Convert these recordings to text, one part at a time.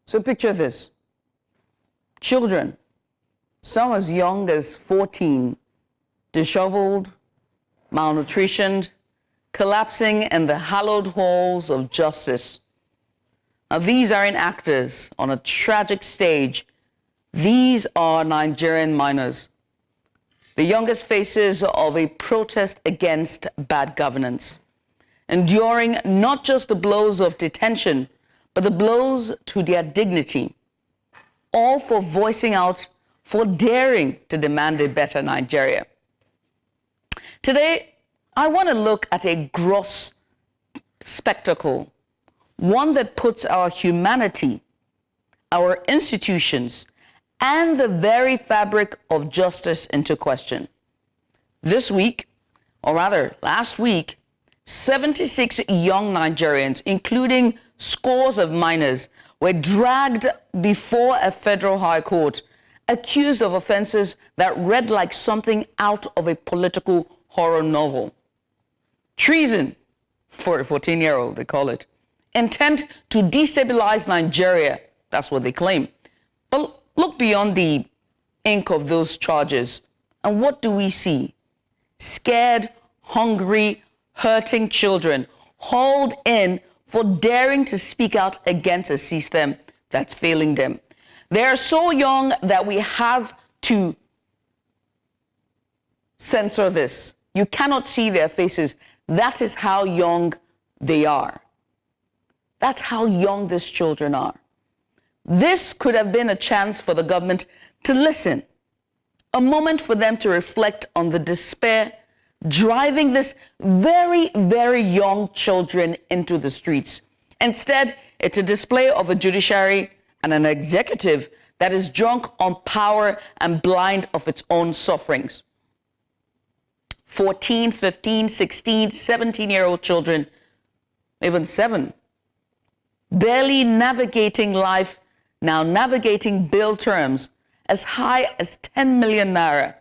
So picture this. Children, some as young as 14, disheveled, malnutritioned, collapsing in the hallowed halls of justice. Now, these aren't actors on a tragic stage. These are Nigerian minors, the youngest faces of a protest against bad governance, enduring not just the blows of detention, but the blows to their dignity, all for voicing out, for daring to demand a better Nigeria. Today, I want to look at a gross spectacle, one that puts our humanity, our institutions, and the very fabric of justice into question. This week, or rather last week, 76 young Nigerians, including scores of minors, were dragged before a federal high court, accused of offenses that read like something out of a political horror novel. Treason, for a 14-year-old, they call it. Intent to destabilize Nigeria, that's what they claim. But look beyond the ink of those charges, and what do we see? Scared, hungry, hurting children hauled in for daring to speak out against a system that's failing them. They are so young that we have to censor this. You cannot see their faces. That is how young they are. That's how young these children are. This could have been a chance for the government to listen, a moment for them to reflect on the despair driving this very, very young children into the streets. Instead, it's a display of a judiciary and an executive that is drunk on power and blind of its own sufferings. 14, 15, 16, 17-year-old children, even 7, barely navigating life, now navigating bill terms as high as 10 million naira,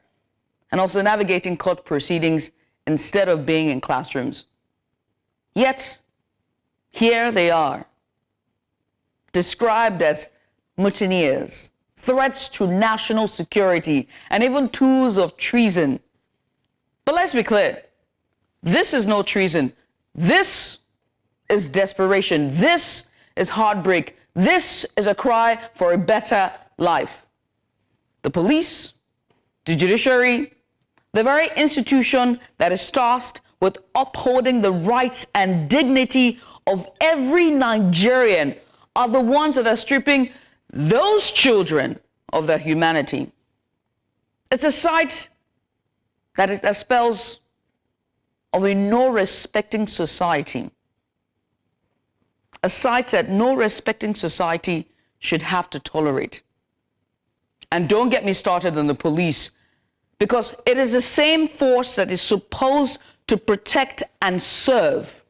and also navigating court proceedings instead of being in classrooms. Yet, here they are, described as mutineers, threats to national security, and even tools of treason. But let's be clear, this is no treason. This is desperation. This is heartbreak. This is a cry for a better life. The police, the judiciary, the very institution that is tasked with upholding the rights and dignity of every Nigerian are the ones that are stripping those children of their humanity. It's a sight that spells of a no-respecting society. A sight that no respecting society should have to tolerate. And don't get me started on the police, because it is the same force that is supposed to protect and serve,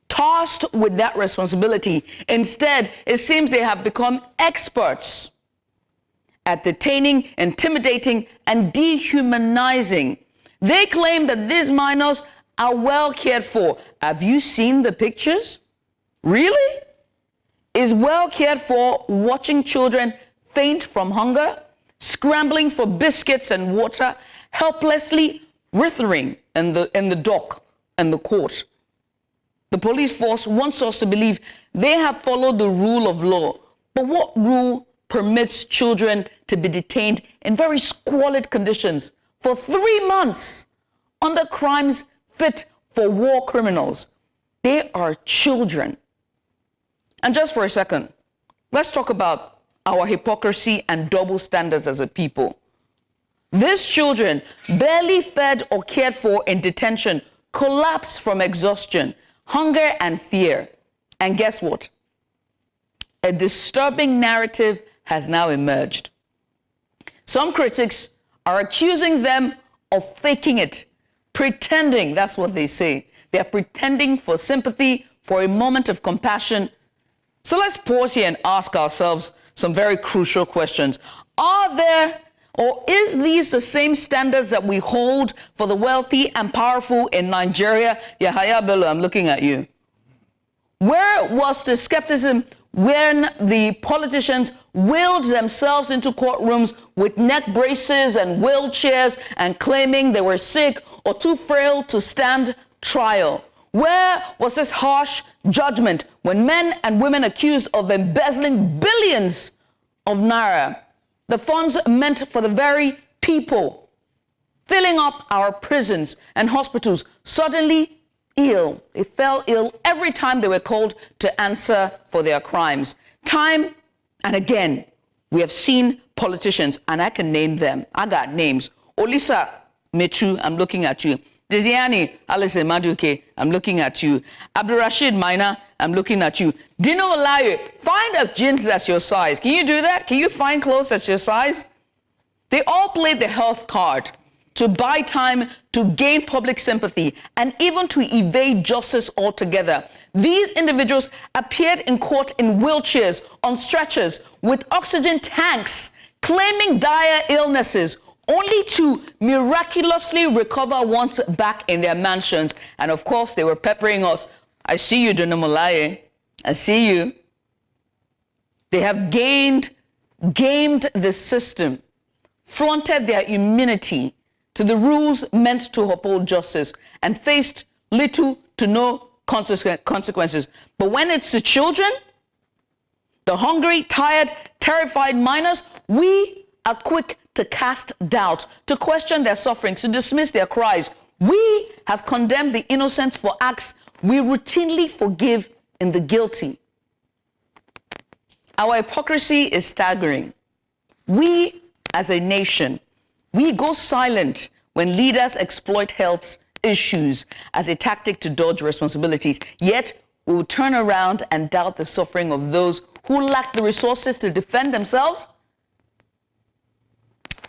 tasked with that responsibility. Instead, it seems they have become experts at detaining, intimidating, and dehumanizing. They claim that these minors are well cared for. Have you seen the pictures? Really? Is well cared for watching children faint from hunger, scrambling for biscuits and water, helplessly writhing in the dock and the court? The police force wants us to believe they have followed the rule of law. But what rule permits children to be detained in very squalid conditions for 3 months under crimes fit for war criminals? They are children. And just for a second, let's talk about our hypocrisy and double standards as a people. These children, barely fed or cared for in detention, collapse from exhaustion, hunger, and fear. And guess what? A disturbing narrative has now emerged. Some critics are accusing them of faking it, pretending, that's what they say. They're pretending for sympathy, for a moment of compassion. So let's pause here and ask ourselves some very crucial questions. Are there, or is these the same standards that we hold for the wealthy and powerful in Nigeria? Yahaya Bello, I'm looking at you. Where was the skepticism when the politicians wheeled themselves into courtrooms with neck braces and wheelchairs and claiming they were sick or too frail to stand trial? Where was this harsh judgment when men and women accused of embezzling billions of naira, the funds meant for the very people, filling up our prisons and hospitals, suddenly ill? They fell ill every time they were called to answer for their crimes. Time and again, we have seen politicians, and I can name them. I got names. Olisa Metu, I'm looking at you. Desiani Alison Maduke, I'm looking at you. Abdurrashid Maina, I'm looking at you. Dino Olaye, find a jeans that's your size. Can you do that? Can you find clothes that's your size? They all played the health card to buy time, to gain public sympathy, and even to evade justice altogether. These individuals appeared in court in wheelchairs, on stretchers, with oxygen tanks, claiming dire illnesses, only to miraculously recover once back in their mansions. And of course, they were peppering us. I see you, Dunamalaye. I see you. They have gamed the system, flaunted their immunity to the rules meant to uphold justice, and faced little to no consequences. But when it's the children, the hungry, tired, terrified minors, we are quick to cast doubt, to question their suffering, to dismiss their cries. We have condemned the innocent for acts we routinely forgive in the guilty. Our hypocrisy is staggering. We, as a nation, we go silent when leaders exploit health issues as a tactic to dodge responsibilities. Yet, we will turn around and doubt the suffering of those who lack the resources to defend themselves.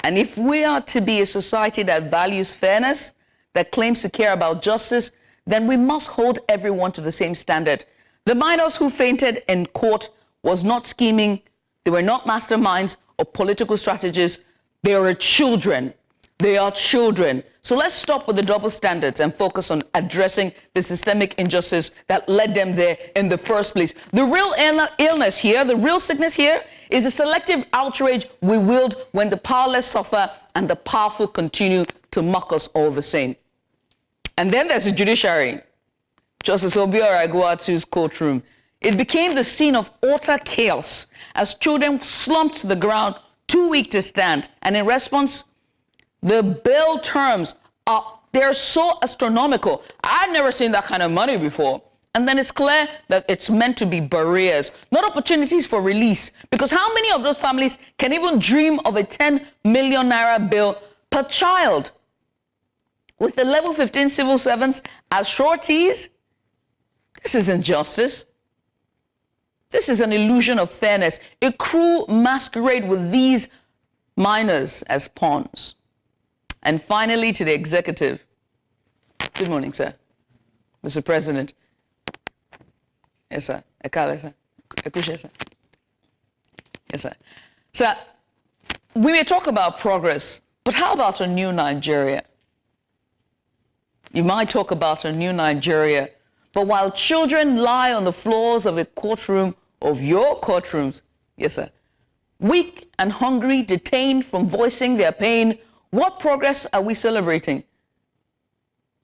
And if we are to be a society that values fairness, that claims to care about justice, then we must hold everyone to the same standard. The minors who fainted in court was not scheming. They were not masterminds or political strategists. They are children. They are children. So let's stop with the double standards and focus on addressing the systemic injustice that led them there in the first place. The real illness here, the real sickness here, is a selective outrage we wield when the powerless suffer and the powerful continue to mock us all the same. And then there's the judiciary. Justice Obiora Aguatu's courtroom. It became the scene of utter chaos as children slumped to the ground, too weak to stand. And in response, the bail terms they're so astronomical. I've never seen that kind of money before. And then it's clear that it's meant to be barriers, not opportunities for release. Because how many of those families can even dream of a 10 million naira bill per child? With the level 15 civil servants as sureties, this isn't justice. This is an illusion of fairness, a cruel masquerade with these minors as pawns. And finally, to the executive. Good morning, sir. Mr. President. Yes, sir. Ekale, sir. Ekushe, sir. Yes, sir. Sir, we may talk about progress, but how about a new Nigeria? You might talk about a new Nigeria, but while children lie on the floors of a courtroom, of your courtrooms, yes, sir, weak and hungry, detained from voicing their pain, what progress are we celebrating?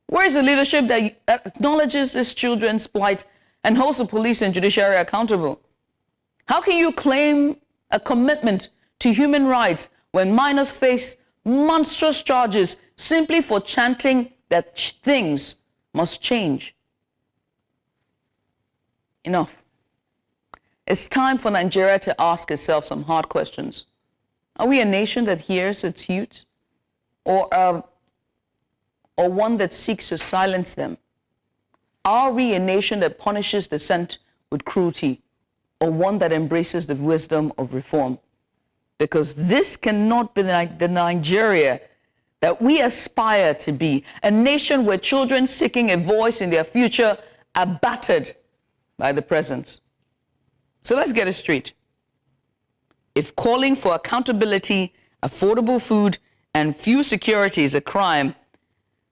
Where is the leadership that acknowledges this children's plight and holds the police and judiciary accountable? How can you claim a commitment to human rights when minors face monstrous charges simply for chanting that things must change? Enough. It's time for Nigeria to ask itself some hard questions. Are we a nation that hears its youth, or one that seeks to silence them? Are we a nation that punishes dissent with cruelty, or one that embraces the wisdom of reform? Because this cannot be the Nigeria that we aspire to be, a nation where children seeking a voice in their future are battered by the present. So let's get it straight. If calling for accountability, affordable food, and few security is a crime,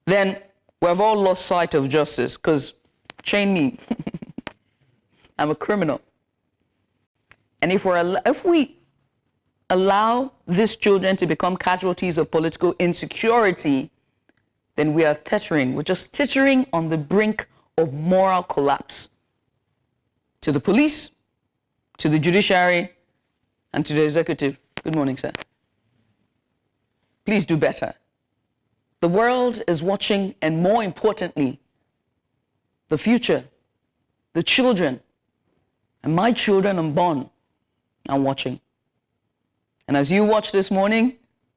then we've all lost sight of justice, because chain me. I'm a criminal. And if we allow these children to become casualties of political insecurity, then we are teetering. We're just teetering on the brink of moral collapse. To the police, to the judiciary, and to the executive. Good morning, sir. Please do better. The world is watching, and more importantly, the future, the children, and my children unborn are watching. And as you watch this morning,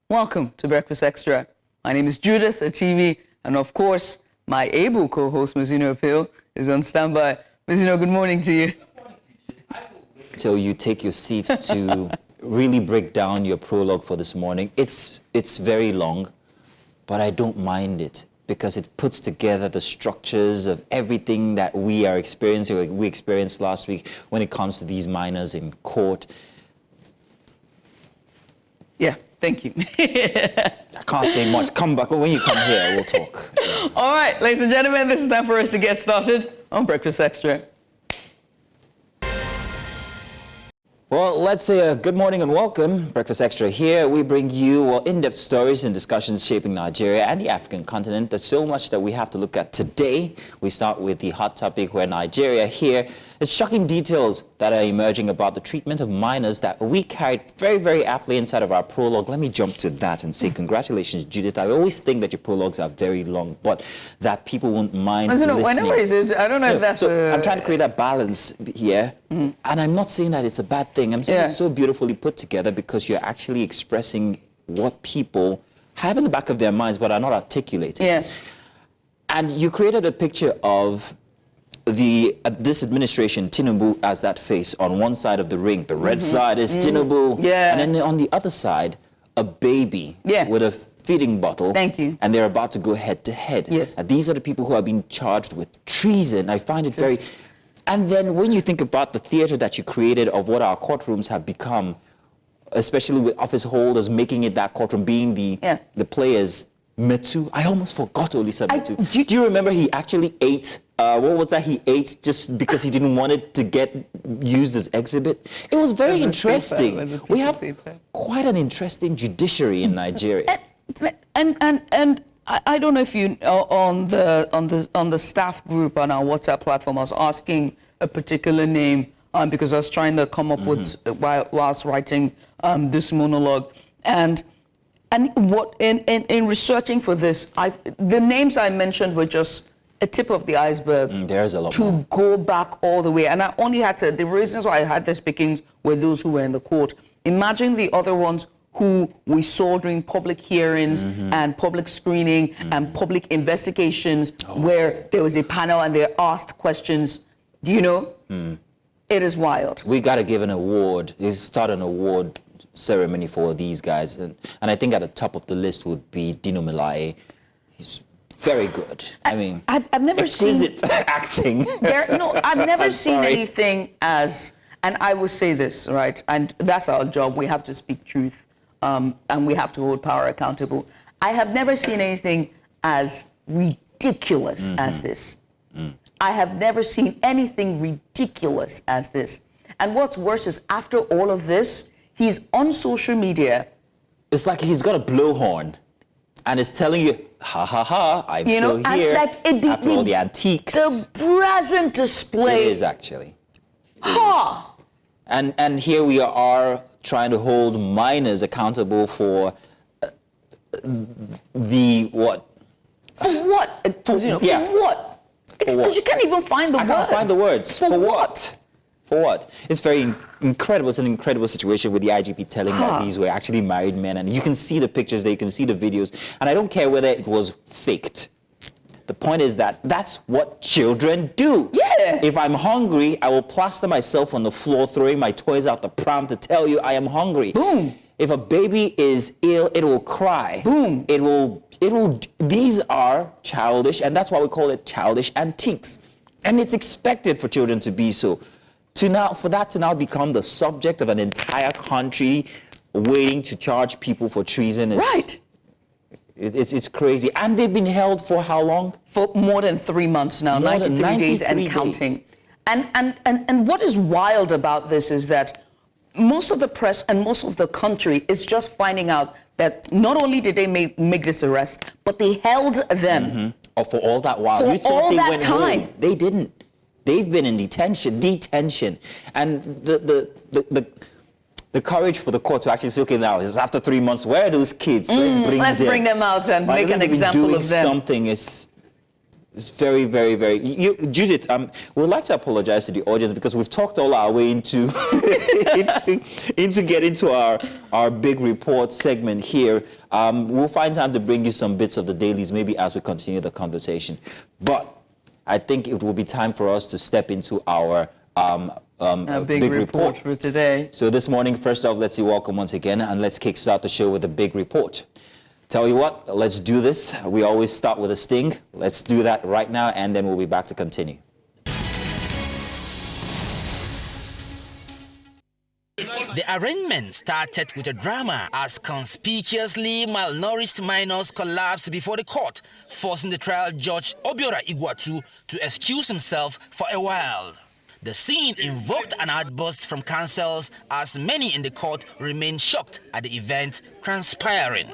welcome to Breakfast Extra. My name is Judith Ativi, and of course, my able co-host, Mzino Apil, is on standby. Mzino, good morning to you. Till you take your seat to really break down your prologue for this morning. It's very long, but I don't mind it because it puts together the structures of everything that we are experiencing, or we experienced last week when it comes to these minors in court. Yeah, thank you. I can't say much. Come back. When you come here, we'll talk. All right, ladies and gentlemen, this is time for us to get started on Breakfast Extra. Well, let's say a good morning and welcome. Breakfast Extra here. We bring you in-depth stories and discussions shaping Nigeria and the African continent. There's so much that we have to look at today. We start with the hot topic where Nigeria here. It's shocking details that are emerging about the treatment of minors that we carried very, very aptly inside of our prologue. Let me jump to that and say congratulations, Judith. I always think that your prologues are very long, but that people won't mind listening. Whenever is it? I don't know if that's I'm trying to create that balance here, and I'm not saying that it's a bad thing. I'm saying it's so beautifully put together because you're actually expressing what people have in the back of their minds but are not articulating. Yeah. And you created a picture of this administration, Tinubu, as that face on one side of the ring. The red side is Tinubu. Yeah. And then on the other side, a baby with a feeding bottle. Thank you. And they're about to go head to head. Yes. And these are the people who are being charged with treason. I find it very... And then when you think about the theater that you created of what our courtrooms have become, especially with office holders making it that courtroom, being the players, Metu. I almost forgot Olisa Metu. Do you remember he actually ate... what was that he ate just because he didn't want it to get used as exhibit? It was very interesting. We have quite an interesting judiciary in Nigeria. And I don't know if you on the staff group on our WhatsApp platform, I was asking a particular name because I was trying to come up with whilst writing this monologue, and what in researching for this, the names I mentioned were just a tip of the iceberg. There's a lot to more. Go back all the way, and I only had to. The reasons why I had these pickings were those who were in the court. Imagine the other ones who we saw during public hearings and public screening and public investigations, where there was a panel and they asked questions. Do you know? It is wild. We got to give an award. Start an award ceremony for these guys, and I think at the top of the list would be Dino Melaye. He's very good. I mean, I've never seen acting. I've never seen anything as, and I will say this, right? And that's our job. We have to speak truth, and we have to hold power accountable. I have never seen anything as ridiculous as this. I have never seen anything ridiculous as this. And what's worse is after all of this, he's on social media. It's like he's got a blowhorn. And it's telling you, ha ha ha, I'm still here after all the antiques. The brazen display. It is actually. Ha! And here we are trying to hold minors accountable for the what? For what? For what? Because you can't even find the words. I can't find the words. For what? For what? It's very incredible. It's an incredible situation with the IGP telling that these were actually married men. And you can see the pictures, you can see the videos. And I don't care whether it was faked. The point is that that's what children do. Yeah. If I'm hungry, I will plaster myself on the floor, throwing my toys out the pram to tell you I am hungry. Boom. If a baby is ill, it will cry. Boom. These are childish, and that's why we call it childish antiques. And it's expected for children to be so. For that to now become the subject of an entire country waiting to charge people for treason is... Right. It's crazy. And they've been held for how long? For more than 3 months now, 93 days and counting. And what is wild about this is that most of the press and most of the country is just finding out that not only did they make this arrest, but they held them. Oh, for all that while. For You thought all they that went time. home. They didn't. They've been in detention. And the courage for the court to actually say, okay, now it's after 3 months, where are those kids? Let's bring them out and make an example of them. Something is very, very, very... Judith, we'd like to apologize to the audience because we've talked all our way into getting to our big report segment here. We'll find time to bring you some bits of the dailies maybe as we continue the conversation. But I think it will be time for us to step into our big report for today. So this morning, first off, let's say welcome once again, and let's kickstart the show with a big report. Tell you what, let's do this. We always start with a sting. Let's do that right now, and then we'll be back to continue. The arraignment started with a drama as conspicuously malnourished minors collapsed before the court, forcing the trial judge Obiora Igwatu to excuse himself for a while. The scene invoked an outburst from counsels as many in the court remained shocked at the event transpiring.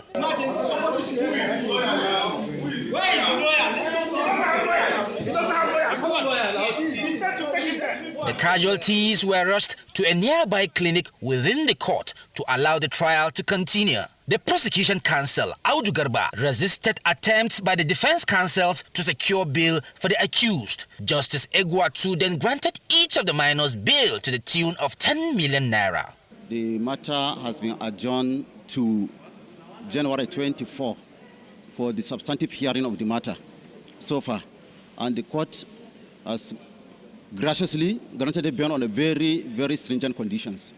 The casualties were rushed to a nearby clinic within the court to allow the trial to continue. The prosecution counsel, Audu Garba, resisted attempts by the defense counsels to secure bail for the accused. Justice Egwatu then granted each of the minors bail to the tune of 10 million naira. The matter has been adjourned to January 24 for the substantive hearing of the matter so far. And the court has graciously granted a bail on a very, very stringent conditions,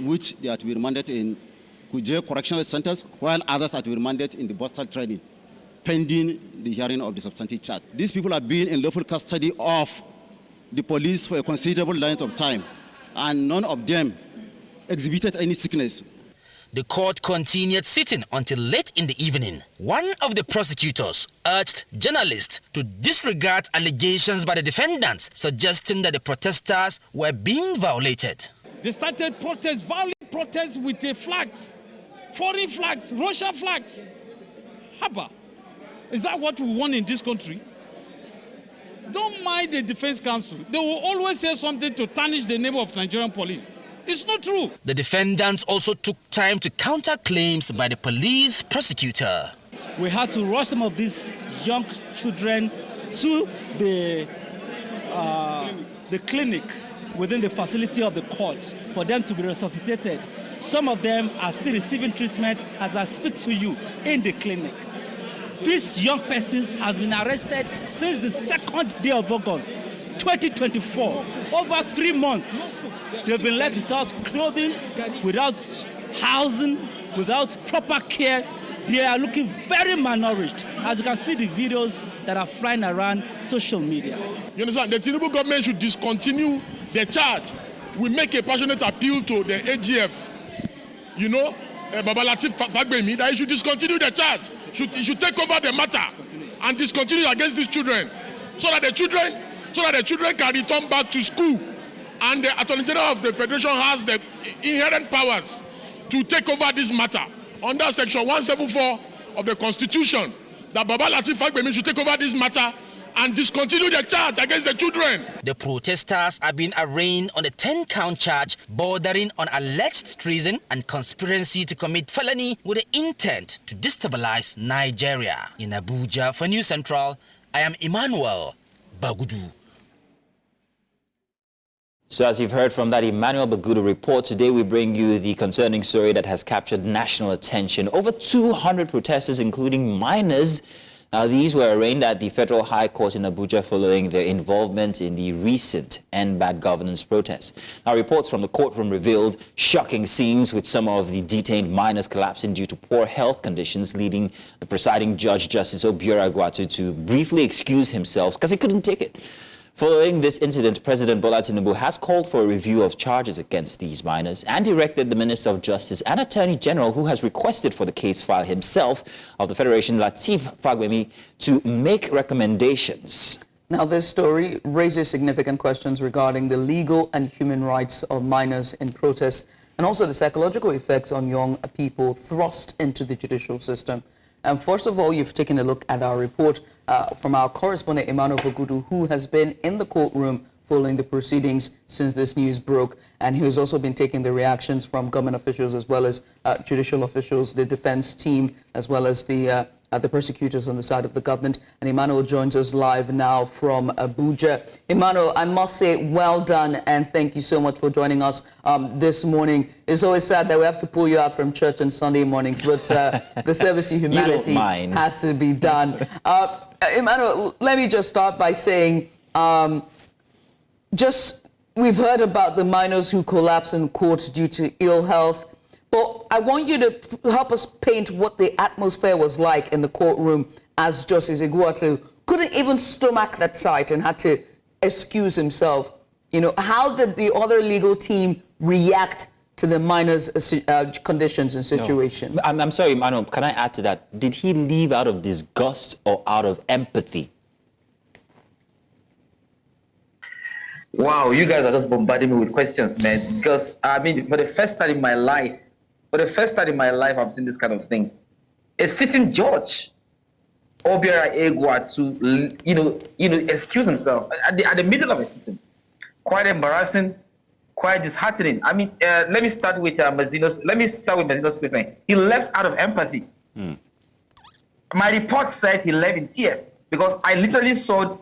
which they are to be remanded in Kuje Correctional Centers, while others are to be remanded in the Boston training, pending the hearing of the substantive charge. These people have been in lawful custody of the police for a considerable length of time, and none of them exhibited any sickness. The court continued sitting until late in the evening. One of the prosecutors urged journalists to disregard allegations by the defendants, suggesting that the protesters were being violated. They started protests, violent protests with flags, foreign flags, Russian flags. Haba, is that what we want in this country? Don't mind the defense counsel. They will always say something to tarnish the name of Nigerian police. It's not true. The defendants also took time to counter claims by the police prosecutor. We had to rush some of these young children to the clinic within the facility of the court for them to be resuscitated. Some of them are still receiving treatment as I speak to you in the clinic. This young person has been arrested since the 2nd day of August 2024. Over 3 months, they've been left without clothing, without housing, without proper care. They are looking very malnourished, as you can see the videos that are flying around social media. You understand? The Tinubu government should discontinue the charge. We make a passionate appeal to the AGF, Bola Tinubu, that he should discontinue the charge. He should take over the matter and discontinue against these children, so that the children can return back to school, and the Attorney General of the Federation has the inherent powers to take over this matter under Section 174 of the Constitution. That Baba Lateef Fagbemi should take over this matter and discontinue the charge against the children. The protesters are being arraigned on a 10-count charge bordering on alleged treason and conspiracy to commit felony with the intent to destabilize Nigeria. In Abuja for News Central, I am Emmanuel Bagudu. So as you've heard from that Emmanuel Bagudu report, today we bring you the concerning story that has captured national attention. Over 200 protesters, including minors, these were arraigned at the Federal High Court in Abuja following their involvement in the recent End Bad Governance protests. Now, reports from the courtroom revealed shocking scenes with some of the detained minors collapsing due to poor health conditions, leading the presiding judge, Justice Obiora Igwatu, to briefly excuse himself because he couldn't take it. Following this incident, President Bola Tinubu has called for a review of charges against these minors and directed the Minister of Justice and Attorney General, who has requested for the case file himself, of the Federation, Lateef Fagbemi, to make recommendations. Now, this story raises significant questions regarding the legal and human rights of minors in protest and also the psychological effects on young people thrust into the judicial system. And first of all, you've taken a look at our report from our correspondent, Emmanuel Bogudu, who has been in the courtroom following the proceedings since this news broke. And he has also been taking the reactions from government officials as well as judicial officials, the defense team, as well as the prosecutors on the side of the government. And Emmanuel joins us live now from Abuja. Emmanuel, I must say, well done, and thank you so much for joining us this morning. It's always sad that we have to pull you out from church on Sunday mornings, but the service to humanity has to be done. Emmanuel, let me just start by saying, we've heard about the minors who collapsed in court due to ill health. But I want you to help us paint what the atmosphere was like in the courtroom as Justice Iguatu couldn't even stomach that sight and had to excuse himself. You know, how did the other legal team react to the minors' conditions and situation? No. I'm sorry, Emmanuel, can I add to that? Did he leave out of disgust or out of empathy? Wow, you guys are just bombarding me with questions, man. Because, I mean, for the first time in my life, I've seen this kind of thing. A sitting judge, Obiora Iguatu, excuse himself at the middle of a sitting. Quite embarrassing, quite disheartening. I mean, let me start with Mazino's question. He left out of empathy. My report said he left in tears because I literally saw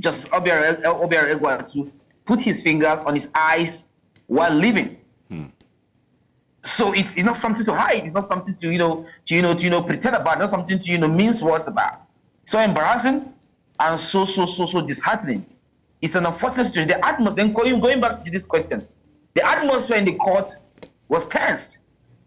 Justice Obiora Iguatu put his fingers on his eyes while leaving. So it's not something to hide. It's not something to pretend about. Not something to mince words about. So embarrassing and so disheartening. It's an unfortunate situation. The atmosphere. Then going back to this question, the atmosphere in the court was tensed.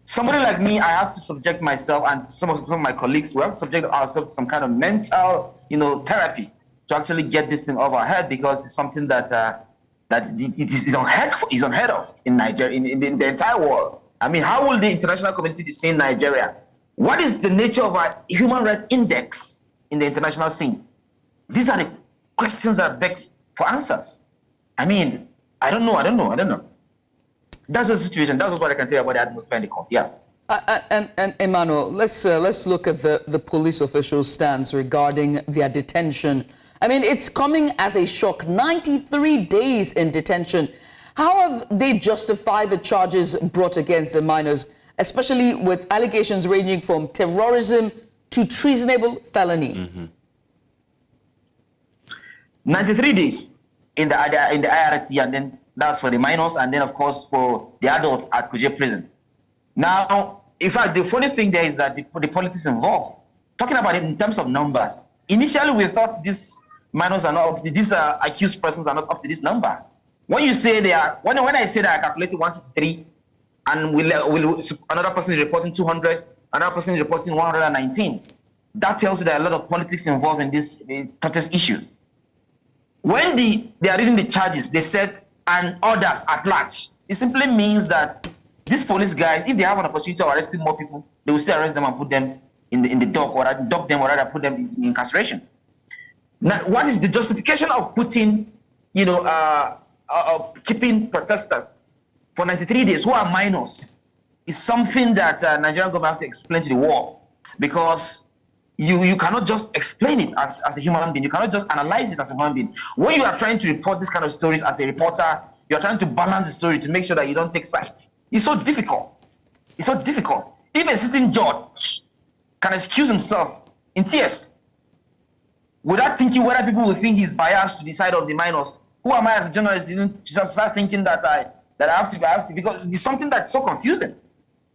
Somebody like me, I have to subject myself and some of my colleagues, we have to subject ourselves to some kind of mental, therapy to actually get this thing off our head, because it's something that it is unheard of in Nigeria, in the entire world. I mean, how will the international community be seeing Nigeria? What is the nature of our human rights index in the international scene? These are the questions that beg for answers. I mean, I don't know. That's the situation. That's what I can tell you about the atmosphere in the court. Yeah. And Emmanuel, let's look at the police officials' stance regarding their detention. I mean, it's coming as a shock. 93 days in detention. How have they justified the charges brought against the minors, especially with allegations ranging from terrorism to treasonable felony? 93 days in the IRT, and then that's for the minors, and then of course for the adults at Kuje prison. Now, in fact, the funny thing there is that the politics involved. Talking about it in terms of numbers, initially we thought these minors are not, these accused persons are not up to this number. When you say they are, when I say that I calculated 163, and another person is reporting 200, another person is reporting 119, that tells you that a lot of politics involved in this protest issue. When they are reading the charges, they said, and others at large. It simply means that these police guys, if they have an opportunity to arrest more people, they will still arrest them and put them in the dock, or dock them, or rather put them in incarceration. Now, what is the justification of putting, keeping protesters for 93 days who are minors? Is something that Nigerian government have to explain to the world, because you cannot just explain it as a human being. You cannot just analyze it as a human being. When you are trying to report this kind of stories as a reporter, you are trying to balance the story to make sure that you don't take side. It's so difficult. It's so difficult. If a sitting judge can excuse himself in tears without thinking whether people will think he's biased to the side of the minors, who am I as a journalist to just start thinking that I have to, because it's something that's so confusing.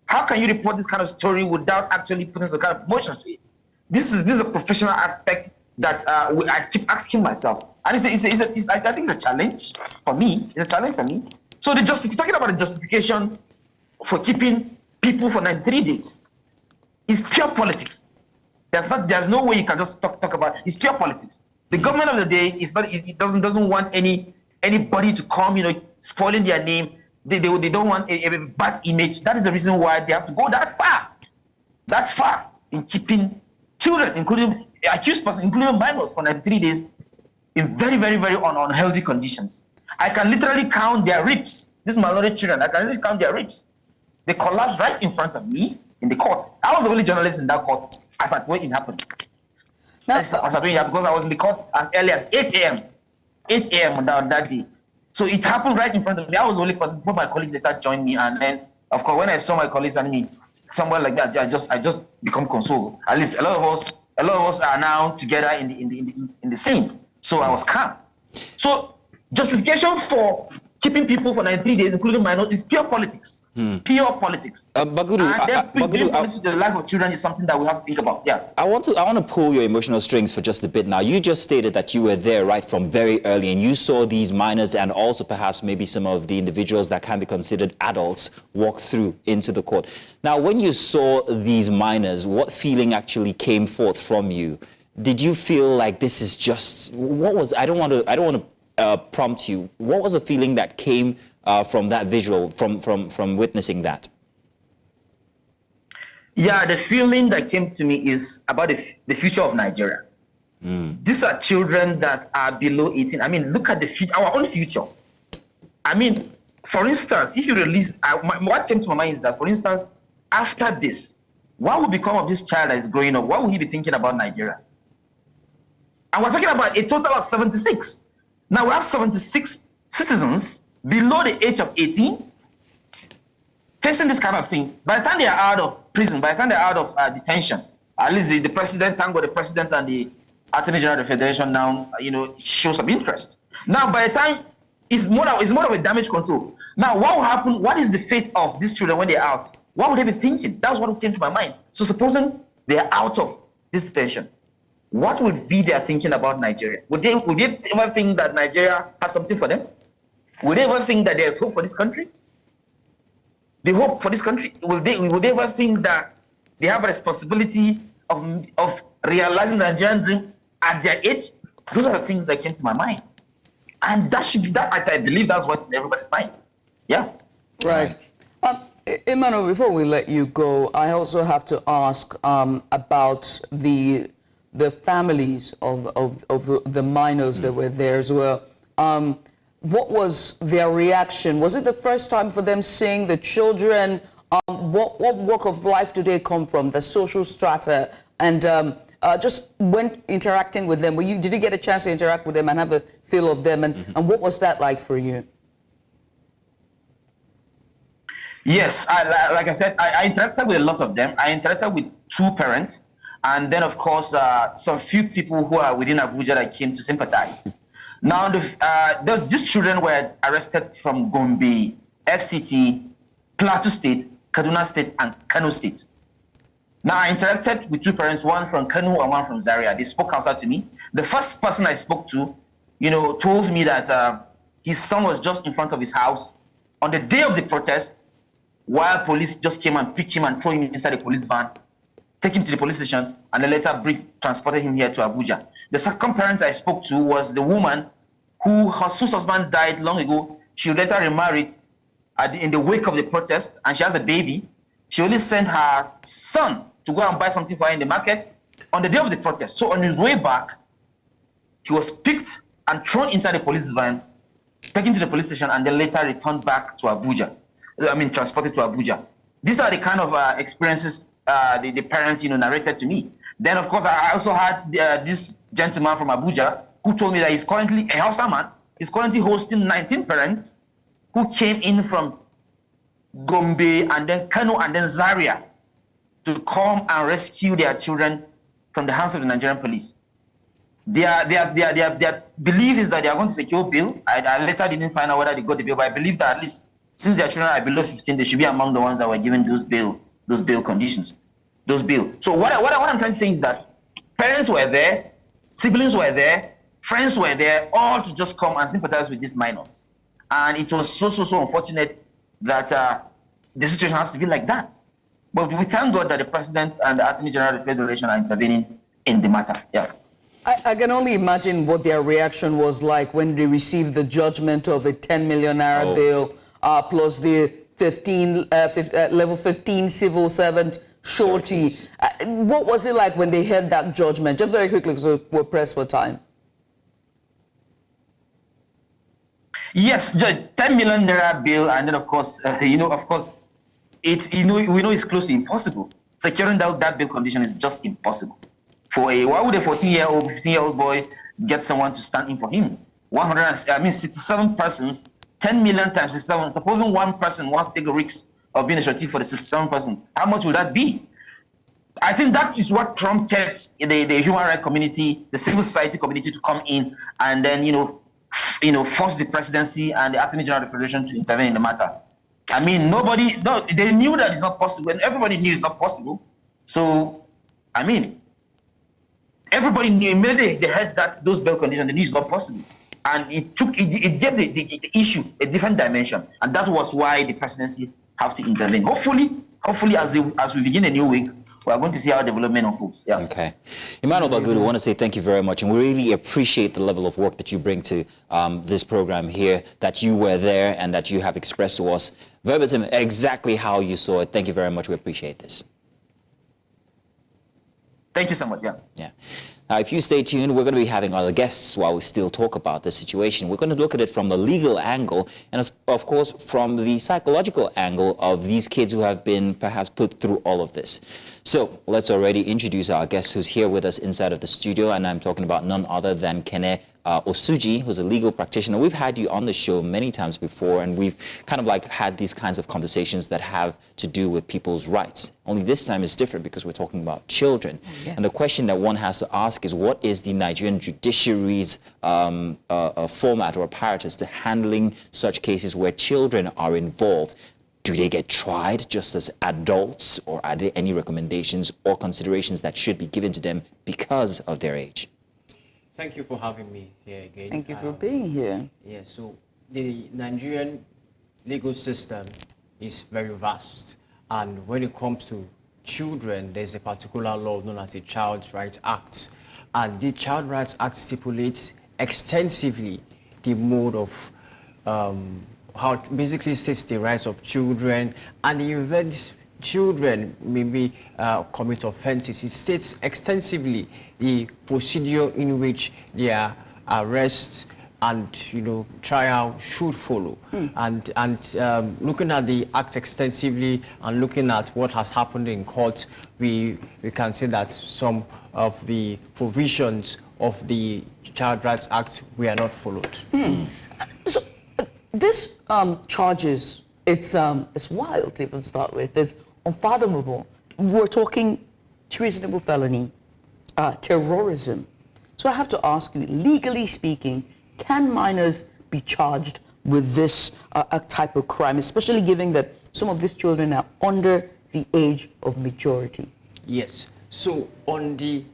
How can you report this kind of story without actually putting some kind of emotion to it? This is a professional aspect that I keep asking myself, and I think it's a challenge for me. It's a challenge for me. So talking about the justification for keeping people for 93 days is pure politics. There's no way you can just talk about it. It's pure politics. The government of the day doesn't want anybody to come, spoiling their name. They don't want a bad image. That is the reason why they have to go that far in keeping children, including accused persons, including minors, for 93 days in very, very, very unhealthy conditions. I can literally count their ribs. These malnourished children, I can literally count their ribs. They collapsed right in front of me in the court. I was the only journalist in that court as at when it happened. As at when it happened, because I was in the court as early as 8 a.m. 8 a.m. on that day. So it happened right in front of me. I was the only person. Both my colleagues later joined me, and then, of course, when I saw my colleagues and me somewhere like that, I just become consoled. At least a lot of us are now together in the scene. So I was calm. So justification for keeping people for 93 days, including minors, is pure politics. Pure politics. Bagudu, and then doing politics to the life of children is something that we have to think about. Yeah. I want to pull your emotional strings for just a bit now. You just stated that you were there right from very early, and you saw these minors and also perhaps maybe some of the individuals that can be considered adults walk through into the court. Now, when you saw these minors, what feeling actually came forth from you? Did you feel like this is just what was? I don't want to prompt you. What was the feeling that came from that visual, from witnessing that? Yeah, the feeling that came to me is about the future of Nigeria. These are children that are below 18. I mean, look at our own future. I mean, for instance, if you release, what came to my mind is that, for instance, after this, what will become of this child that is growing up? What will he be thinking about Nigeria? And we're talking about a total of 76. Now we have 76 citizens below the age of 18 facing this kind of thing. By the time they are out of prison, by the time they are out of detention, at least the president, thank God, the president and the Attorney General of the Federation now, show some interest. Now, by the time it's more of a damage control. Now, what will happen? What is the fate of these children when they're out? What would they be thinking? That's what came to my mind. So, supposing they're out of this detention, what would be their thinking about Nigeria? Would they ever think that Nigeria has something for them? Would they ever think that there's hope for this country? The hope for this country? Would they ever think that they have a responsibility of realizing the Nigerian dream at their age? Those are the things that came to my mind. And that should be that. I believe that's what everybody's mind. Yeah. Right. Emmanuel, before we let you go, I also have to ask about the families of the minors that were there as well. What was their reaction? Was it the first time for them seeing the children? What walk of life do they come from, the social strata? And just when interacting with them, did you get a chance to interact with them and have a feel of them? And what was that like for you? Yes, like I said, I interacted with a lot of them. I interacted with 2 parents. And then, of course, some few people who are within Abuja that came to sympathize. Now, these children were arrested from Gombe, FCT, Plateau State, Kaduna State, and Kano State. Now, I interacted with 2 parents, one from Kano and one from Zaria. They spoke outside to me. The first person I spoke to, told me that his son was just in front of his house on the day of the protest, while police just came and picked him and threw him inside a police van, take him to the police station, and then later transported him here to Abuja. The second parent I spoke to was the woman whose husband died long ago. She later remarried in the wake of the protest, and she has a baby. She only sent her son to go and buy something for her in the market on the day of the protest. So on his way back, he was picked and thrown inside the police van, taken to the police station, and then later returned back to Abuja. Transported to Abuja. These are the kind of experiences the parents, narrated to me. Then, of course, I also had this gentleman from Abuja who told me that he's currently a Hausa man. He's currently hosting 19 parents who came in from Gombe and then Kano and then Zaria to come and rescue their children from the hands of the Nigerian police. Their belief is that they are going to secure bail. I later didn't find out whether they got the bail, but I believe that at least since their children are below 15, they should be among the ones that were given those bail conditions, those bail. So what I'm trying to say is that parents were there, siblings were there, friends were there, all to just come and sympathize with these minors. And it was so unfortunate that the situation has to be like that. But we thank God that the President and the Attorney General of the Federation are intervening in the matter. Yeah. I can only imagine what their reaction was like when they received the judgment of a 10 million naira bail plus the level 15 civil servant shorty. What was it like when they heard that judgment? Just very quickly, because we're pressed for time. Yes, Judge, 10 million naira bail, and then of course, we know it's close to impossible. Securing that bail condition is just impossible. Why would a 14-year-old, 15-year-old boy get someone to stand in for him? 67 persons, 10 million times 67. Supposing one person wants to take a risk of being a surety for the 67 person, how much would that be? I think that is what prompted the human rights community, the civil society community to come in and then, force the presidency and the Attorney General of the Federation to intervene in the matter. I mean, they knew that it's not possible, and everybody knew it's not possible. So, I mean, everybody knew immediately they heard that those bail conditions, they knew it's not possible. And it gave the issue a different dimension. And that was why the presidency have to intervene. Hopefully, as we begin a new week, we are going to see how development unfolds. Yeah. Okay. Emmanuel Bagudu, I want to say thank you very much. And we really appreciate the level of work that you bring to this program here, that you were there and that you have expressed to us verbatim exactly how you saw it. Thank you very much. We appreciate this. Thank you so much. Yeah. Yeah. Now, if you stay tuned, we're going to be having other guests while we still talk about this situation. We're going to look at it from the legal angle and, of course, from the psychological angle of these kids who have been perhaps put through all of this. So let's already introduce our guest who's here with us inside of the studio, and I'm talking about none other than Kene Osuji, who's a legal practitioner. We've had you on the show many times before, and we've kind of like had these kinds of conversations that have to do with people's rights. Only this time is different because we're talking about children. Yes. And the question that one has to ask is, what is the Nigerian judiciary's format or apparatus to handling such cases where children are involved? Do they get tried just as adults, or are there any recommendations or considerations that should be given to them because of their age? Thank you for having me here again. Thank you for being here. Yeah, so the Nigerian legal system is very vast. And when it comes to children, there's a particular law known as the Child Rights Act. And the Child Rights Act stipulates extensively the mode of how it basically states the rights of children and the events children maybe commit offenses. It states extensively the procedure in which their arrest and trial should follow. And looking at the act extensively and looking at what has happened in court, we can say that some of the provisions of the Child Rights Act were not followed. So this charges, it's wild to even start with. It's unfathomable. We're talking treasonable felony, terrorism. So I have to ask you, legally speaking, can minors be charged with this type of crime, especially given that some of these children are under the age of majority? Yes. So on the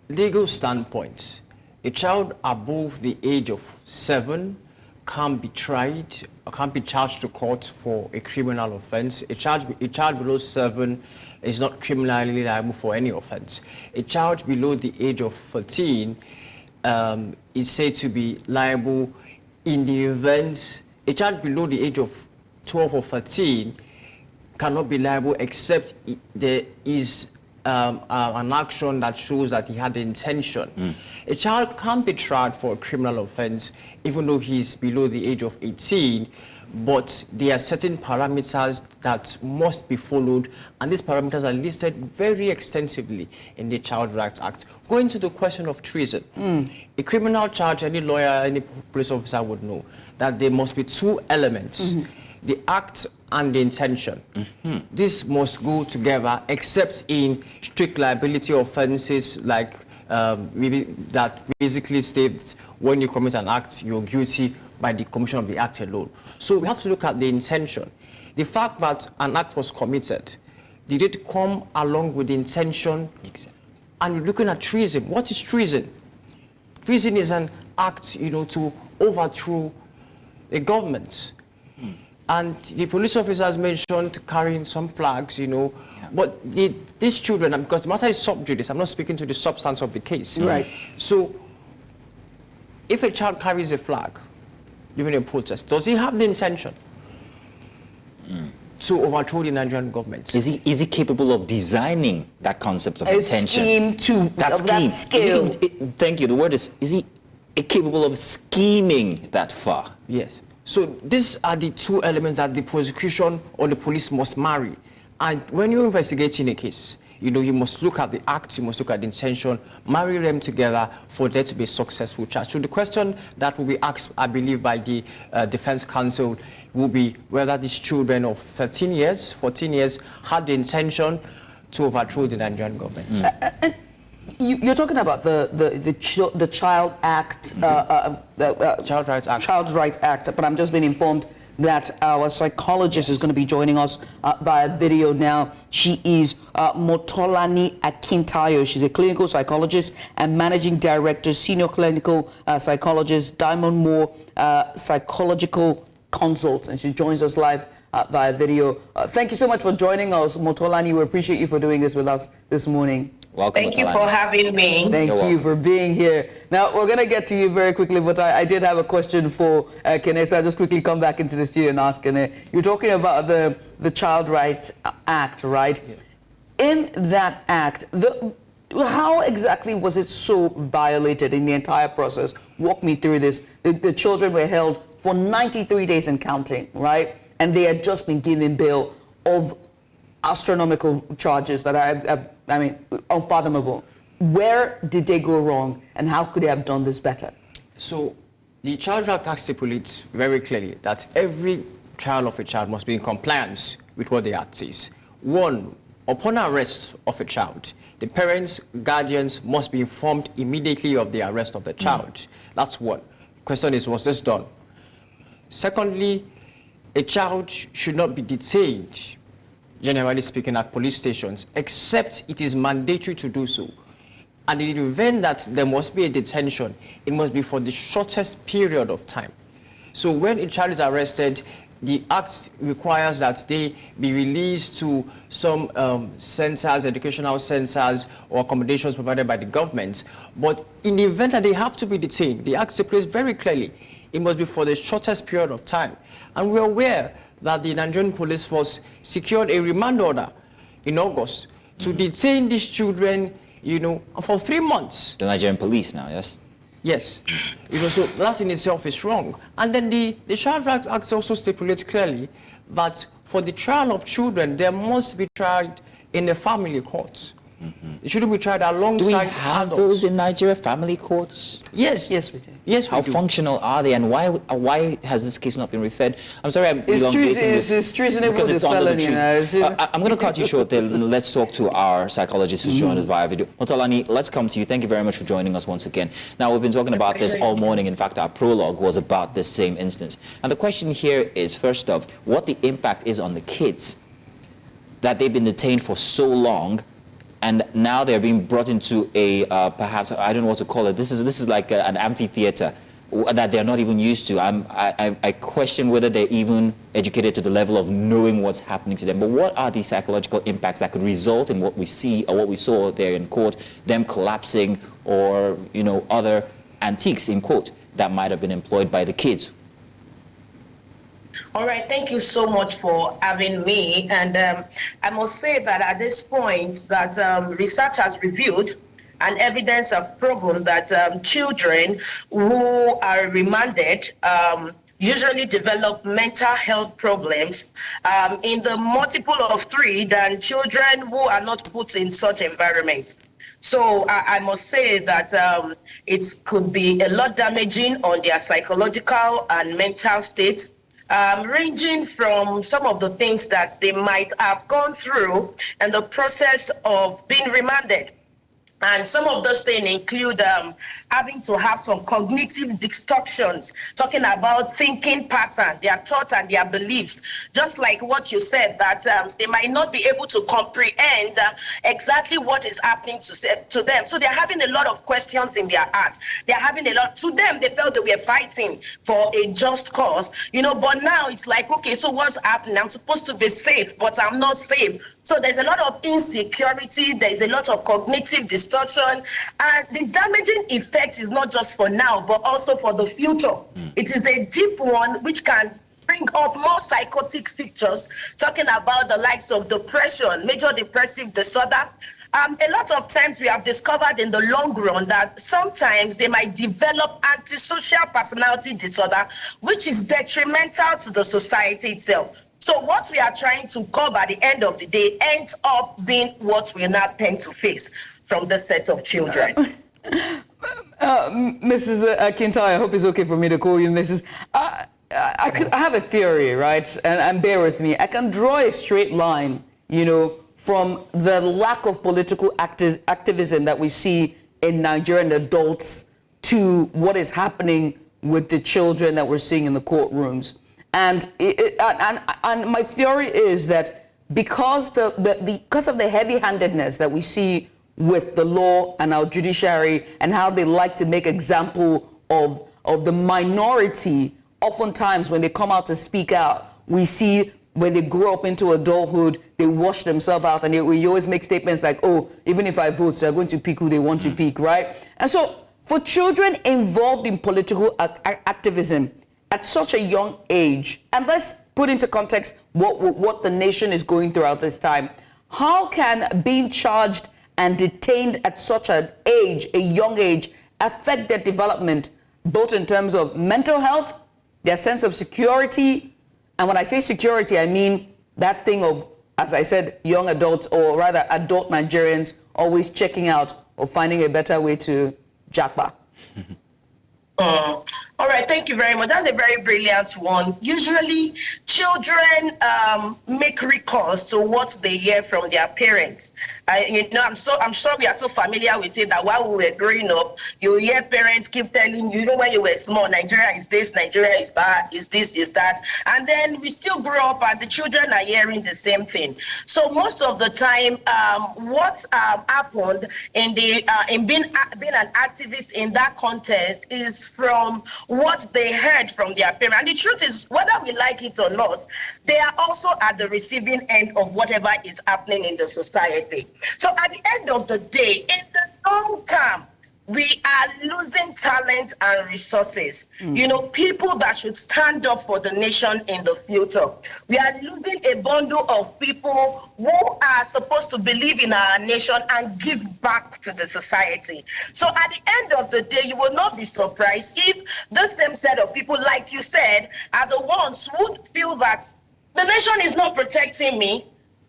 legal standpoint, a child above the age of 7 can be tried, can be charged to court for a criminal offense. A child below 7 is not criminally liable for any offense. A child below the age of 14 is said to be liable in the events. A child below the age of 12 or 13 cannot be liable except there is an action that shows that he had the intention. A child can be tried for a criminal offense even though he's below the age of 18, but there are certain parameters that must be followed, and these parameters are listed very extensively in the Child Rights Act. Going to the question of treason, a criminal charge, any lawyer, any police officer would know that there must be 2 elements, the act and the intention. This must go together, except in strict liability offenses like maybe that basically states when you commit an act, you're guilty by the commission of the act alone. So we have to look at the intention. The fact that an act was committed, did it come along with the intention? Exactly. And we're looking at treason. What is treason? Treason is an act, to overthrow a government. And the police officers mentioned carrying some flags, but these children, because the matter is sub judice, I'm not speaking to the substance of the case. Right. So, if a child carries a flag during a protest, does he have the intention to overthrow the Nigerian government? Is he capable of designing that concept of intention? Scheme that scale. Thank you. The word is he capable of scheming that far? Yes. So these are the 2 elements that the prosecution or the police must marry. And when you're investigating a case, you know, you must look at the acts, you must look at the intention, marry them together for there to be a successful charge. So the question that will be asked, I believe, by the Defense Counsel will be whether these children of 13 years, 14 years, had the intention to overthrow the Nigerian government. And you're talking about the Child Act, Child Rights Act. Child Rights Act, but I'm just being informed that our psychologist is going to be joining us via video now. She is Motolani Akintayo. She's a clinical psychologist and managing director, senior clinical psychologist, Diamond Moore Psychological Consult, and she joins us live via video. Thank you so much for joining us, Motolani. We appreciate you for doing this with us this morning. Welcome. Thank you for having me. Thank you for being here. Now, we're going to get to you very quickly, but I did have a question for Kene, so I'll just quickly come back into the studio and ask Kene. You're talking about the Child Rights Act, right? Yeah. In that act, how exactly was it so violated in the entire process? Walk me through this. The children were held for 93 days and counting, right? And they had just been given bail of astronomical charges that I mean, unfathomable. Where did they go wrong, and how could they have done this better? So the Child Rights Act stipulates very clearly that every child of a child must be in compliance with what the Act says. One, upon arrest of a child, the parents, guardians must be informed immediately of the arrest of the child. That's one. Question is, was this done? Secondly, a child should not be detained, generally speaking, at police stations, except it is mandatory to do so. And in the event that there must be a detention, it must be for the shortest period of time. So when a child is arrested, the Act requires that they be released to some centers, educational centers, or accommodations provided by the government. But in the event that they have to be detained, the Act stipulates very clearly, it must be for the shortest period of time. And we're aware that the Nigerian police force secured a remand order in August to detain these children, you know, for 3 months. The Nigerian police now, yes? Yes. You know, so that in itself is wrong. And then the Child Rights Act also stipulates clearly that for the trial of children, they must be tried in the family courts. It shouldn't be tried alongside Do we have adults. those in Nigeria, family courts? Yes. Yes, we do. Yes, we How do. functional are they, and why has this case not been referred? I'm sorry, I'm It's elongating this it's treasonable because it's under the felony, treason. you know. I'm going to cut you short there. Let's talk to our psychologist who's joined us via video. Motolani, let's come to you. Thank you very much for joining us once again. Now, we've been talking about this all morning. In fact, our prologue was about this same instance. And the question here is, first off, what the impact is on the kids that they've been detained for so long, and now they're being brought into a, perhaps, I don't know what to call it. This is like an amphitheater that they're not even used to. I question whether they're even educated to the level of knowing what's happening to them. But what are the psychological impacts that could result in what we see, or what we saw there in court, them collapsing, or, you know, other antiques, in quote, that might have been employed by the kids? All right, thank you so much for having me. And I must say that at this point that research has revealed and evidence have proven that children who are remanded usually develop mental health problems in the multiple of 3 than children who are not put in such environment. So I must say that it could be a lot damaging on their psychological and mental state. Ranging from some of the things that they might have gone through in the process of being remanded. And some of those things include having to have some cognitive distortions, talking about thinking pattern, their thoughts and their beliefs, just like what you said, that they might not be able to comprehend exactly what is happening to them. So they're having a lot of questions in their heart. They're having a lot, to them, they felt they were fighting for a just cause, you know, but now it's like, okay, so what's happening? I'm supposed to be safe, but I'm not safe. So there's a lot of insecurity, there's a lot of cognitive distortion, and the damaging effect is not just for now, but also for the future. It is a deep one which can bring up more psychotic features, talking about the likes of depression, major depressive disorder. A lot of times we have discovered in the long run that sometimes they might develop antisocial personality disorder, which is detrimental to the society itself. So what we are trying to cover at the end of the day ends up being what we now tend to face from this set of children. Mrs. Akintai, I hope it's okay for me to call you Mrs. I have a theory, right? And bear with me. I can draw a straight line, from the lack of political activism that we see in Nigerian adults to what is happening with the children that we're seeing in the courtrooms. And my theory is that because because of the heavy-handedness that we see with the law and our judiciary and how they like to make example of the minority, oftentimes when they come out to speak out, we see when they grow up into adulthood, they wash themselves out, and we always make statements like, oh, even if I vote, they're going to pick who they want to pick, right? And so for children involved in political activism at such a young age, and let's put into context what the nation is going through at this time, how can being charged and detained at such an age, a young age, affect their development, both in terms of mental health, their sense of security? And when I say security, I mean that thing of, as I said, young adults, or rather adult Nigerians, always checking out or finding a better way to jackpot. All right, thank you very much. That's a very brilliant one. Usually, children make recourse to what they hear from their parents. I'm sure we are so familiar with it that while we were growing up, you hear parents keep telling you, when you were small, Nigeria is this, Nigeria is bad, is this, is that, and then we still grow up and the children are hearing the same thing. So most of the time, what happened in being an activist in that context is from what they heard from their parents. And the truth is, whether we like it or not, they are also at the receiving end of whatever is happening in the society. So at the end of the day, in the long term, we are losing talent and resources. People that should stand up for the nation in the future. We are losing a bundle of people who are supposed to believe in our nation and give back to the society. So at the end of the day, you will not be surprised if the same set of people, like you said, are the ones who would feel that the nation is not protecting me,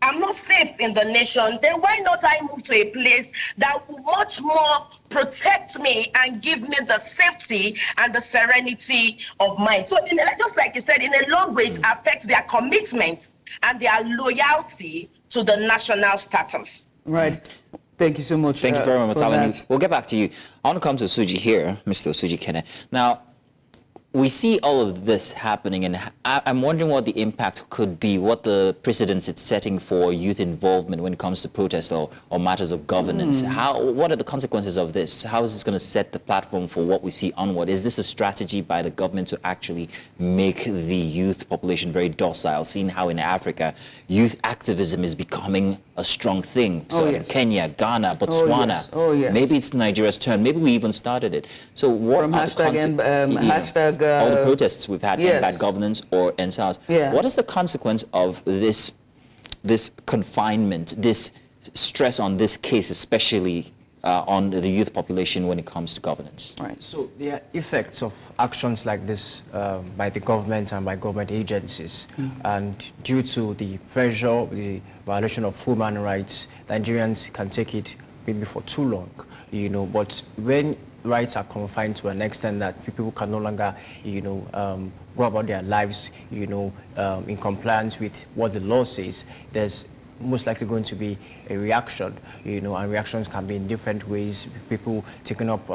I'm not safe in the nation, then why not I move to a place that will much more protect me and give me the safety and the serenity of mind? So just like you said, in a long way, it affects their commitment and their loyalty to the national status. Right. Thank you so much. Thank you very much, Matalani. We'll get back to you. I want to come to Suji here, Mr. Suji Kene. Now, we see all of this happening, and I'm wondering what the impact could be, what the precedents it's setting for youth involvement when it comes to protest or matters of governance. What are the consequences of this? How is this going to set the platform for what we see onward? Is this a strategy by the government to actually make the youth population very docile, seeing how in Africa youth activism is becoming a strong thing? So in Kenya, Ghana, Botswana, maybe it's Nigeria's turn. Maybe we even started it. So what from are hashtag all the protests we've had, bad governance or NSAS. What is the consequence of this confinement, this stress on this case, especially on the youth population when it comes to governance? Right. So there are effects of actions like this by the government and by government agencies, and due to the pressure, the violation of human rights, Nigerians can take it maybe for too long, but when rights are confined to an extent that people can no longer, go about their lives, in compliance with what the law says, there's most likely going to be a reaction, and reactions can be in different ways. People taking up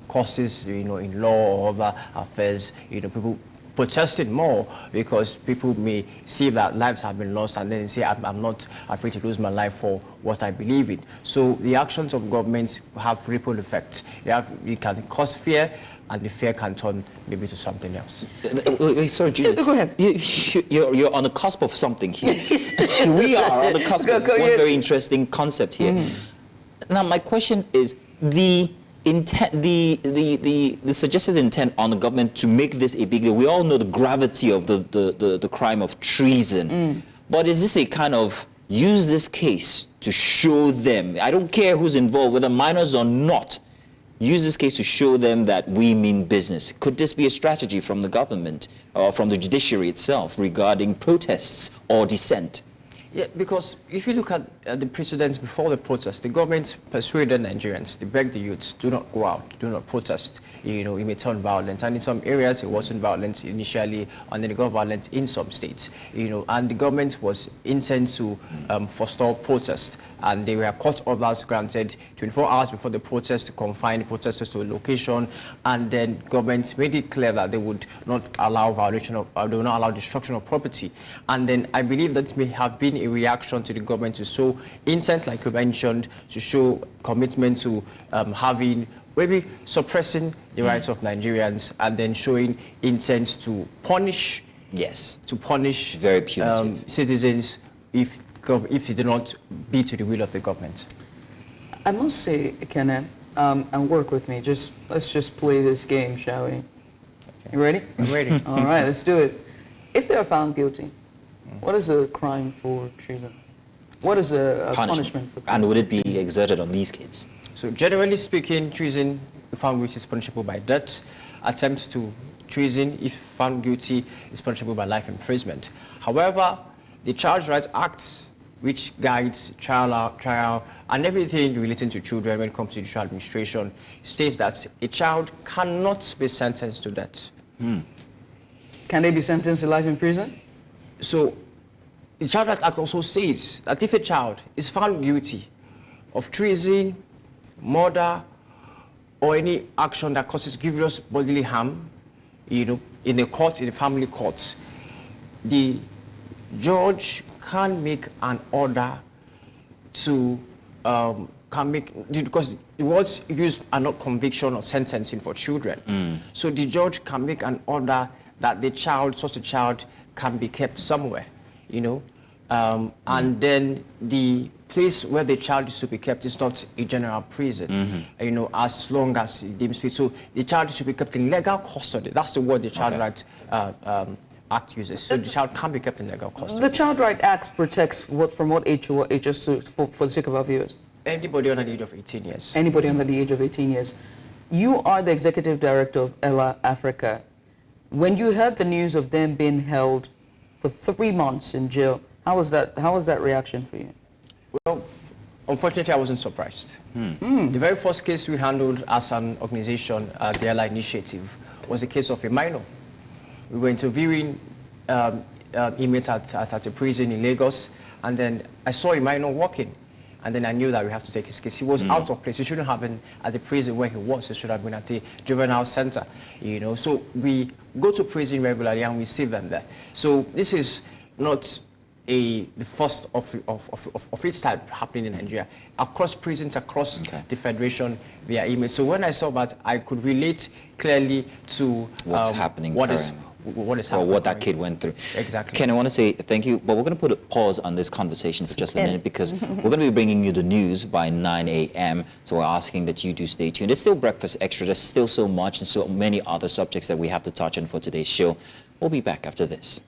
courses, in law or other affairs, people protesting more because people may see that lives have been lost and then say, I'm not afraid to lose my life for what I believe in. So the actions of governments have ripple effects. You can cause fear, and the fear can turn maybe to something else. Sorry, Julie. Go ahead. You're on the cusp of something here. We are on the cusp of one very interesting concept here. Now, my question is the suggested intent on the government to make this a big deal. We all know the gravity of the crime of treason. But is this a kind of use this case to show them, I don't care who's involved, whether minors or not, use this case to show them that we mean business. Could this be a strategy from the government or from the judiciary itself regarding protests or dissent? Yeah, because if you look at the precedents before the protest, the government persuaded Nigerians, they begged the youths, do not go out, do not protest, you know, it may turn violent. And in some areas, it wasn't violent initially, and then it got violent in some states, you know, and the government was intent to forestall protest. And there were court orders granted 24 hours before the protest to confine the protesters to a location, and then government made it clear that they would not allow violation of, they would not allow destruction of property. And then I believe that may have been a reaction to the government to show intent, like you mentioned, to show commitment to having, maybe suppressing the rights of Nigerians, and then showing intent to punish, very punitive citizens if it did not be to the will of the government. I must say, Kenneth, and work with me. Let's just play this game, shall we? Okay. You ready? I'm ready. All right, let's do it. If they are found guilty, what is a crime for treason? What is a punishment for treason? And would it be exerted on these kids? So generally speaking, treason, if found guilty, is punishable by death. Attempt to treason, if found guilty, is punishable by life imprisonment. However, the Child Rights Act, which guides trial and everything relating to children when it comes to judicial administration, states that a child cannot be sentenced to death. Can they be sentenced to life in prison? So the Child Rights Act also says that if a child is found guilty of treason, murder, or any action that causes grievous bodily harm, you know, in the court, in the family courts, the judge can make an order to, because the words used are not conviction or sentencing for children. So the judge can make an order that the child, such a child, can be kept somewhere, you know, and then the place where the child is to be kept is not a general prison, you know, as long as it deems fit. So the child should be kept in legal custody. That's the word the Child Rights Act uses. So the child can be kept in legal custody. The Child Rights Act protects from what age to what age, just for the sake of our viewers? Anybody under the age of 18 years. Anybody under the age of 18 years. You are the executive director of ELA Africa. When you heard the news of them being held for 3 months in jail, how was that reaction for you? Well, unfortunately, I wasn't surprised. The very first case we handled as an organization, the ELA Initiative, was a case of a minor. We were interviewing inmates at a prison in Lagos, and then I saw a minor walking, and then I knew that we have to take his case. He was out of place. He shouldn't have been at the prison where he was. He should have been at the juvenile center, you know. So we go to prison regularly and we see them there. So this is not the first of its type happening in Nigeria. Across prisons, across the Federation, via email. So when I saw that, I could relate clearly to what's happening what is happening. Or what that kid went through. Exactly. Ken, I want to say thank you, but we're going to put a pause on this conversation for just a minute because we're going to be bringing you the news by 9 a.m. So we're asking that you do stay tuned. It's still Breakfast Extra. There's still so much and so many other subjects that we have to touch on for today's show. We'll be back after this.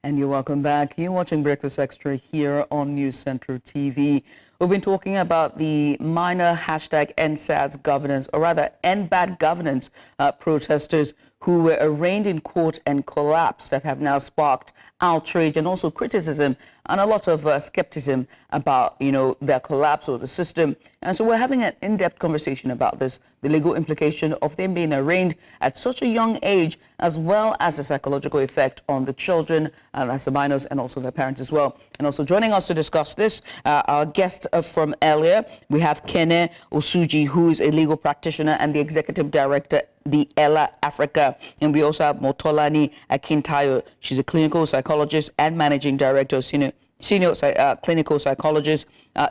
And you're welcome back. You're watching Breakfast Extra here on News Central TV. We've been talking about the minor #EndSARS governance, or rather End Bad Governance protesters who were arraigned in court and collapsed, that have now sparked outrage and also criticism and a lot of skepticism about, you know, their collapse or the system. And so we're having an in-depth conversation about this, the legal implication of them being arraigned at such a young age, as well as the psychological effect on the children, as the minors, and also their parents as well. And also joining us to discuss this, our guest from earlier, we have Kene Osuji, who is a legal practitioner and the executive director, the ELA Africa. And we also have Motolani Akintayo. She's a clinical psychologist and managing director of senior clinical psychologist,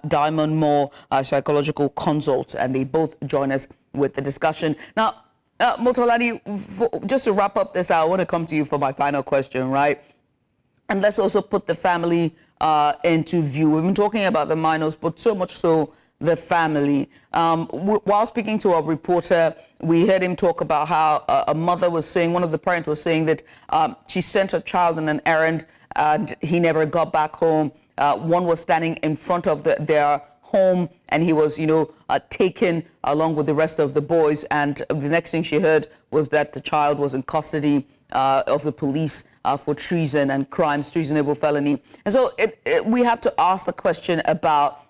Diamond Moore Psychological Consults, and they both join us with the discussion. Now, Motolani, just to wrap up this, I want to come to you for my final question, right? And let's also put the family into view. We've been talking about the minors, but so much so the family. While speaking to our reporter, we heard him talk about how a mother was saying, one of the parents was saying that she sent her child on an errand and he never got back home. one was standing in front of their home, and he was, taken along with the rest of the boys. And the next thing she heard was that the child was in custody of the police for treason and crimes, treasonable felony. And so we have to ask the question about,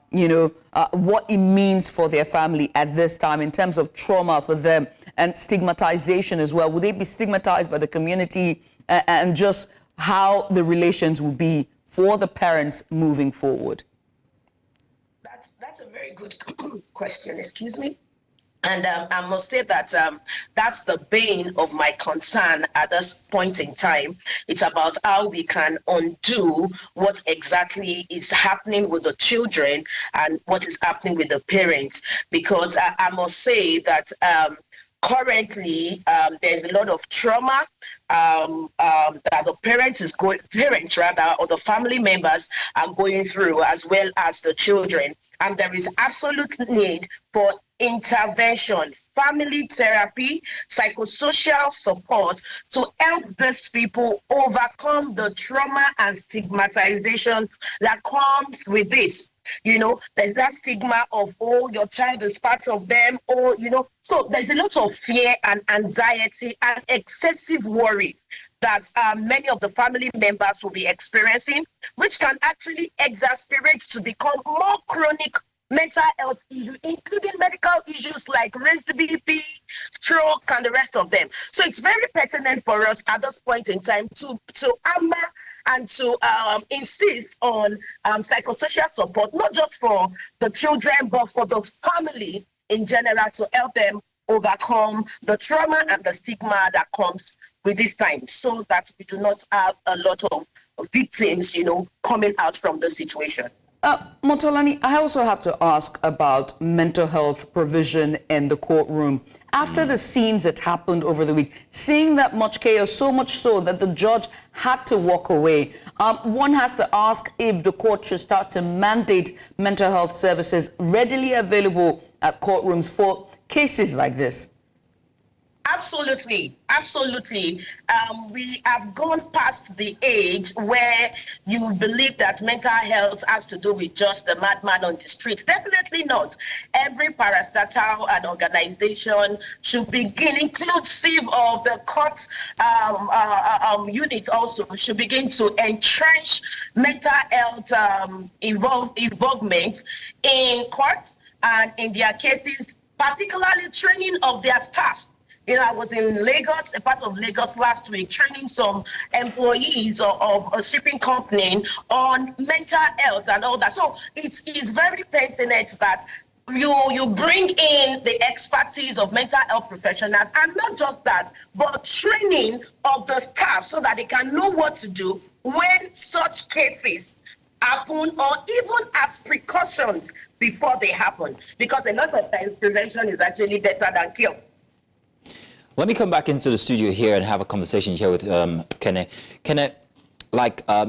what it means for their family at this time in terms of trauma for them and stigmatization as well. Would they be stigmatized by the community, and just how the relations will be for the parents moving forward? That's a very good question, excuse me. And I must say that that's the bane of my concern at this point in time. It's about how we can undo what exactly is happening with the children and what is happening with the parents. Because I must say that currently, there's a lot of trauma that the parents or the family members are going through, as well as the children. And there is absolute need for intervention, family therapy, psychosocial support to help these people overcome the trauma and stigmatization that comes with this. There's that stigma of, your child is part of them, so there's a lot of fear and anxiety and excessive worry that many of the family members will be experiencing, which can actually exacerbate to become more chronic mental health issues, including medical issues like raised BP, stroke, and the rest of them. So it's very pertinent for us at this point in time to hammer and to insist on psychosocial support, not just for the children, but for the family in general, to help them overcome the trauma and the stigma that comes with this time, so that we do not have a lot of victims, coming out from the situation. Motolani, I also have to ask about mental health provision in the courtroom. After the scenes that happened over the week, seeing that much chaos, so much so that the judge had to walk away, one has to ask if the court should start to mandate mental health services readily available at courtrooms for cases like this. Absolutely. We have gone past the age where you believe that mental health has to do with just the madman on the street. Definitely not. Every parastatal and organization should begin, inclusive of the court unit also, should begin to entrench mental health involvement in courts and in their cases, particularly training of their staff. I was in Lagos, a part of Lagos last week, training some employees of a shipping company on mental health and all that. So it's very pertinent that you bring in the expertise of mental health professionals, and not just that, but training of the staff so that they can know what to do when such cases happen, or even as precautions before they happen. Because a lot of times prevention is actually better than cure. Let me come back into the studio here and have a conversation here with Kene. Kene,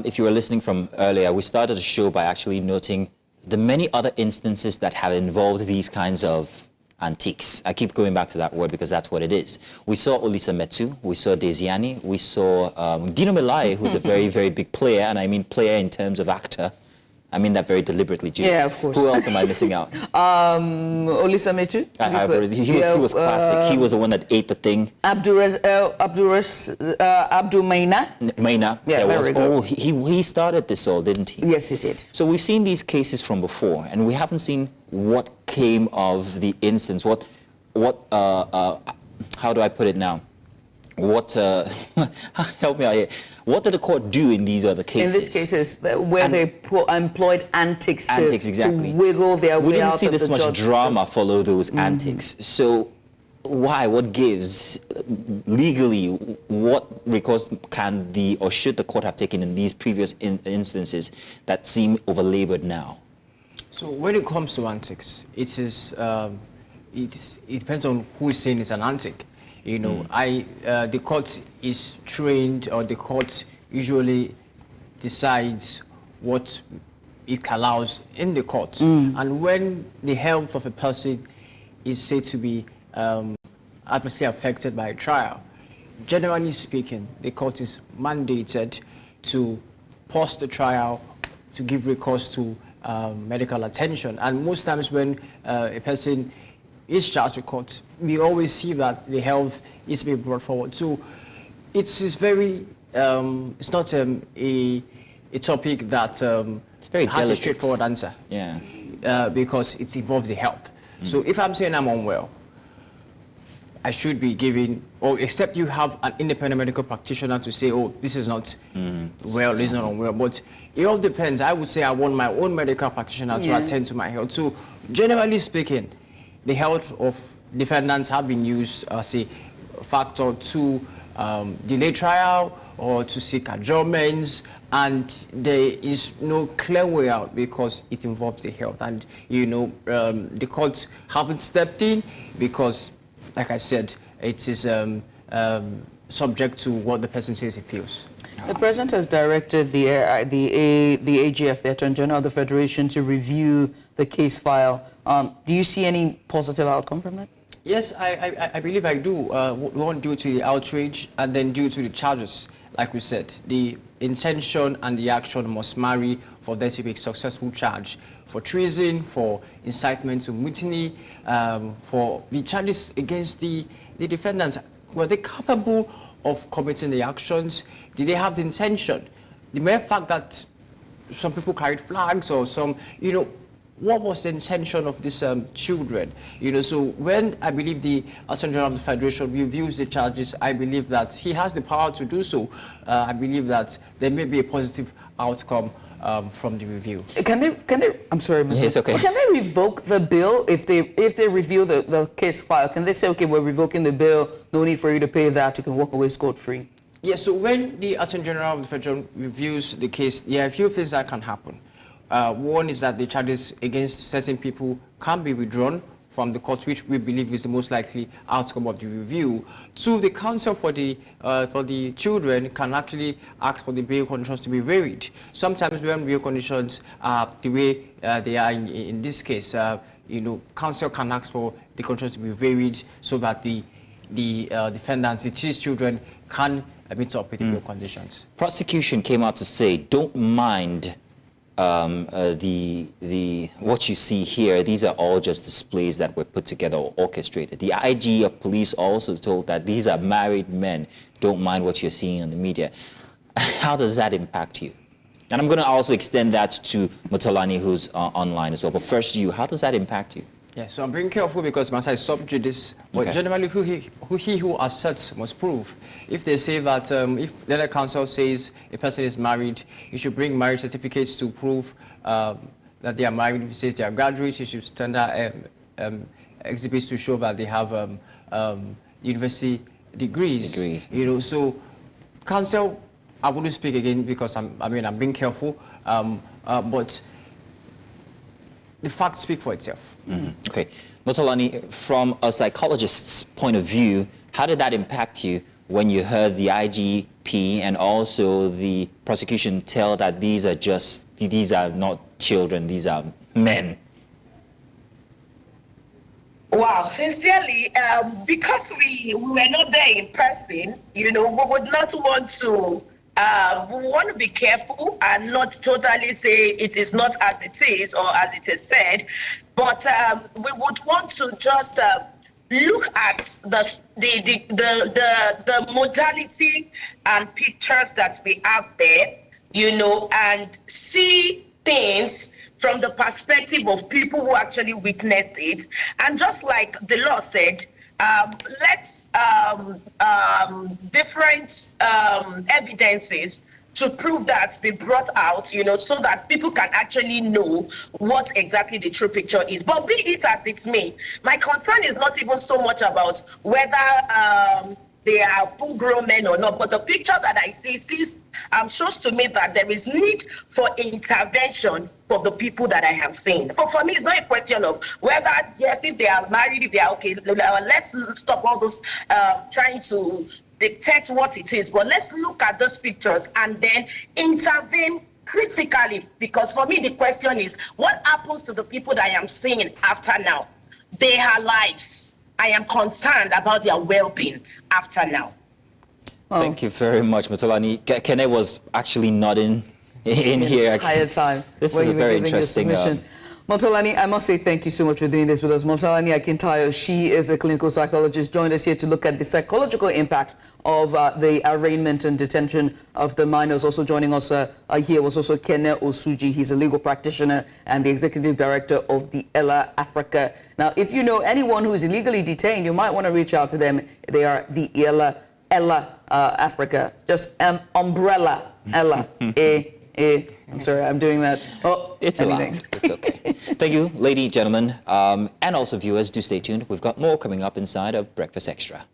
if you were listening from earlier, we started the show by actually noting the many other instances that have involved these kinds of antiques. I keep going back to that word because that's what it is. We saw Olisa Metu, we saw Desiani, we saw Dino Melaye, who's a very, very big player, and I mean player in terms of actor. I mean that very deliberately, Jude. Yeah, of course. Who else am I missing out? Olisa Metu. He was classic. He was the one that ate the thing. Abdul Maina. Maina. Yeah, very good. He started this all, didn't he? Yes, he did. So we've seen these cases from before, and we haven't seen what came of the instance. How do I put it now? Help me out here. What did the court do in these other cases? In these cases, where they employed antics exactly. to wiggle their way out of the judge. We didn't see this much drama follow those antics. So why? What gives? Legally, what recourse can or should the court have taken in these previous instances that seem overlabored now? So when it comes to antics, it depends on who is saying it's an antic. The court is trained, or the court usually decides what it allows in the court. And when the health of a person is said to be adversely affected by a trial, generally speaking, the court is mandated to pause the trial give recourse to medical attention. And most times when a person is charged to court, we always see that the health is being brought forward. So it's very, it's not a topic that it's very has delicate. a straightforward answer. Yeah. Because it involves the health. So if I'm saying I'm unwell, I should be giving, or except you have an independent medical practitioner to say, oh, this is not well, this is not unwell. But it all depends. I would say I want my own medical practitioner to attend to my health. So generally speaking, the health of defendants have been used as a factor to delay trial or to seek adjournments, and there is no clear way out because it involves the health. And the courts haven't stepped in because, like I said, it is subject to what the person says he feels. The president has directed the AGF, the Attorney General of the Federation, to review the case file. Do you see any positive outcome from that? Yes, I believe I do. One, due to the outrage, and then due to the charges. Like we said, the intention and the action must marry for there to be a successful charge. For treason, for incitement to mutiny, for the charges against the defendants. Were they capable of committing the actions? Did they have the intention? The mere fact that some people carried flags or some, what was the intention of these children? So when I believe the Attorney General of the Federation reviews the charges, I believe that he has the power to do so. I believe that there may be a positive outcome from the review. Can they? I'm sorry, Mr. Yes, okay. Can they revoke the bill if they review the case file? Can they say, okay, we're revoking the bill, no need for you to pay that, you can walk away scot-free? Yes, so when the Attorney General of the Federation reviews the case, there are a few things that can happen. One is that the charges against certain people can be withdrawn from the court, which we believe is the most likely outcome of the review. Two, the counsel for the children can actually ask for the bail conditions to be varied. Sometimes when bail conditions are the way they are in this case, counsel can ask for the conditions to be varied so that the defendants, the children, can meet up with the bail conditions. Prosecution came out to say, don't mind what you see here. These are all just displays that were put together or orchestrated. The IG of police also told that these are married men. Don't mind what you're seeing on the media. How does that impact you? And I'm going to also extend that to Motolani, who's online as well. But first, how does that impact you? Yeah, so I'm being careful because Masa is sub judice, but generally who asserts must prove. If they say that, if the other counsel says a person is married, you should bring marriage certificates to prove that they are married. If it says they are graduates, you should tender exhibits to show that they have university degrees. So counsel, I wouldn't speak again because I'm being careful, but the facts speak for itself. Okay. Motolani, from a psychologist's point of view, how did that impact you when you heard the IGP and also the prosecution tell that these are not children, these are men? Wow, sincerely, because we were not there in person, we would not want to, we want to be careful and not totally say it is not as it is or as it is said, but we would want to just look at the modality and pictures that we have there, and see things from the perspective of people who actually witnessed it. And just like the law said, let different evidences to prove that be brought out, so that people can actually know what exactly the true picture is. But be it as it may, my concern is not even so much about whether they are full-grown men or not, but the picture that I see shows to me that there is need for intervention for the people that I have seen. For me, it's not a question of whether, yes, if they are married, if they are okay, let's stop all those trying to dictate what it is, but let's look at those pictures and then intervene critically, because for me, the question is, what happens to the people that I am seeing after now? Their lives. I am concerned about their well-being after now. Thank you very much, Motolani. Kene was actually nodding in here. Entire time. This is a very interesting. Motolani, I must say thank you so much for doing this with us. Motolani Akintayo, she is a clinical psychologist, joined us here to look at the psychological impact of the arraignment and detention of the minors. Also joining us here was also Kene Osuji. He's a legal practitioner and the executive director of the Ella Africa. Now, if you know anyone who is illegally detained, you might want to reach out to them. They are the Ella Africa, just umbrella Ella. I'm sorry, I'm doing that. Oh, it's allowed. It's okay. Thank you, ladies, gentlemen, and also viewers. Do stay tuned. We've got more coming up inside of Breakfast Extra.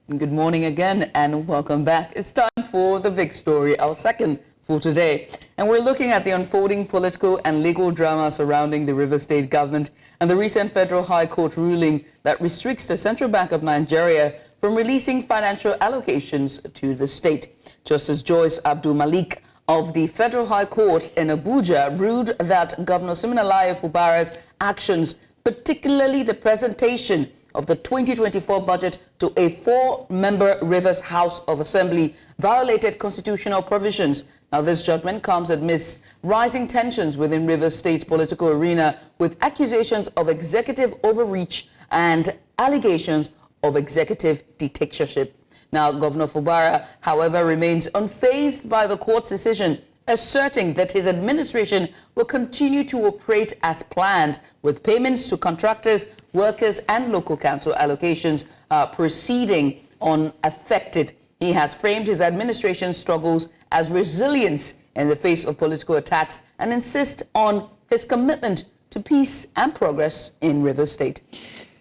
Good morning again, and welcome back. It's time for the big story, our second for today. And we're looking at the unfolding political and legal drama surrounding the Rivers State government and the recent Federal High Court ruling that restricts the Central Bank of Nigeria from releasing financial allocations to the state. Justice Joyce Abdul Malik of the Federal High Court in Abuja ruled that Governor Siminalayi Fubara's actions, particularly the presentation of the 2024 budget to a 4-member Rivers House of Assembly, violated constitutional provisions. Now, this judgment comes amidst rising tensions within Rivers State's political arena, with accusations of executive overreach and allegations of executive dictatorship. Now, Governor Fubara, however, remains unfazed by the court's decision, asserting that his administration will continue to operate as planned, with payments to contractors, workers, and local council allocations proceeding unaffected. He has framed his administration's struggles as resilience in the face of political attacks and insists on his commitment to peace and progress in Rivers State.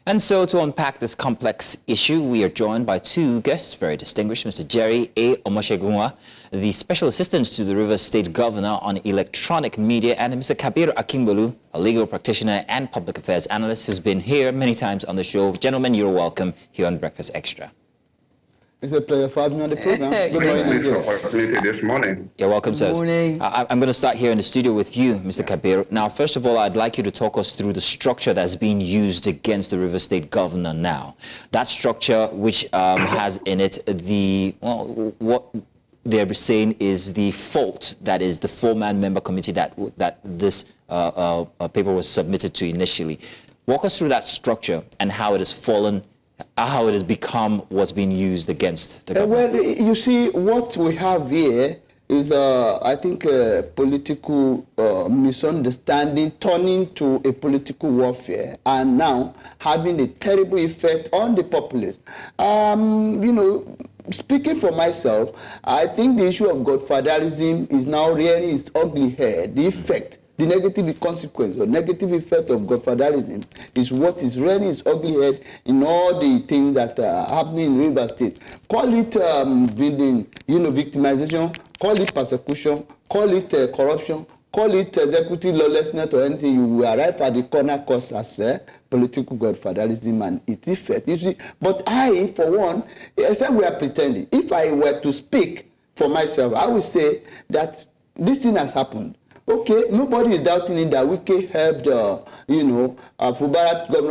And so, to unpack this complex issue, we are joined by two guests, very distinguished, Mr. Jerry A. Omoshegunwa, the Special Assistant to the Rivers State Governor on Electronic Media, and Mr. Kabir Akingbolu, a legal practitioner and public affairs analyst who's been here many times on the show. Gentlemen, you're welcome here on Breakfast Extra. It's a pleasure for having me on the program. Good morning. Thanks for the opportunity this morning. You're welcome, sir. Good morning. I'm going to start here in the studio with you, Mr. Kabir. Now, first of all, I'd like you to talk us through the structure that's being used against the Rivers State governor now. That structure, which has in it what they're saying is the fault, that is the 4-man member committee that this paper was submitted to initially. Walk us through that structure and how it has fallen, how it has become what's being used against the government. Well, you see, what we have here is, I think, a political misunderstanding turning to a political warfare, and now having a terrible effect on the populace. You know, speaking for myself, I think the issue of godfatherism is now rearing its ugly head. The effect, the negative consequence or negative effect of godfatherism is what is rearing its ugly head in all the things that are happening in Rivers State. Call it victimization, call it persecution, call it corruption, call it executive lawlessness or anything. You will arrive at the corner cause as political godfatherism and its effect. You see, but I, for one, except we are pretending. If I were to speak for myself, I would say that this thing has happened. Okay, nobody is doubting it that Wike helped, Governor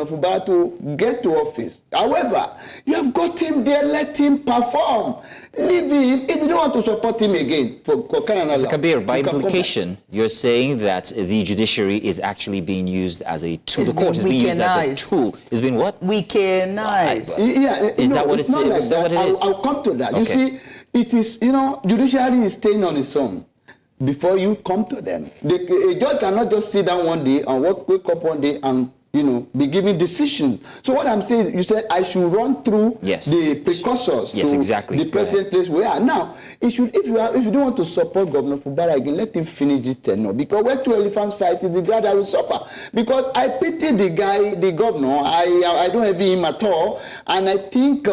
Fubara to get to office. However, you have got him there, let him perform. Leave him. If you don't want to support him again, Mr. Kabir, by implication, you're saying that the judiciary is actually being used as a tool. The court is being used as a tool. It's been what? Weakenized. Yeah, is that what it's saying? Is that what it is? I'll come to that. Okay. You see, it is, judiciary is staying on its own before you come to them. A judge cannot just sit down one day and wake up one day and be giving decisions. So what I'm saying, you said I should run through the precursors to the present place we are now. If you don't want to support Governor Fubara again, let him finish it tenure. Because where two elephants fight is the ground that will suffer. Because I pity the guy, the governor. I don't envy him at all. And I think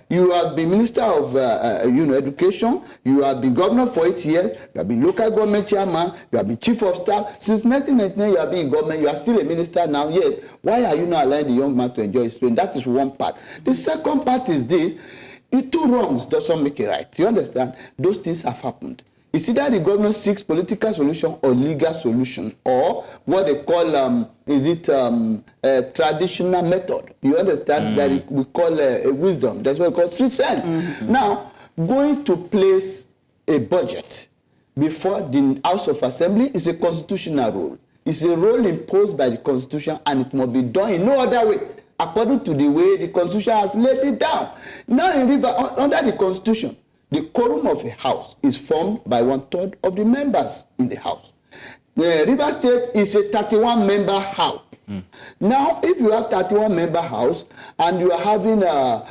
you have been Minister of Education. You have been governor for 8 years. You have been local government chairman. You have been chief of staff. Since 1999, you have been in government. You are still a minister now. Yet, why are you not allowing the young man to enjoy his pain? That is one part. The second part is this. The two wrongs doesn't make it right. You understand? Those things have happened. It's either the government seeks political solution or legal solution, or what they call a traditional method. You understand? That we call wisdom. That's what we call street sense. Now, going to place a budget before the House of Assembly is a constitutional rule. It's a role imposed by the Constitution, and it must be done in no other way, according to the way the Constitution has laid it down. Now, under the Constitution, the quorum of a House is formed by 1/3 of the members in the House. The Rivers State is a 31-member House. Now, if you have 31-member House and you are having, or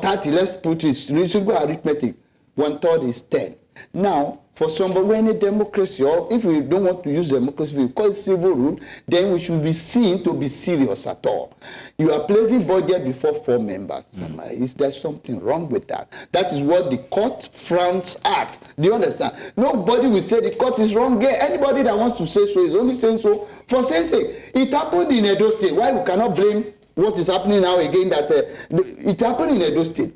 30, let's put it, simple arithmetic, 1/3 is 10. Now, for somebody in a democracy, or if we don't want to use democracy, we call it civil rule, then we should be seen to be serious at all. You are placing budget before 4 members. Is there something wrong with that? That is what the court frowns at. Do you understand? Nobody will say the court is wrong here. Anybody that wants to say so is only saying so for saying sake. It happened in Edo State. Why we cannot blame what is happening now again? That it happened in Edo State.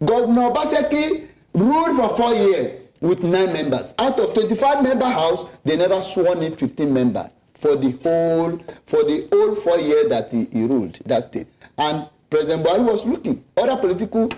Governor Obaseki ruled for 4 years with 9 members. Out of 25-member House, they never sworn in 15 members for the whole 4 years that he ruled that state. And President Buhari was looking. Other political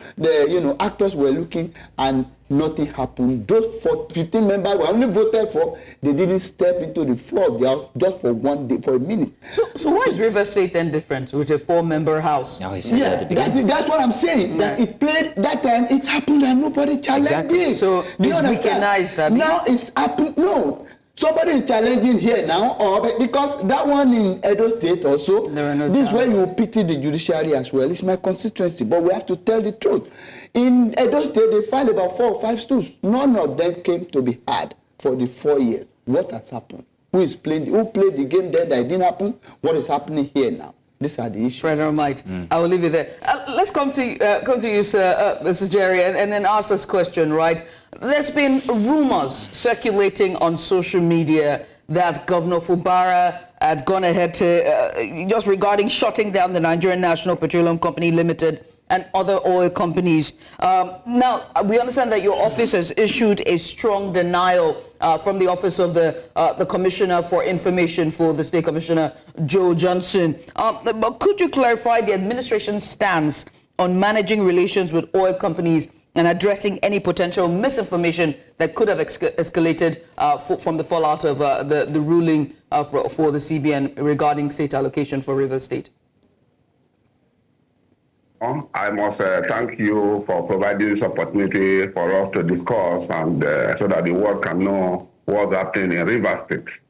actors were looking, and nothing happened. Those 15 members were only voted for. They didn't step into the floor of the House just for 1 day, for a minute. So why is Rivers State then different with a 4-member House? No, he said that at the beginning. That's what I'm saying. That it played that time. It happened and nobody challenged it. So it's weakenized. Now it's happened. No. Somebody is challenging here now, or because that one in Edo State also, this is where you pity the judiciary as well. It's my constituency, but we have to tell the truth. In Edo State, they filed about 4 or 5 stools. None of them came to be heard for the 4 years. What has happened? Who played the game then that it didn't happen? What is happening here now? These are the issues. Fred Might, I will leave it there. Let's come to you, sir, Mr. Jerry, and then ask this question, right? There's been rumors circulating on social media that Governor Fubara had gone ahead to, just regarding shutting down the Nigerian National Petroleum Company Limited and other oil companies. Now, we understand that your office has issued a strong denial from the office of the Commissioner for Information for the State Commissioner, Joe Johnson. But could you clarify the administration's stance on managing relations with oil companies and addressing any potential misinformation that could have escalated from the fallout of the ruling for the CBN regarding state allocation for Rivers State? I must thank you for providing this opportunity for us to discuss and so that the world can know what's happening in Rivers State.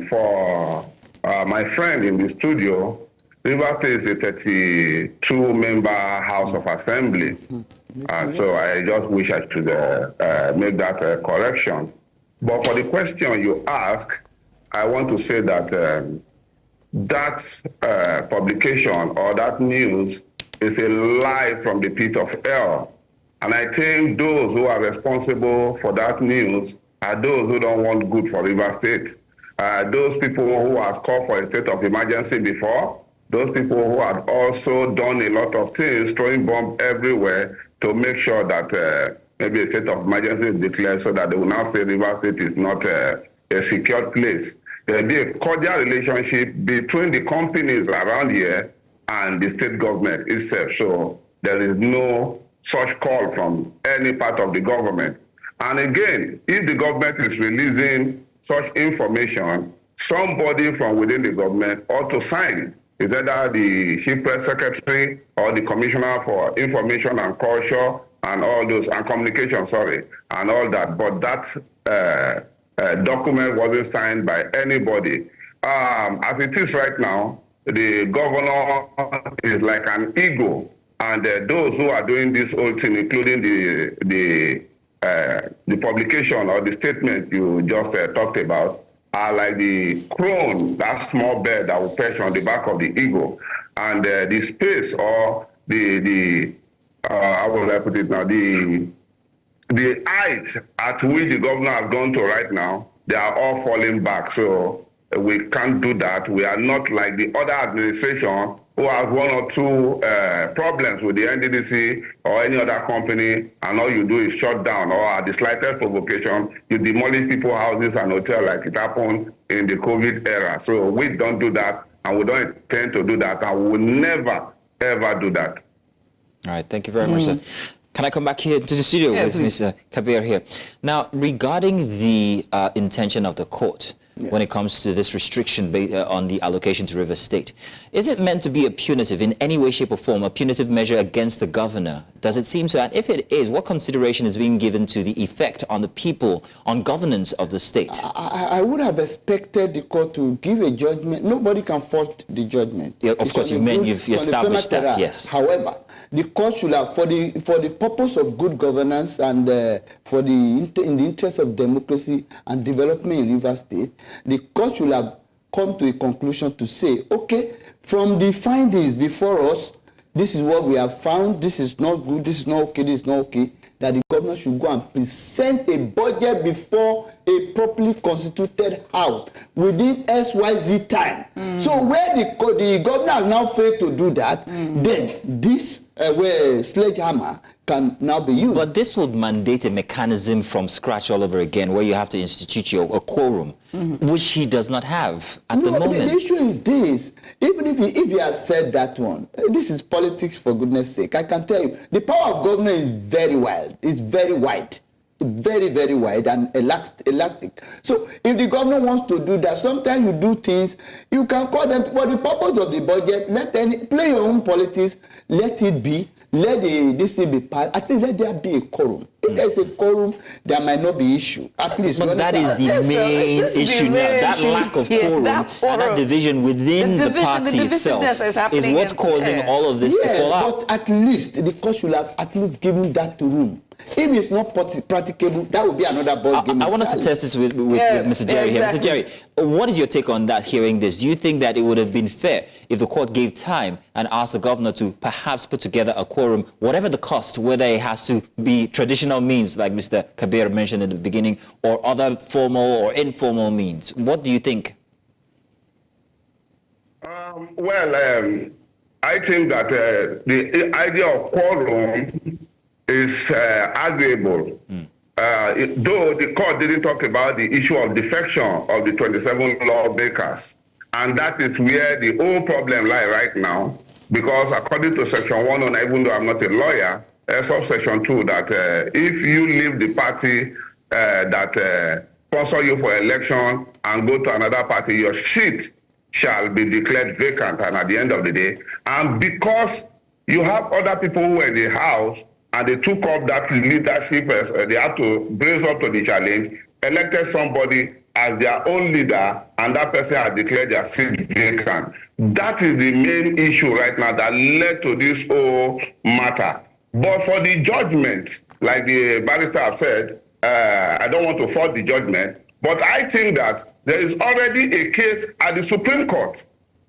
For my friend in the studio, Rivers State is a 32-member House of Assembly. So I just wish I should make that correction. But for the question you ask, I want to say that that publication or that news is a lie from the pit of hell. And I think those who are responsible for that news are those who don't want good for Rivers State. Those people who have called for a state of emergency before, those people who have also done a lot of things, throwing bombs everywhere to make sure that maybe a state of emergency is declared so that they will now say Rivers State is not a secure place. There will be a cordial relationship between the companies around here and the state government itself. So there is no such call from any part of the government. And again, if the government is releasing such information, somebody from within the government ought to sign it. It's either the Chief Press Secretary or the Commissioner for Information and Culture and all those, and Communication, and all that. But that document wasn't signed by anybody. As it is right now, the governor is like an ego, and those who are doing this whole thing, including the publication or the statement you just talked about, are like the crone, that small bird that will perch on the back of the eagle, and the space or how will I put it now, the height at which the governor has gone to right now, they are all falling back. So we can't do that. We are not like the other administration who has 1 or 2 problems with the NDDC or any other company, and all you do is shut down, or at the slightest provocation, you demolish people's houses and hotels like it happened in the COVID era. So we don't do that, and we don't intend to do that, and we will never, ever do that. All right, thank you very much, sir. Can I come back here to the studio with Mr. Kabir here? Now, regarding the intention of the court when it comes to this restriction on the allocation to Rivers State, is it meant to be a punitive in any way, shape or form, a punitive measure against the governor? Does it seem so? And if it is, what consideration is being given to the effect on the people, on governance of the state? I would have expected the court to give a judgment. Nobody can fault the judgment. Yeah, of course, you've established that, yes. However, the court should have, for the purpose of good governance and in the interest of democracy and development in Rivers State, the court should have come to a conclusion to say, okay, from the findings before us, this is what we have found, this is not good, this is not okay, this is not okay, that the governor should go and present a budget before a properly constituted house within XYZ time. So where the governor has now failed to do that, then this sledgehammer can now be used. But this would mandate a mechanism from scratch all over again, where you have to institute a quorum, which he does not have at the moment. The issue is this. Even if he has said that one, this is politics for goodness sake. I can tell you, the power of government is very wild. It's very wide. Very, very wide and elastic. So if the governor wants to do that, sometimes you do things, you can call them for the purpose of the budget, play your own politics, let it be, let this thing be passed, at least let there be a quorum. If there is a quorum, there might not be issue. At least. But that is the main issue now. That lack of quorum and that division within the party itself is what's causing all of this to fall out. But at least the court should have at least given that room. If it's not practicable, that would be another ball game. I want us to test this with Mr. Jerry here. Mr. Jerry, what is your take on that, hearing this? Do you think that it would have been fair if the court gave time and asked the governor to perhaps put together a quorum, whatever the cost, whether it has to be traditional means, like Mr. Kabir mentioned in the beginning, or other formal or informal means? What do you think? I think that the idea of quorum is arguable. Though the court didn't talk about the issue of defection of the 27 lawmakers. And that is where the whole problem lies right now, because according to Section 109, even though I'm not a lawyer, subsection 2, that if you leave the party that sponsor you for election and go to another party, your seat shall be declared vacant, and at the end of the day, and because you have other people who were in the house and they took up that leadership, they had to brace up to the challenge, elected somebody as their own leader, and that person has declared their seat vacant. That is the main issue right now that led to this whole matter. But for the judgment, like the barrister have said, I don't want to fault the judgment, but I think that there is already a case at the Supreme Court,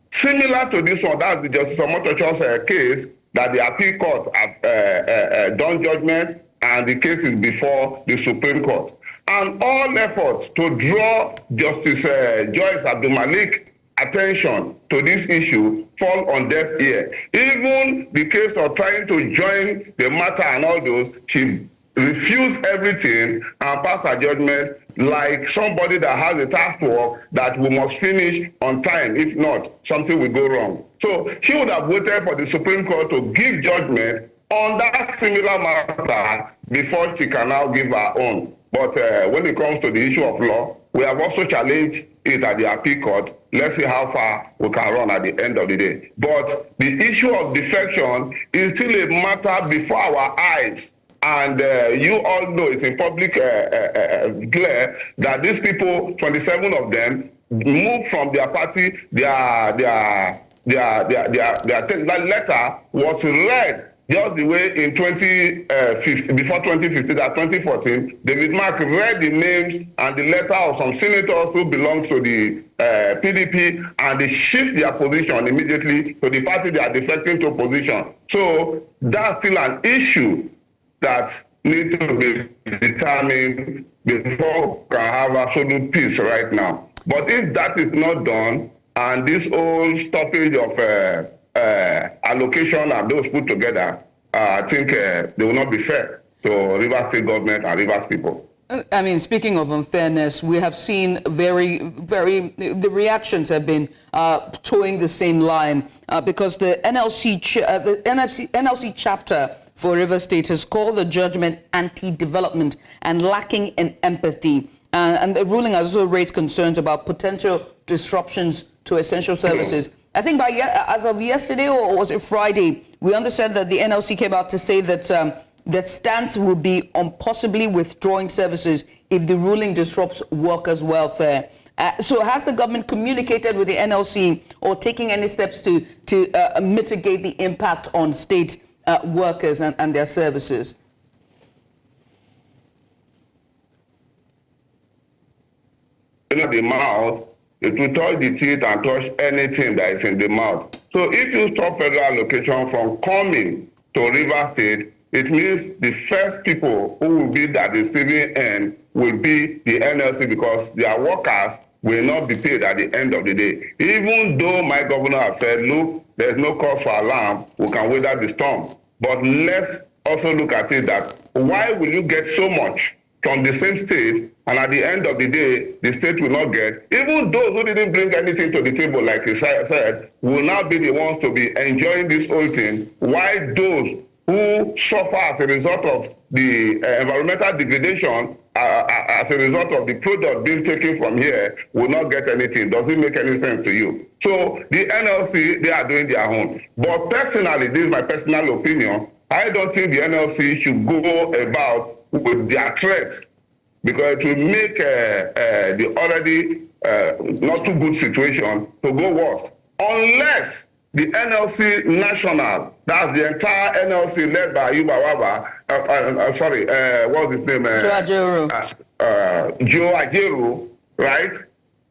similar to this one, that's the Justice Omotocho's case, that the appeal court have done judgment, and the case is before the Supreme Court. And all efforts to draw Justice Joyce Abdul-Malik attention to this issue fall on deaf ear. Even the case of trying to join the matter and all those, she refused everything and passed her judgment like somebody that has a task work that we must finish on time. If not, something will go wrong. So she would have waited for the Supreme Court to give judgment on that similar matter before she can now give her own. But when it comes to the issue of law, we have also challenged it at the appeal court. Let's see how far we can run at the end of the day. But the issue of defection is still a matter before our eyes. And you all know it's in public glare that these people, 27 of them, moved from their party. Their letter was read just the way in 2015, before 2015, that 2014, David Mark read the names and the letter of some senators who belongs to the PDP, and they shift their position immediately to the party they are defecting to opposition. So that's still an issue that need to be determined before we can have absolute peace right now. But if that is not done, and this whole stoppage of allocation and those put together, I think they will not be fair to Rivers State government and Rivers people. I mean, speaking of unfairness, we have seen the reactions have been towing the same line because the NLC chapter for Rivers State has called the judgment anti-development and lacking in empathy. And the ruling has also raised concerns about potential disruptions to essential services. I think as of yesterday, or was it Friday, we understand that the NLC came out to say that that stance will be on possibly withdrawing services if the ruling disrupts workers' welfare. So has the government communicated with the NLC or taking any steps to mitigate the impact on state workers and their services? In the mouth, it will touch the teeth and touch anything that is in the mouth. So if you stop federal allocation from coming to Rivers State, it means the first people who will be at the receiving end will be the NLC, because their workers will not be paid at the end of the day. Even though my governor has said, look, there's no cause for alarm, we can weather the storm. But let's also look at it that why will you get so much from the same state, and at the end of the day, the state will not get? Even those who didn't bring anything to the table, like he said, will now be the ones to be enjoying this whole thing, while those who suffer as a result of the environmental degradation as a result of the product being taken from here will not get anything. Does it make any sense to you? So the NLC, they are doing their own. But personally, this is my personal opinion, I don't think the NLC should go about with their threat, because it will make the already not too good situation to go worse. Unless the NLC national, that's the entire NLC led by Yuba Waba, what's his name? Joe Ajeru, right?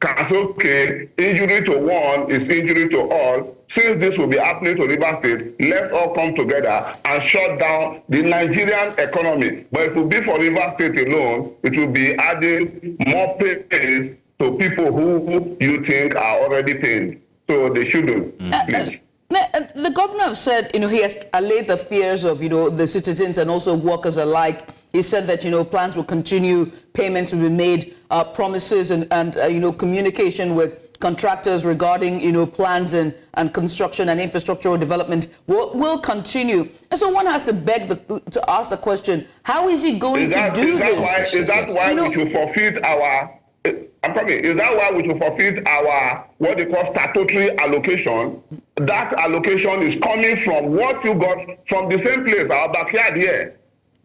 Can say, okay, injury to one is injury to all. Since this will be happening to Rivers State, let's all come together and shut down the Nigerian economy. But if it will be for Rivers State alone, it will be adding more pains to people who you think are already paid. So they shouldn't, please. The governor has said, he has allayed the fears of, the citizens and also workers alike. He said that, plans will continue, payments will be made, promises and communication with contractors regarding, plans and construction and infrastructural development will continue. And so one has to to ask the question, how is he going to do this? Is that why we should forfeit our... Is that why we should forfeit our, what they call statutory allocation? That allocation is coming from what you got from the same place, our backyard here.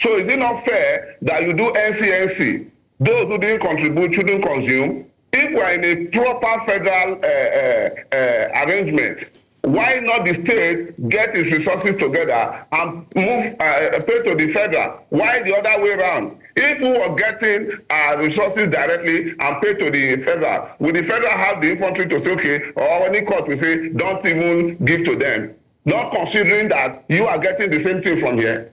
So is it not fair that you do NCNC? Those who didn't contribute shouldn't consume. If we are in a proper federal arrangement, why not the state get its resources together and move pay to the federal? Why the other way around? If we were getting resources directly and pay to the federal, will the federal have the infantry to say, okay, or any court will say, don't even give to them, not considering that you are getting the same thing from here?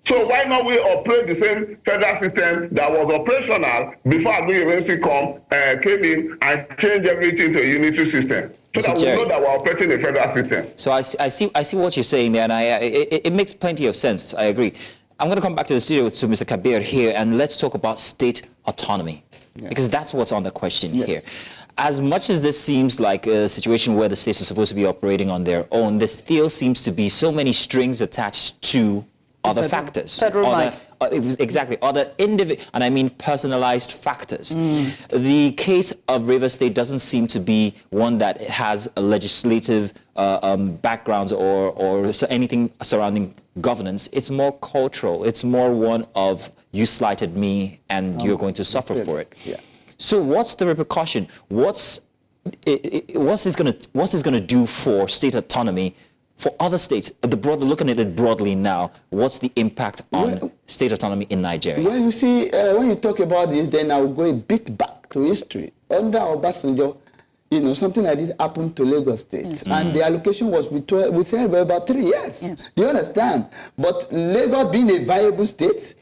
So why not we operate the same federal system that was operational before Agri-Agency came in and changed everything to a unitary system? So that we know that we're operating a federal system. So I see what you're saying there, and it makes plenty of sense. I agree. I'm going to come back to the studio to Mr. Kabir here, and let's talk about state autonomy, because that's what's on the question here. As much as this seems like a situation where the states are supposed to be operating on their own, there still seems to be so many strings attached to other factors. Exactly, other individual, and I mean personalized factors. The case of Rivers State doesn't seem to be one that has a legislative backgrounds or anything surrounding governance. It's more cultural. It's more one of you slighted me and you're going to suffer for it. So what's the repercussion? What's this going to do for state autonomy? For other states, looking at it broadly now, what's the impact on state autonomy in Nigeria? Well, you see, when you talk about this, then I will go a bit back to history. Under Obasanjo, something like this happened to Lagos State, and the allocation was withheld by about 3 years. Do you understand? But Lagos being a viable state,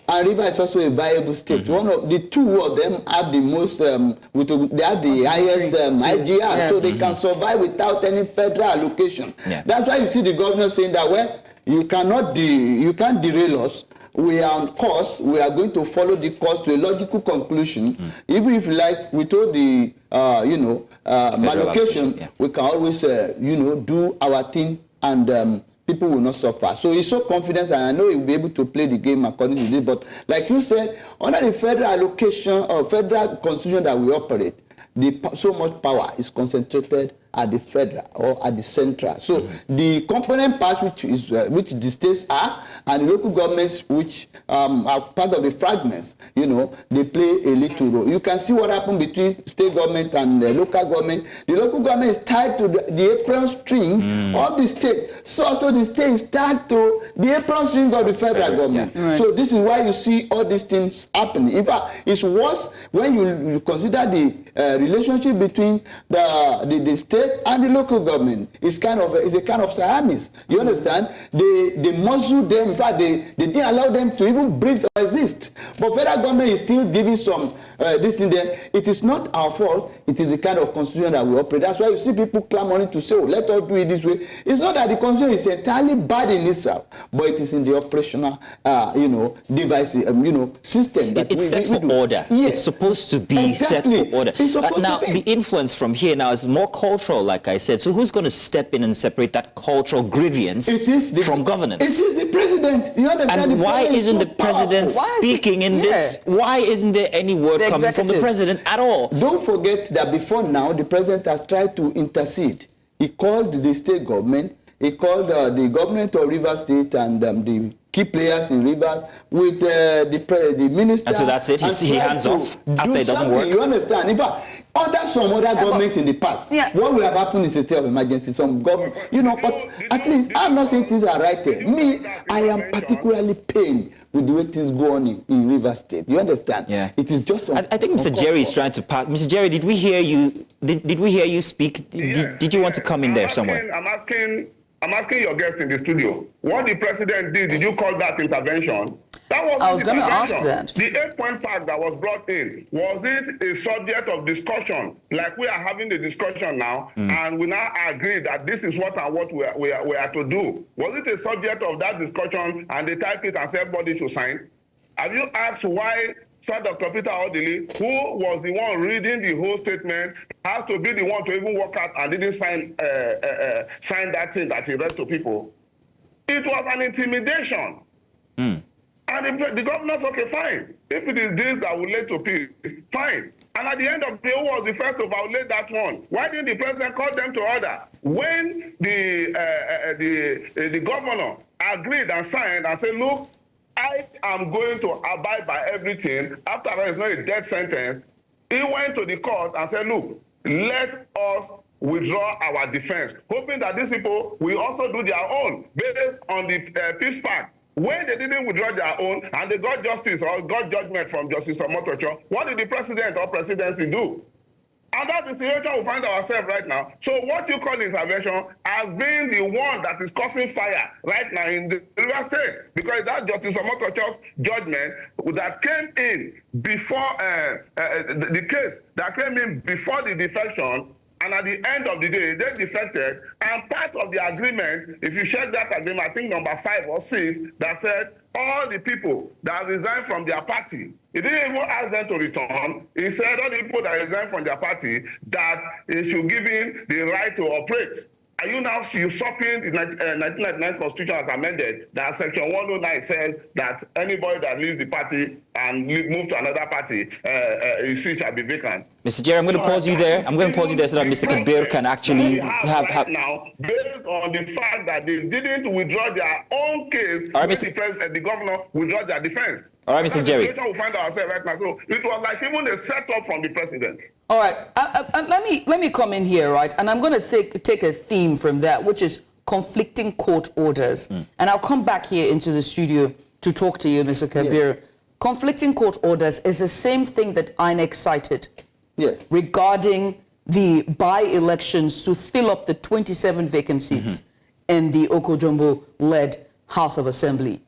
and Rivers is also a viable state. One of the two of them have the most, they have the highest IGR, so they can survive without any federal allocation. That's why you see the governor saying that, well, you can't derail us. we are on course. We are going to follow the course to a logical conclusion. Even if, like we told the, allocation, we can always, do our thing and people will not suffer. So he's so confident, and I know he will be able to play the game according to this. But like you said, under the federal allocation or federal constitution that we operate, so much power is concentrated at the federal or at the central. So the component parts which the states are, and the local governments which are part of the fragments, they play a little role. You can see what happened between state government and the local government. The local government is tied to the apron string of the state. So also the state is tied to the apron string of the federal government. Yeah. Right. So this is why you see all these things happening. In fact, it's worse when you consider the relationship between the state and the local government. It's a kind of Siamese. You understand? They muzzle them. In fact, they didn't allow them to even breathe or exist. But federal government is still giving some this in there. It is not our fault. It is the kind of constitution that we operate. That's why you see people clamoring to say, let us do it this way. It's not that the constitution is entirely bad in itself, but it is in the operational, device, system. That it's set for order. Yes. It's supposed to be set for order. Now, the influence from here now is more cultural, like I said. So who's going to step in and separate that cultural grievance from governance? It is the president. You understand? And why isn't the president speaking in this? Why isn't there any word coming from the president at all? Don't forget that before now, the president has tried to intercede. He called the state government. He called the government of Rivers State and the key players in Rivers with the minister. And so that's it? He hands off after it doesn't work? You understand? In fact, under some other government in the past, what would have happened is a state of emergency. Some government, but at least I'm not saying things are right there. Me, I am particularly pained with the way things go on in Rivers State. You understand? Yeah. It is just. I think Mr. Jerry is trying to pass. Mr. Jerry, did we hear you? Did we hear you speak? Did you want to come in there somewhere? I'm asking your guest in the studio, what the president did you call that intervention? That was I was going to ask that. The 8-point pact that was brought in, was it a subject of discussion, like we are having the discussion now, and we now agree that this is what and what we are to do? Was it a subject of that discussion, and they type it and say everybody should sign? Have you asked why Sir Dr. Peter Odili, who was the one reading the whole statement, has to be the one to even walk out and didn't sign that thing that he read to people? It was an intimidation. And the governor said, okay, fine. If it is this that will lead to peace, fine. And at the end of the day, who was the first to violate that one? Why didn't the president call them to order? When the governor agreed and signed and said, look, I am going to abide by everything. After all, it's not a death sentence. He went to the court and said, look, let us withdraw our defense, hoping that these people will also do their own based on the peace pact. When they didn't withdraw their own and they got justice or got judgment from Justice Omotocho, what did the president or presidency do? And that's the situation we find ourselves right now. So what you call intervention has been the one that is causing fire right now in the River State, because that Justice Omotocho's judgment that came in before the case that came in before the defection. And at the end of the day, they defected. And part of the agreement, if you check that agreement, I think number 5 or 6, that said all the people that resigned from their party, he didn't even ask them to return. He said all the people that resigned from their party, that he should give in the right to operate. Are you now usurping the 1999 Constitution as amended, that Section 109 says that anybody that leaves the party and move to another party, his seat shall be vacant? Mr. Jerry, I'm going to pause you there. I'm going to pause you there so that Mr. Kargbo can actually have... Now, based on the fact that they didn't withdraw their own case, all right, the governor withdraw their defense. All right, Mr. Jerry. That's the situation we find ourselves right now. So it was like even a setup from the president. All right, let me come in here, right? And I'm going to take a theme from that, which is conflicting court orders. And I'll come back here into the studio to talk to you, Mr. Kargbo. Conflicting court orders is the same thing that INEC cited regarding the by-elections to fill up the 27 vacant seats in the Okojombo-led House of Assembly.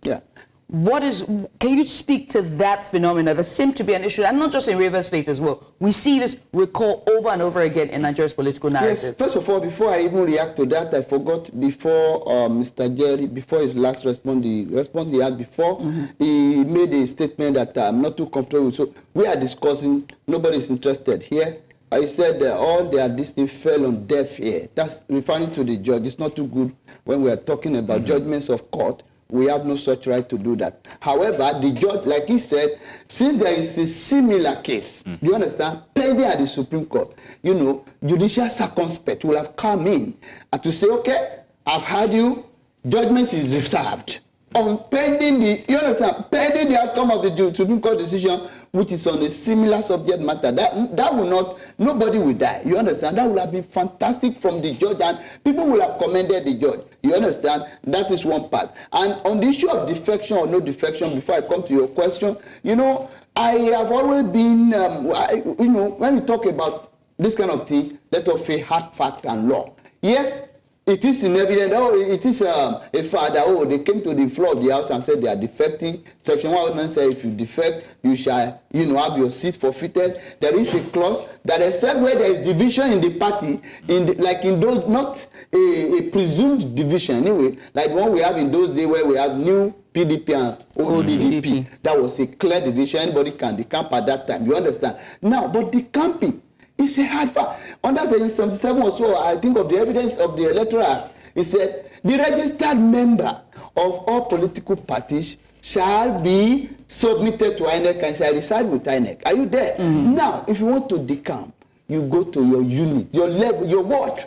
Can you speak to that phenomena? There seems to be an issue, and not just in Rivers State as well. We see this recall over and over again in Nigeria's political narrative. Yes, first of all, before I even react to that, I forgot before Mr. Jerry, before his last response, the response he had before, he made a statement that I'm not too comfortable with. So we are discussing, nobody's interested here. I said all their destiny fell on deaf ear. That's referring to the judge. It's not too good when we are talking about judgments of court. We have no such right to do that. However, the judge, like he said, since there is a similar case, do you understand, pending at the Supreme Court, you know, judicial circumspect will have come in and to say, okay, I've heard you, judgment is reserved. On pending the, you understand, pending the outcome of the Supreme Court decision, which is on a similar subject matter, that will not, nobody will die. You understand? That would have been fantastic from the judge, and people will have commended the judge. You understand? That is one part. And on the issue of defection or no defection, before I come to your question, you know, I have always been, you know, when we talk about this kind of thing, let us say hard fact and law. Yes, it is in evidence. Oh, it is a father. Oh, they came to the floor of the house and said they are defecting. Section 109 says if you defect, you shall, you know, have your seat forfeited. There is a clause that is said where there is division in the party, like in those, not a presumed division anyway, like one we have in those days where we have new PDP and old PDP. That was a clear division. Anybody can decamp at that time. You understand? Now, but decamping, it's a hard fact. Under Section 77 or so, I think of the evidence of the Electoral Act, it said the registered member of all political parties shall be submitted to INEC and shall reside with INEC. Are you there? Now, if you want to decamp, you go to your unit, your level, your ward.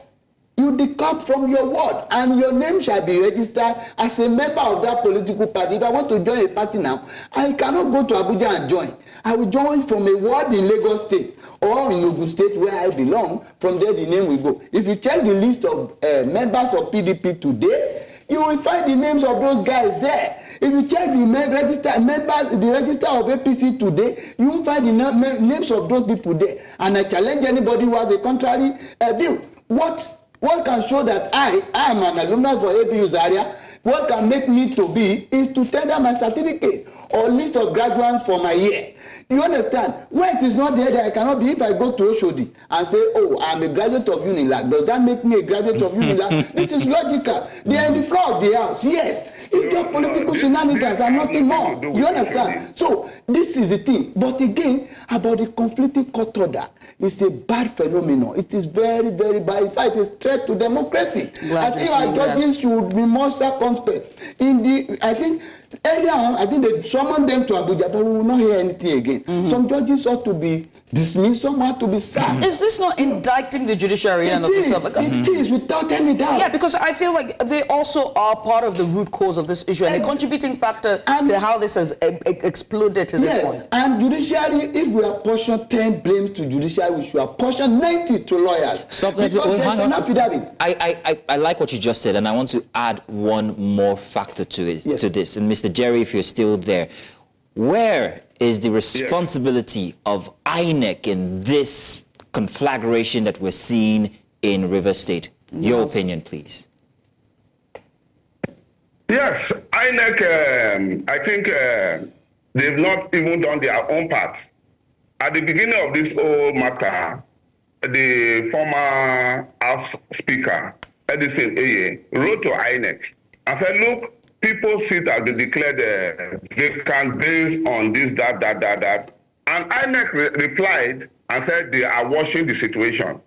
You decamp from your ward, and your name shall be registered as a member of that political party. If I want to join a party now, I cannot go to Abuja and join. I will join from a ward in Lagos State or in Ogun State where I belong. From there, the name will go. If you check the list of members of PDP today, you will find the names of those guys there. If you check the register of APC today, you will find the names of those people there. And I challenge anybody who has a contrary view. What can show that I am an alumni for APU Zaria? What can make me to be is to tender my certificate or list of graduates for my year. You understand? Where it is not there, I cannot be. If I go to Oshodi and say, oh, I'm a graduate of UNILAG, does that make me a graduate of UNILAG? This is logical. They are in the floor of the house, yes. It's just political shenanigans and nothing more. Do you understand? So this is the thing. But again, about the conflicting court order, it's a bad phenomenon. It is very, very bad. In fact, it's a threat to democracy. I think our judges should be more circumspect. I think earlier on, I think they summoned them to Abuja, but we will not hear anything again. Some judges ought to be dismissed, some ought to be sacked. Is this not indicting the judiciary and officer? It is, without any doubt. Yeah, because I feel like they also are part of the root cause of this issue and a contributing factor to how this has exploded to this point. And judiciary, if we apportion 10 blames to judiciary, we should apportion 90 to lawyers. Stop. I like what you just said, and I want to add one more factor to it, to this. And Mr. Jerry, if you're still there, where is the responsibility of INEC in this conflagration that we're seeing in Rivers State? Your opinion, please. Yes, INEC, I think they've not even done their own part. At the beginning of this whole matter, the former House Speaker, Edison Eye, wrote to INEC and said, look, people sit as they declared vacant based on this, that. And INEC replied and said they are watching the situation.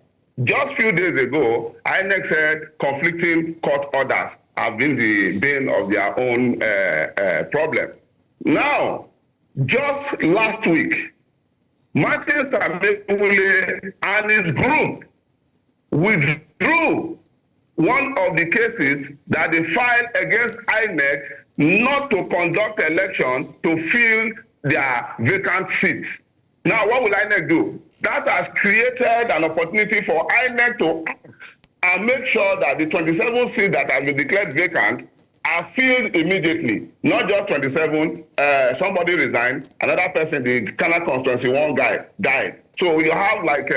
Just a few days ago, INEC said conflicting court orders have been the bane of their own problem. Now, just last week, Martin Samekule and his group withdrew one of the cases that they filed against INEC not to conduct election to fill their vacant seats. Now, what will INEC do? That has created an opportunity for INEC to act and make sure that the 27 seats that have been declared vacant are filled immediately. Not just 27, somebody resigned, another person, the Kana constituency, one guy died. So you have like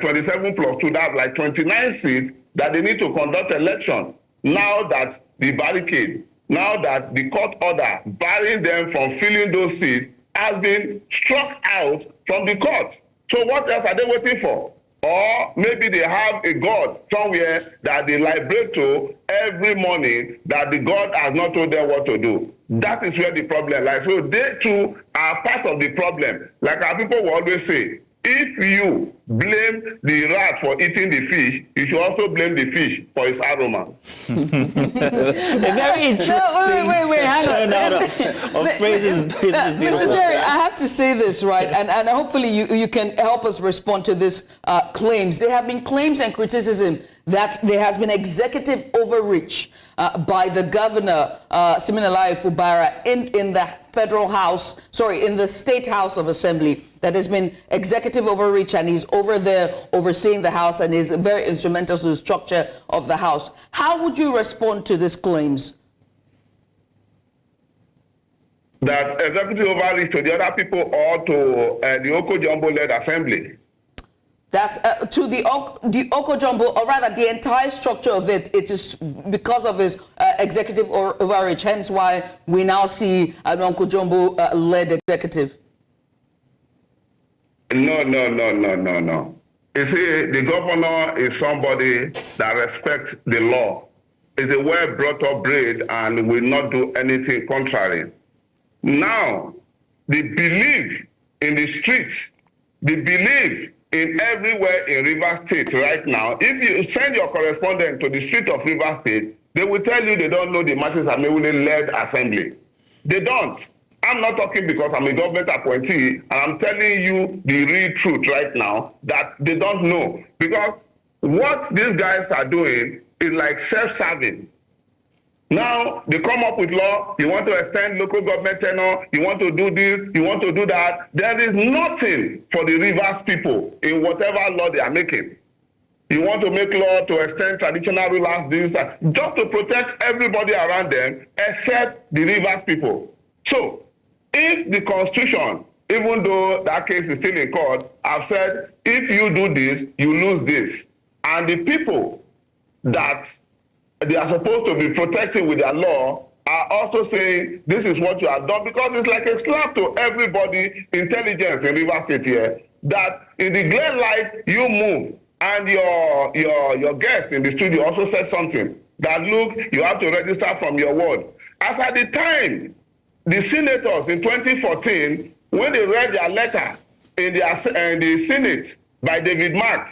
27 plus 2, that's like 29 seats that they need to conduct election now that the barricade now that the court order barring them from filling those seats has been struck out from the court. So what else are they waiting for? Or maybe they have a God somewhere that they liberate to every morning that the God has not told them what to do. That is where the problem lies. So they too are part of the problem. Like our people will always say, if you blame the rat for eating the fish, you should also blame the fish for its aroma. A very interesting turnout of phrases. Mr. Jerry, I have to say this, right? And hopefully you can help us respond to this claims. There have been claims and criticism that there has been executive overreach by the governor, Siminalayi Fubara, in the federal house, in the State House of Assembly, that has been executive overreach, and he's over there overseeing the House and is very instrumental to the structure of the House. How would you respond to these claims? That executive overreach to the other people or to the Oko-Jumbo-led assembly? That's to the Oko-Jumbo, or rather the entire structure of it. It is because of his executive overreach, hence why we now see an Oko-Jumbo-led executive. No. You see, the governor is somebody that respects the law, is a well-brought-up breed, and will not do anything contrary. Now, the belief in the streets, the belief in everywhere in Rivers State right now, if you send your correspondent to the street of Rivers State, they will tell you they don't know the Martins Amewule-led assembly. They don't. I'm not talking because I'm a government appointee, and I'm telling you the real truth right now that they don't know. Because what these guys are doing is like self-serving. Now they come up with law, you want to extend local government tenure, you want to do this, you want to do that. There is nothing for the Rivers people in whatever law they are making. You want to make law to extend traditional rulers, this, just to protect everybody around them except the Rivers people. So if the Constitution, even though that case is still in court, have said, if you do this, you lose this. And the people that they are supposed to be protecting with their law are also saying, this is what you have done, because it's like a slap to everybody, intelligence in Rivers State here, that in the glare light, you move. And your guest in the studio also said something, that look, you have to register from your ward. As at the time, the senators in 2014, when they read their letter in the Senate by David Mark,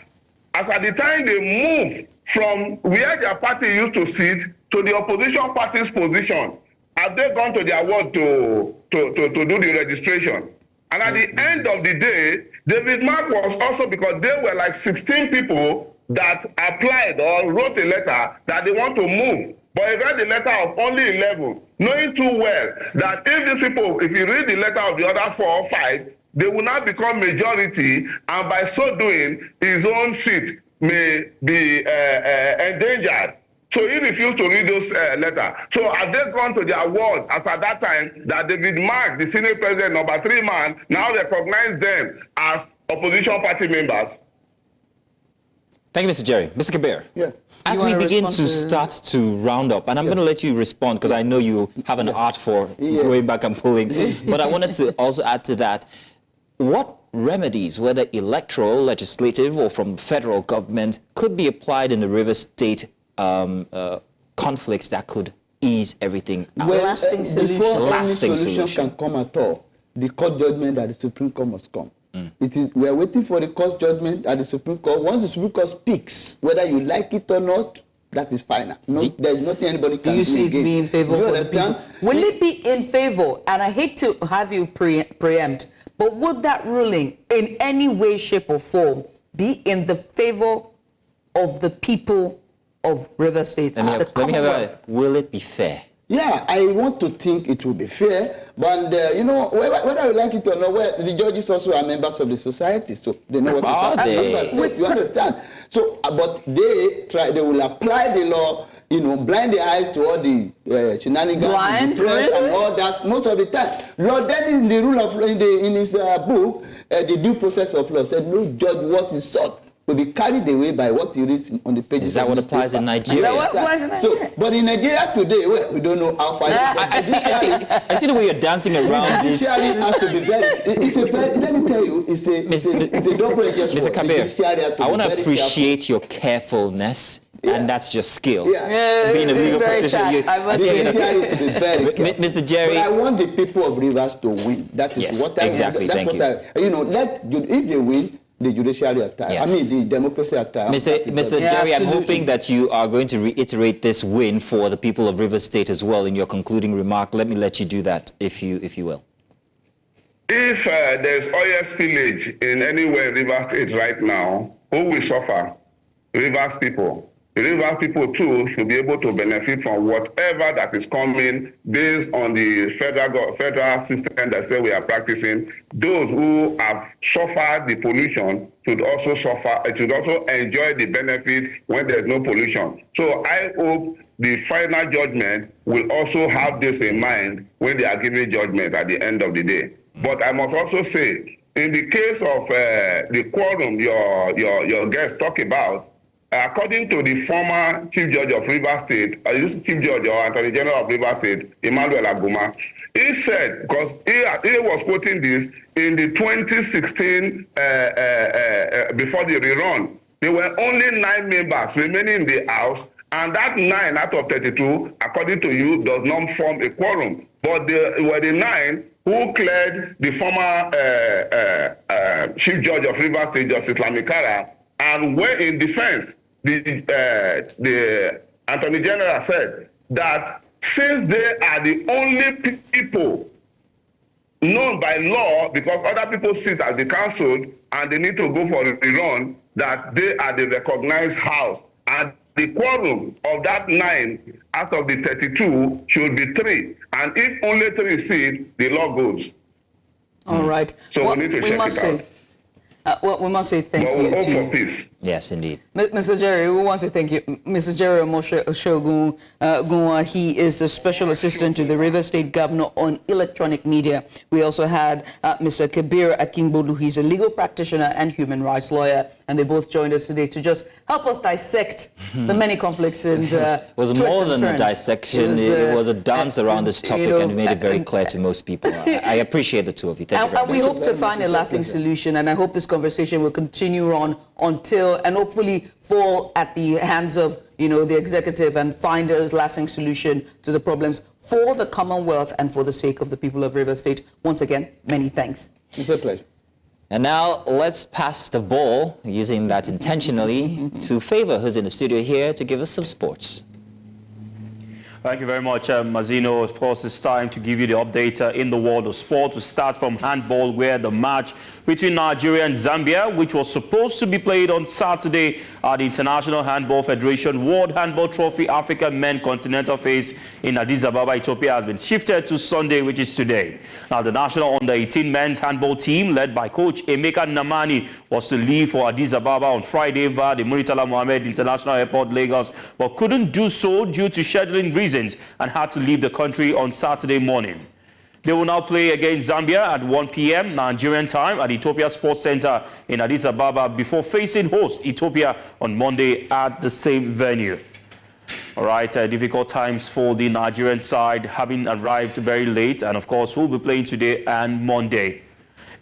as at the time they moved from where their party used to sit to the opposition party's position, have they gone to their ward to do the registration? And at the end of the day, David Mark was also, because there were like 16 people that applied or wrote a letter that they want to move. But he read the letter of only 11, knowing too well that if these people, if you read the letter of the other 4 or 5, they will not become majority, and by so doing, his own seat may be endangered. So he refused to read those letters. So have they gone to their ward as at that time that David Mark, the Senate President, number 3 man, now recognize them as opposition party members? Thank you, Mr. Jerry. Mr. Kabir. Yeah. As we begin to start to round up, and I'm going to let you respond because I know you have an art for going back and pulling, but I wanted to also add to that, what remedies, whether electoral, legislative, or from federal government, could be applied in the Rivers State conflicts that could ease everything out? Well, lasting solution. Before any solution can come at all, the court judgment at the Supreme Court must come. We are waiting for the court judgment at the Supreme Court. Once the Supreme Court speaks, whether you like it or not, that is final. There is nothing anybody can do. Do you see it being in favor you for the people? Will it be in favor? And I hate to have you preempt, but would that ruling in any way, shape, or form be in the favor of the people of Rivers State? Let me have a, will it be fair? Yeah, I want to think it will be fair, but you know, whether you like it or not, well, the judges also are members of the society, so they know what to say. You understand? So, but they will apply the law, you know, blind their eyes to all the shenanigans, the press, and all that most of the time. Lord Dennis, in the rule of law, in his book, the due process of law, said no judge what is sought will be carried away by what you read on the pages. Is that what applies in Nigeria? Is that what applies in Nigeria? So, but in Nigeria today, well, we don't know how far. I see the way you're dancing around this. Judiciary has to be very. Let me tell you, it's a double-edged sword. Mr. Kabir, I want to appreciate your carefulness. Yeah. And that's your skill. Yeah. Being a legal practitioner, Mr. Jerry. But I want the people of Rivers to win. That is what I exactly. Want. Thank you. If they win, the judiciary has time. I mean, the democracy has time. Mr. Jerry, I'm hoping that you are going to reiterate this win for the people of Rivers State as well in your concluding remark. Let me let you do that, if you will. If there's oil spillage in anywhere in Rivers State right now, who will suffer? Rivers people. The Rivers people too should be able to benefit from whatever that is coming based on the federal system that say we are practicing. Those who have suffered the pollution should also enjoy the benefit when there's no pollution. So I hope the final judgment will also have this in mind when they are giving judgment at the end of the day. But I must also say, in the case of the quorum your guests talk about, according to the former Chief Judge of Rivers State, Chief Judge or Attorney General of Rivers State, Emmanuel Aguma, he said, because he was quoting this in the 2016, before the rerun, there were only 9 members remaining in the House, and that 9 out of 32, according to you, does not form a quorum. But there were the 9 who cleared the former Chief Judge of Rivers State, Justice Lamikara, and were in defense. The Attorney General said that since they are the only people known by law, because other people sit at the council and they need to go for a rerun, that they are the recognized house. And the quorum of that 9 out of the 32 should be 3. And if only 3 seats, the law goes. All right. So we need to check it out. Well, we must say thank you to you. For peace. Yes, indeed. Mr. Jerry, we want to say thank you. Mr. Jerry Oshogun, he is the Special Assistant to the Rivers State Governor on Electronic Media. We also had Mr. Kabir Akingbodu. He's a legal practitioner and human rights lawyer, and they both joined us today to just help us dissect the many conflicts and it was more than a dissection. It was a dance around this topic, and we made it very clear to most people. I appreciate the two of you. Thank you very much. And we hope to find a lasting solution, and I hope this conversation will continue on until, and hopefully fall at the hands of, the executive and find a lasting solution to the problems for the Commonwealth and for the sake of the people of Rivers State. Once again, many thanks. It's a pleasure. And now let's pass the ball, using that intentionally, to Favor, who's in the studio here to give us some sports. Thank you very much, Mazino. Of course, it's time to give you the update in the world of sport. We start from handball, where the match between Nigeria and Zambia, which was supposed to be played on Saturday at the International Handball Federation World Handball Trophy Africa Men Continental Phase in Addis Ababa, Ethiopia, has been shifted to Sunday, which is today. Now, the national under-18 men's handball team, led by coach Emeka Namani, was to leave for Addis Ababa on Friday via the Muritala Mohammed International Airport, Lagos, but couldn't do so due to scheduling reasons and had to leave the country on Saturday morning. They will now play against Zambia at 1 p.m. Nigerian time at Ethiopia Sports Center in Addis Ababa before facing host Ethiopia on Monday at the same venue. All right, difficult times for the Nigerian side, having arrived very late, and of course we'll be playing today and Monday.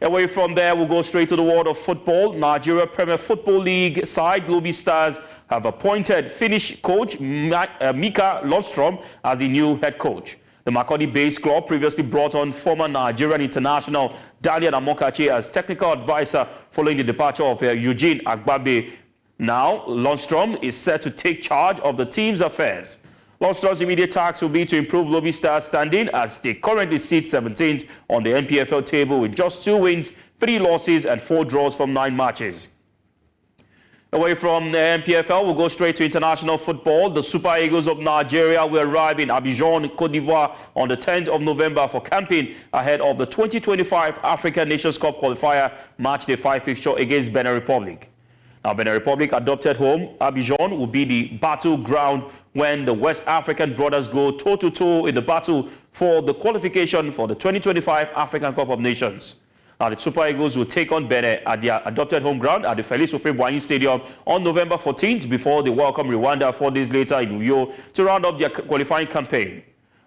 Away from there, we'll go straight to the world of football. Nigeria Premier Football League side Lobby Stars have appointed Finnish coach Mika Lundstrom as the new head coach. The Makodi-based club previously brought on former Nigerian international Daniel Amokachi as technical advisor following the departure of Eugene Agbabe. Now, Lundstrom is set to take charge of the team's affairs. Lundstrom's immediate task will be to improve Lobby Stars' standing as they currently sit 17th on the NPFL table with just 2 wins, 3 losses and 4 draws from 9 matches. Away from the NPFL, we'll go straight to international football. The Super Eagles of Nigeria will arrive in Abidjan, Côte d'Ivoire on the 10th of November for camping ahead of the 2025 African Nations Cup qualifier match day 5 fixture against Benin Republic. Now, Benin Republic adopted home, Abidjan will be the battleground when the West African brothers go toe-to-toe in the battle for the qualification for the 2025 African Cup of Nations. Now, the Super Eagles will take on Benin at their adopted home ground at the Felix Ofre-Boigny Stadium on November 14th before they welcome Rwanda 4 days later in Uyo to round up their qualifying campaign.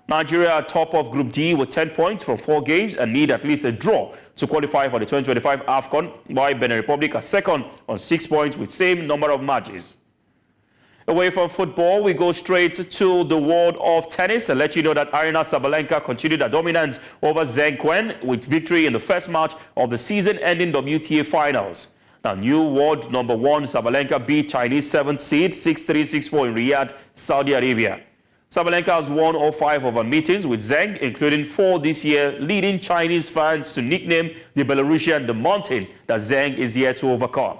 Nigeria are top of Group D with 10 points from 4 games and need at least a draw to qualify for the 2025 AFCON, while Benin Republic are second on 6 points with same number of matches. Away from football, we go straight to the world of tennis and let you know that Aryna Sabalenka continued her dominance over Zheng Quen with victory in the first match of the season-ending WTA finals. Now, new world number 1 Sabalenka beat Chinese 7th seed 6-3, 6-4 in Riyadh, Saudi Arabia. Sabalenka has won all 5 of her meetings with Zheng, including 4 this year, leading Chinese fans to nickname the Belarusian the mountain that Zheng is here to overcome.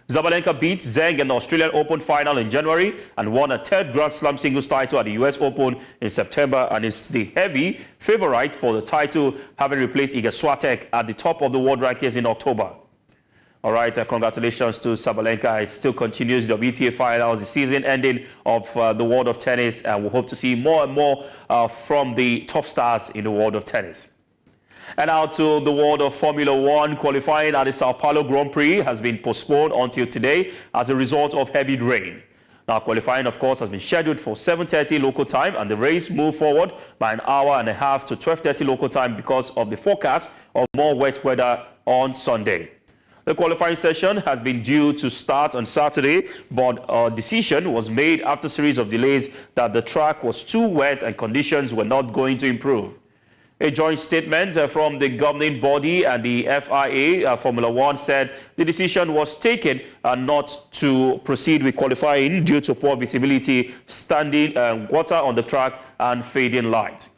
Sabalenka beat Zheng in the Australian Open final in January and won a 3rd Grand Slam singles title at the US Open in September and is the heavy favorite for the title, having replaced Iga Swiatek at the top of the world rankings in October. All right, congratulations to Sabalenka. It still continues the WTA finals, the season ending of the world of tennis, and we hope to see more and more from the top stars in the world of tennis. And now to the world of Formula One. Qualifying at the Sao Paulo Grand Prix has been postponed until today as a result of heavy rain. Now, qualifying, of course, has been scheduled for 7:30 local time, and the race moved forward by an hour and a half to 12:30 local time because of the forecast of more wet weather on Sunday. The qualifying session has been due to start on Saturday, but a decision was made after a series of delays that the track was too wet and conditions were not going to improve. A joint statement from the governing body and the FIA, Formula One, said the decision was taken not to proceed with qualifying due to poor visibility, standing water on the track, and fading light.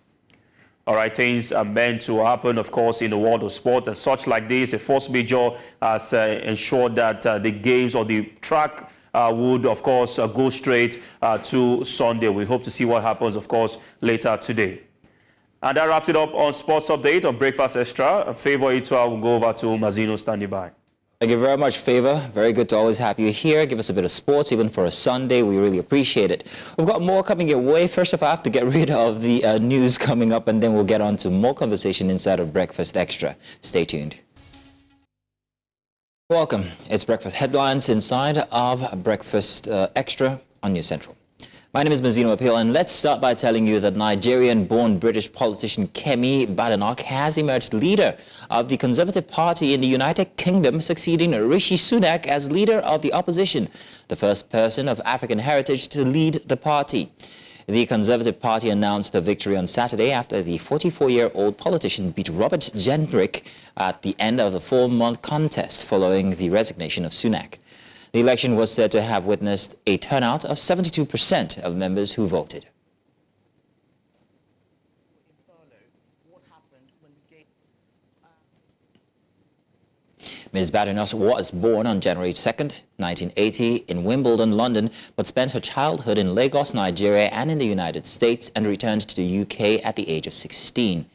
All right, things are meant to happen, of course, in the world of sport, and such like this, a force majeure has ensured that the games or the track would, of course, go straight to Sunday. We hope to see what happens, of course, later today. And that wraps it up on Sports Update on Breakfast Extra. Favor Itwa will go over to Mazino standing by. Thank you very much, Favor. Very good to always have you here. Give us a bit of sports, even for a Sunday. We really appreciate it. We've got more coming your way. First off, I have to get rid of the news coming up, and then we'll get on to more conversation inside of Breakfast Extra. Stay tuned. Welcome. It's Breakfast Headlines inside of Breakfast Extra on News Central. My name is Mazino Appeal, and let's start by telling you that Nigerian-born British politician Kemi Badenoch has emerged leader of the Conservative Party in the United Kingdom, succeeding Rishi Sunak as leader of the opposition, the first person of African heritage to lead the party. The Conservative Party announced the victory on Saturday after the 44-year-old politician beat Robert Jendrick at the end of the 4-month contest following the resignation of Sunak. The election was said to have witnessed a turnout of 72% of members who voted. Ms. Badenoch was born on January 2nd, 1980 in Wimbledon, London, but spent her childhood in Lagos, Nigeria and in the United States and returned to the UK at the age of 16.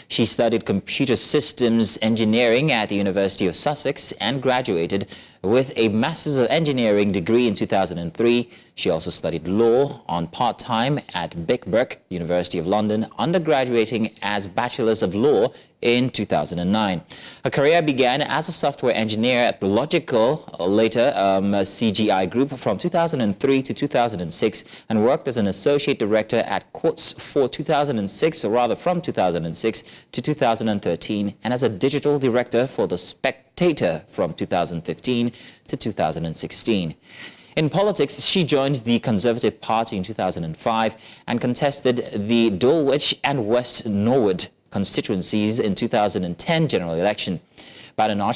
She studied computer systems engineering at the University of Sussex and graduated with a Master's of Engineering degree in 2003. She also studied law on part-time at Birkbeck, University of London, undergraduating as Bachelor's of Law in 2009. Her career began as a software engineer at Logical, later CGI Group, from 2003 to 2006, and worked as an associate director at Quartz for 2006, or rather from 2006 to 2013, and as a digital director for The Spectator from 2015 to 2016. In politics, she joined the Conservative Party in 2005 and contested the Dulwich and West Norwood constituencies in 2010 general election. Badenoch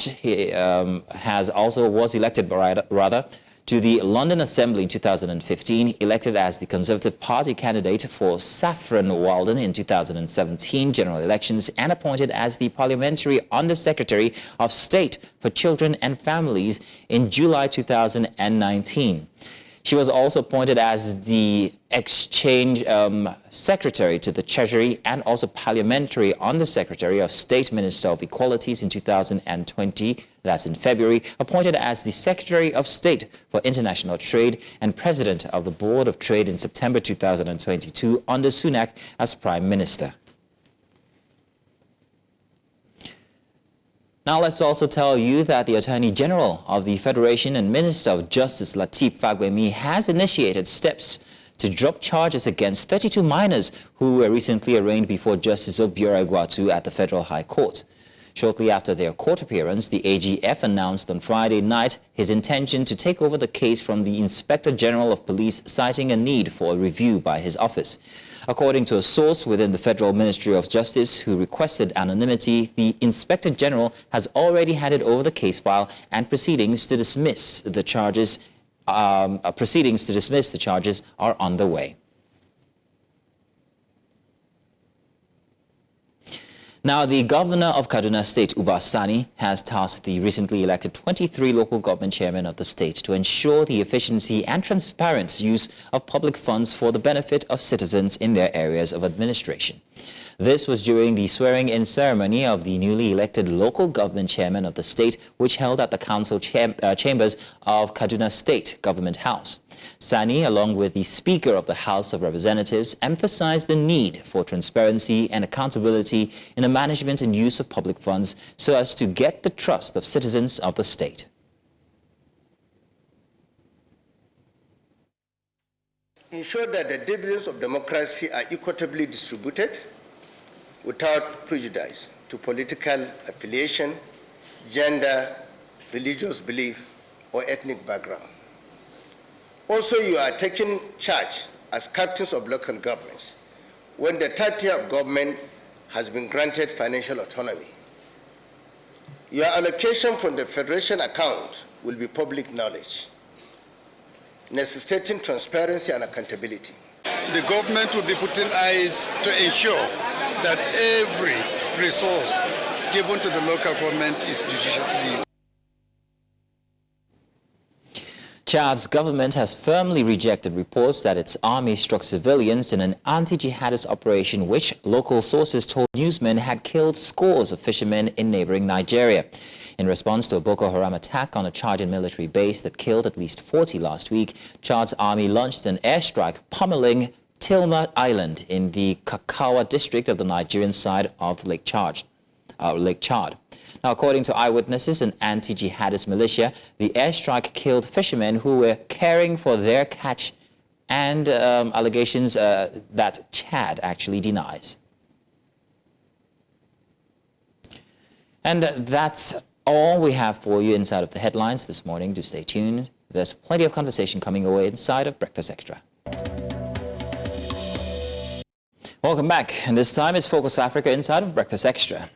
was elected to the London Assembly in 2015, elected as the Conservative Party candidate for Saffron Walden in 2017 general elections, and appointed as the Parliamentary Under-Secretary of State for Children and Families in July 2019. She was also appointed as the Exchange Secretary to the Treasury and also Parliamentary Under-Secretary of State, Minister of Equalities in 2020, that's in February, appointed as the Secretary of State for International Trade and President of the Board of Trade in September 2022 under Sunak as Prime Minister. Now let's also tell you that the Attorney General of the Federation and Minister of Justice Lateef Fagbemi has initiated steps to drop charges against 32 minors who were recently arraigned before Justice Obiora Igwatu at the Federal High Court. Shortly after their court appearance, the AGF announced on Friday night his intention to take over the case from the Inspector General of Police, citing a need for a review by his office. According to a source within the Federal Ministry of Justice who requested anonymity, the Inspector General has already handed over the case file and proceedings to dismiss the charges are on the way. Now, the governor of Kaduna State, Uba Sani, has tasked the recently elected 23 local government chairmen of the state to ensure the efficiency and transparent use of public funds for the benefit of citizens in their areas of administration. This was during the swearing-in ceremony of the newly elected local government chairman of the state, which held at the council chambers of Kaduna State Government House. Sani, along with the Speaker of the House of Representatives, emphasized the need for transparency and accountability in the management and use of public funds so as to get the trust of citizens of the state. Ensure that the dividends of democracy are equitably distributed without prejudice to political affiliation, gender, religious belief, or ethnic background. Also, you are taking charge as captains of local governments when the third tier of government has been granted financial autonomy. Your allocation from the Federation account will be public knowledge, necessitating transparency and accountability. The government will be putting eyes to ensure that every resource given to the local government is judiciously used. Chad's government has firmly rejected reports that its army struck civilians in an anti-jihadist operation which local sources told newsmen had killed scores of fishermen in neighboring Nigeria. In response to a Boko Haram attack on a Chadian military base that killed at least 40 last week, Chad's army launched an airstrike pummeling Tilma Island in the Kakawa district of the Nigerian side of Lake Chad. Now, according to eyewitnesses and anti-jihadist militia, the airstrike killed fishermen who were caring for their catch, and allegations that Chad actually denies. And that's all we have for you inside of the headlines this morning. Do stay tuned. There's plenty of conversation coming away inside of Breakfast Extra. Welcome back, and this time it's Focus Africa inside of Breakfast Extra.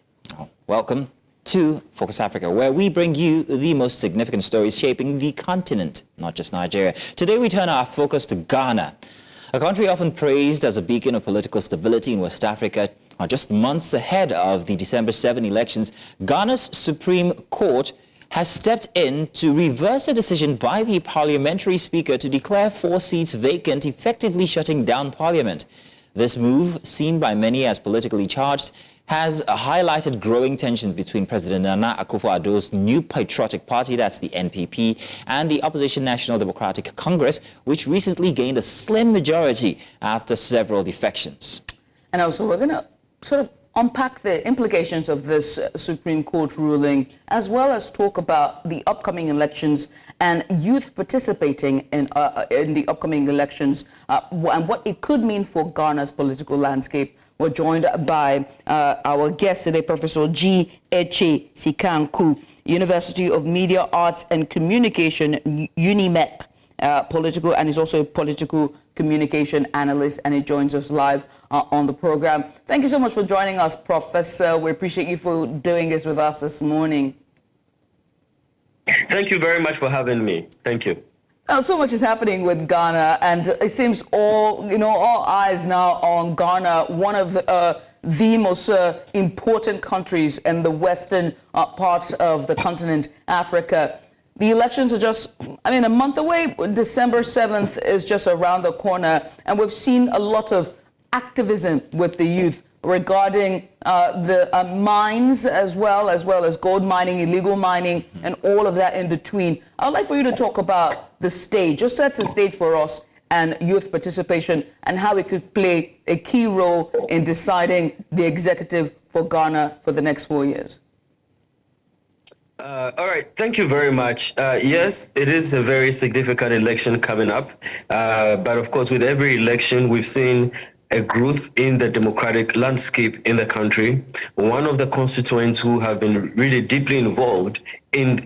Welcome to Focus Africa, where we bring you the most significant stories shaping the continent, not just Nigeria. Today we turn our focus to Ghana, a country often praised as a beacon of political stability in West Africa. Just months ahead of the December 7 elections, Ghana's Supreme Court has stepped in to reverse a decision by the parliamentary speaker to declare 4 seats vacant, effectively shutting down parliament. This move, seen by many as politically charged, has highlighted growing tensions between President Nana Akufo-Addo's new patriotic party, that's the NPP, and the opposition National Democratic Congress, which recently gained a slim majority after several defections. And also, we're going to sort of unpack the implications of this Supreme Court ruling, as well as talk about the upcoming elections and youth participating in the upcoming elections and what it could mean for Ghana's political landscape. We're joined by our guest today, Professor G. Eche Sikanku, University of Media, Arts and Communication, UNIMEC, political, and he's also a political communication analyst, and he joins us live on the program. Thank you so much for joining us, Professor. We appreciate you for doing this with us this morning. Thank you very much for having me. Thank you. So much is happening with Ghana, and it seems all eyes now on Ghana, one of the most important countries in the western part of the continent, Africa. The elections are just, a month away. December 7th is just around the corner, and we've seen a lot of activism with the youth regarding the mines as well as gold mining, illegal mining, and all of that in between. I'd like for you to talk about the stage. Just set the stage for us and youth participation and how it could play a key role in deciding the executive for Ghana for the next 4 years. All right, thank you very much. Yes, it is a very significant election coming up. But of course, with every election, we've seen a growth in the democratic landscape in the country. One of the constituents who have been really deeply involved in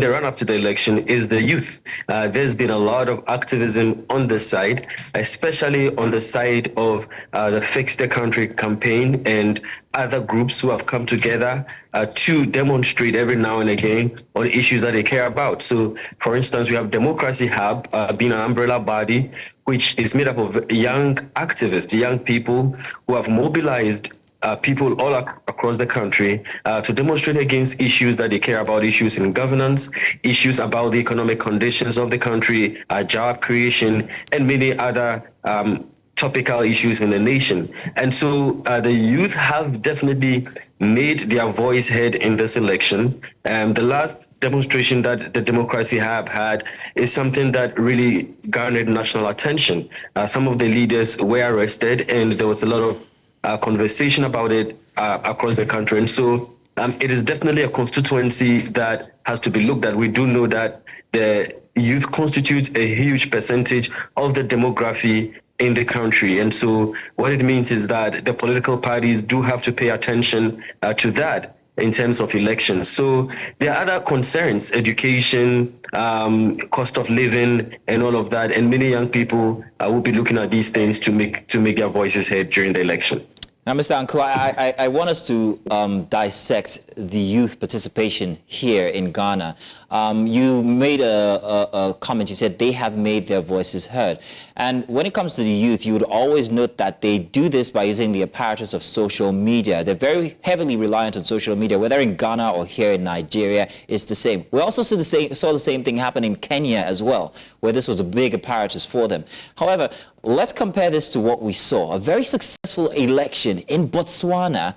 the run-up to the election is the youth. There's been a lot of activism on this side, especially on the side of the Fix the Country campaign and other groups who have come together to demonstrate every now and again on issues that they care about. So, for instance, we have Democracy Hub being an umbrella body, which is made up of young activists, young people who have mobilized people all across the country to demonstrate against issues that they care about, issues in governance, issues about the economic conditions of the country, job creation, and many other topical issues in the nation. And so the youth have definitely made their voice heard in this election. The last demonstration that the Democracy Hub had is something that really garnered national attention. Some of the leaders were arrested, and there was a lot of conversation about it across the country. And so it is definitely a constituency that has to be looked at. We do know that the youth constitutes a huge percentage of the demography in the country. And so what it means is that the political parties do have to pay attention to that in terms of elections. So there are other concerns, education, cost of living, and all of that. And many young people will be looking at these things to make their voices heard during the election. Now, Mr. Anko, I want us to dissect the youth participation here in Ghana. You made a comment. You said they have made their voices heard. And when it comes to the youth, you would always note that they do this by using the apparatus of social media. They're very heavily reliant on social media, whether in Ghana or here in Nigeria, it's the same. We also saw the same thing happen in Kenya as well, where this was a big apparatus for them. However, let's compare this to what we saw. A very successful election in Botswana,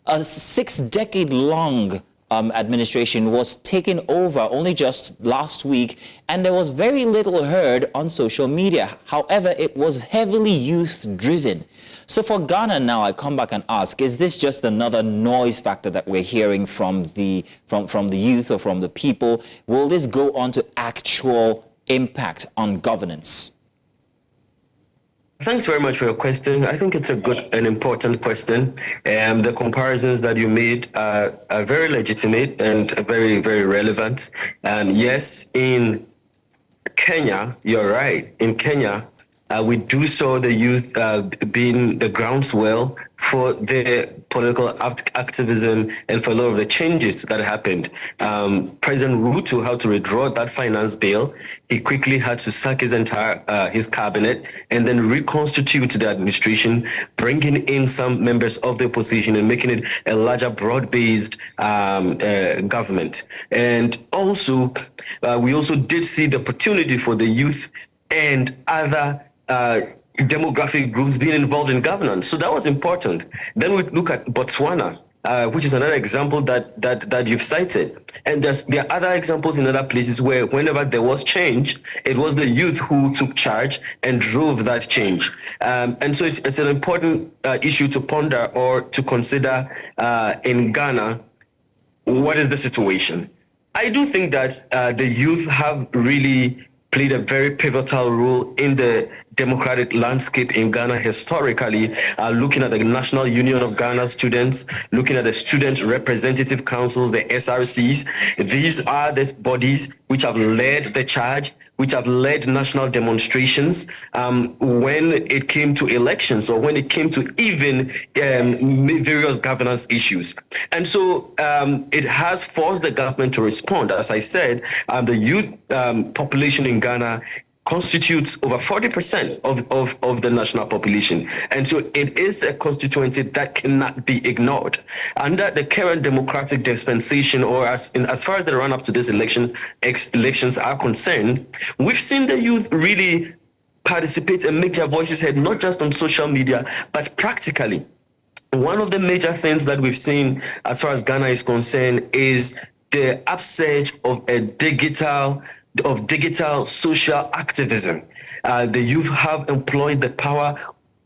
a 6-decade-long administration was taken over only just last week, and there was very little heard on social media. However, it was heavily youth-driven. So for Ghana now, I come back and ask, is this just another noise factor that we're hearing from the youth or from the people? Will this go on to actual impact on governance? Thanks very much for your question. I think it's a good and important question. The comparisons that you made are very legitimate and very, very relevant. Yes, in Kenya, you're right. In Kenya, we do saw the youth being the groundswell for the political activism and for a lot of the changes that happened. President Ruto had to withdraw that finance bill. He quickly had to sack his entire his cabinet and then reconstitute the administration, bringing in some members of the opposition and making it a larger, broad-based government. And also, we also did see the opportunity for the youth and other demographic groups being involved in governance. So that was important. Then we look at Botswana, which is another example that you've cited. And there are other examples in other places where whenever there was change, it was the youth who took charge and drove that change. And so it's an important issue to ponder or to consider in Ghana. What is the situation? I do think that the youth have really played a very pivotal role in the democratic landscape in Ghana historically, looking at the National Union of Ghana Students, looking at the Student Representative Councils, the SRCs. These are the bodies which have led the charge, which have led national demonstrations when it came to elections or when it came to even various governance issues. And so it has forced the government to respond. As I said, the youth population in Ghana constitutes over 40% of the national population. And so it is a constituency that cannot be ignored. Under the current democratic dispensation, or as far as the run-up to this elections are concerned, we've seen the youth really participate and make their voices heard, not just on social media, but practically. One of the major things that we've seen as far as Ghana is concerned is the upsurge of digital social activism. The youth have employed the power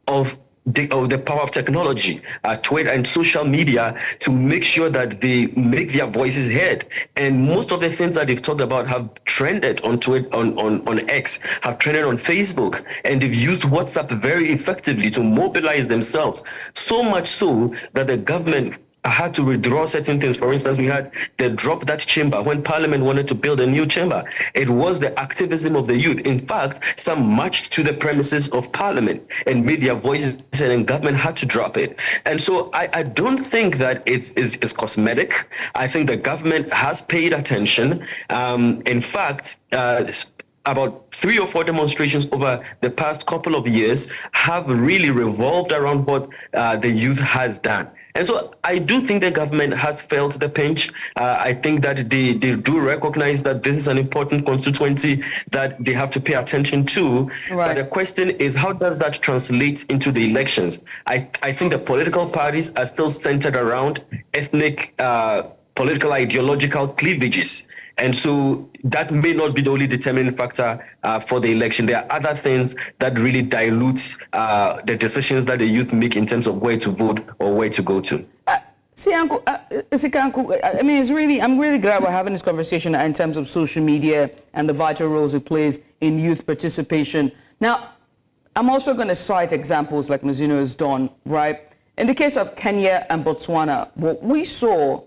of the power of technology, Twitter and social media, to make sure that they make their voices heard. And most of the things that they've talked about have trended on Twitter, on X, have trended on Facebook, and they've used WhatsApp very effectively to mobilize themselves. So much so that the government had to withdraw certain things. For instance, we had the drop that chamber when Parliament wanted to build a new chamber. It was the activism of the youth. In fact, some marched to the premises of Parliament and made their voices heard, and government had to drop it. And so I don't think that it's cosmetic. I think the government has paid attention. In fact, about 3 or 4 demonstrations over the past couple of years have really revolved around what the youth has done. And so I do think the government has felt the pinch. I think that they do recognize that this is an important constituency that they have to pay attention to. Right. But the question is, how does that translate into the elections? I think the political parties are still centered around ethnic, political, ideological cleavages. And so that may not be the only determining factor for the election. There are other things that really dilute the decisions that the youth make in terms of where to vote or where to go to. Uncle, I mean, I'm really glad we're having this conversation in terms of social media and the vital roles it plays in youth participation. Now, I'm also going to cite examples like Mazino has done, right? In the case of Kenya and Botswana, what we saw,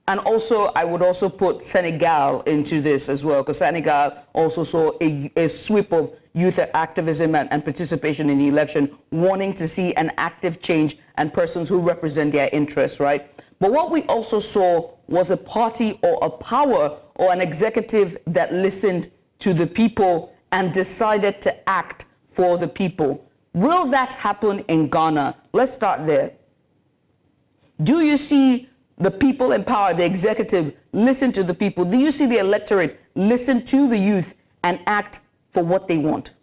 and also I would also put Senegal into this as well, because Senegal also saw a sweep of youth activism and participation in the election, wanting to see an active change and persons who represent their interests, right? But what we also saw was a party or a power or an executive that listened to the people and decided to act for the people. Will that happen in Ghana? Let's start there. Do you see the people in power, the executive, listen to the people? Do you see the electorate listen to the youth and act for what they want?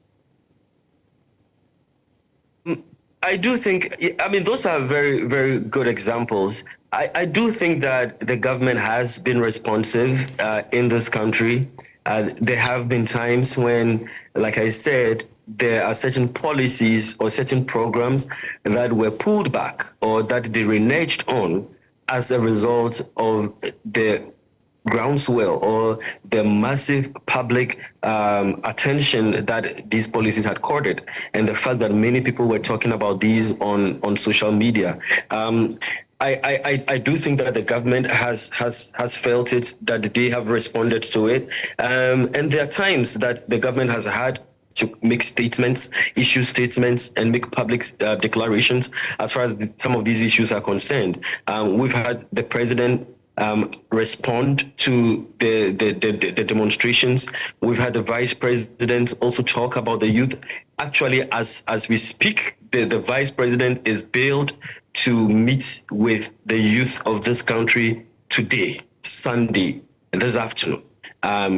I do think, I mean, those are very, very good examples. I do think that the government has been responsive in this country. There have been times when, like I said, there are certain policies or certain programs that were pulled back or that they reneged on as a result of the groundswell or the massive public attention that these policies had courted, and the fact that many people were talking about these on social media. I do think that the government has felt it, that they have responded to it, and there are times that the government has had to make statements, issue statements, and make public declarations as far as some of these issues are concerned. We've had the president respond to the demonstrations. We've had the vice president also talk about the youth. Actually, as we speak, the vice president is billed to meet with the youth of this country today, Sunday, this afternoon.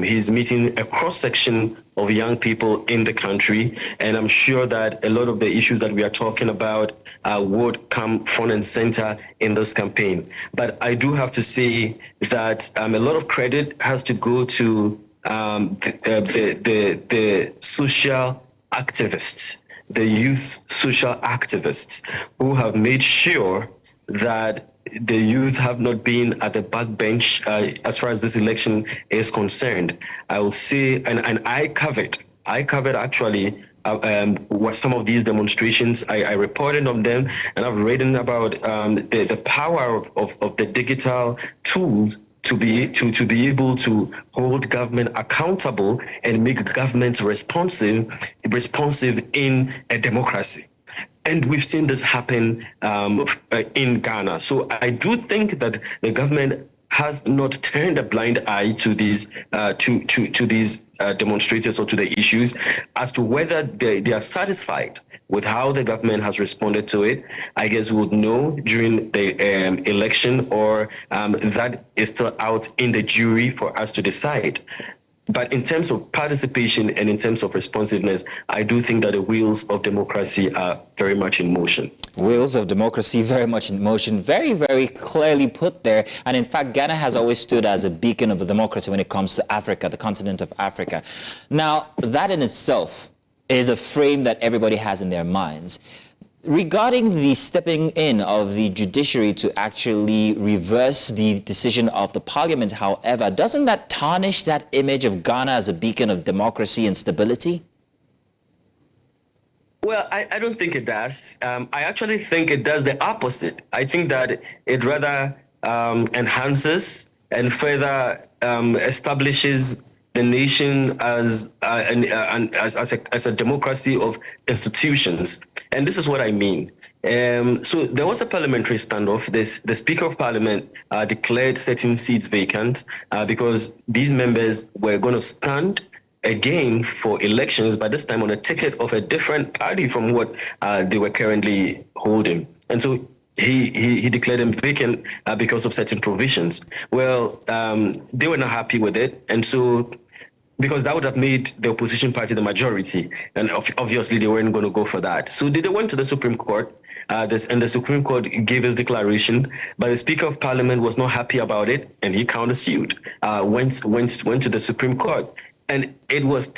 He's meeting a cross-section of young people in the country, and I'm sure that a lot of the issues that we are talking about would come front and center in this campaign. But I do have to say that a lot of credit has to go to the social activists, the youth social activists, who have made sure that the youth have not been at the backbench as far as this election is concerned. I will say, and I covered actually what some of these demonstrations. I reported on them, and I've written about the power of the digital tools to be able to hold government accountable and make governments responsive in a democracy. And we've seen this happen in Ghana. So I do think that the government has not turned a blind eye to these demonstrators or to the issues. As to whether they are satisfied with how the government has responded to it, I guess we would know during the election, or that is still out in the jury for us to decide. But in terms of participation and in terms of responsiveness, I do think that the wheels of democracy are very much in motion. Wheels of democracy very much in motion, very, very clearly put there. And in fact, Ghana has always stood as a beacon of democracy when it comes to Africa, the continent of Africa. Now, that in itself is a frame that everybody has in their minds. Regarding the stepping in of the judiciary to actually reverse the decision of the parliament, however, doesn't that tarnish that image of Ghana as a beacon of democracy and stability? Well, I don't think it does. I actually think it does the opposite. I think that it rather enhances and further establishes the nation as a democracy of institutions. And this is what I mean. So there was a parliamentary standoff. The Speaker of Parliament declared certain seats vacant because these members were going to stand again for elections, but this time on a ticket of a different party from what they were currently holding. And so he declared them vacant because of certain provisions. Well, they were not happy with it. And so, because that would have made the opposition party the majority, and obviously they weren't going to go for that. So they went to the Supreme Court, and the Supreme Court gave his declaration, but the Speaker of Parliament was not happy about it, and he countersued, went to the Supreme Court. And it was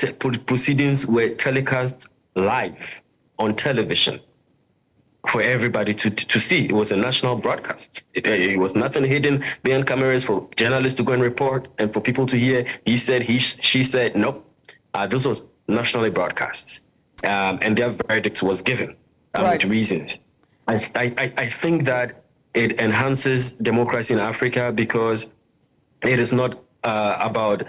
proceedings were telecast live on television for everybody to see. It was a national broadcast. It was nothing hidden behind cameras for journalists to go and report and for people to hear. He said, she said, nope. This was nationally broadcast. And their verdict was given with reasons. I think that it enhances democracy in Africa because it is not about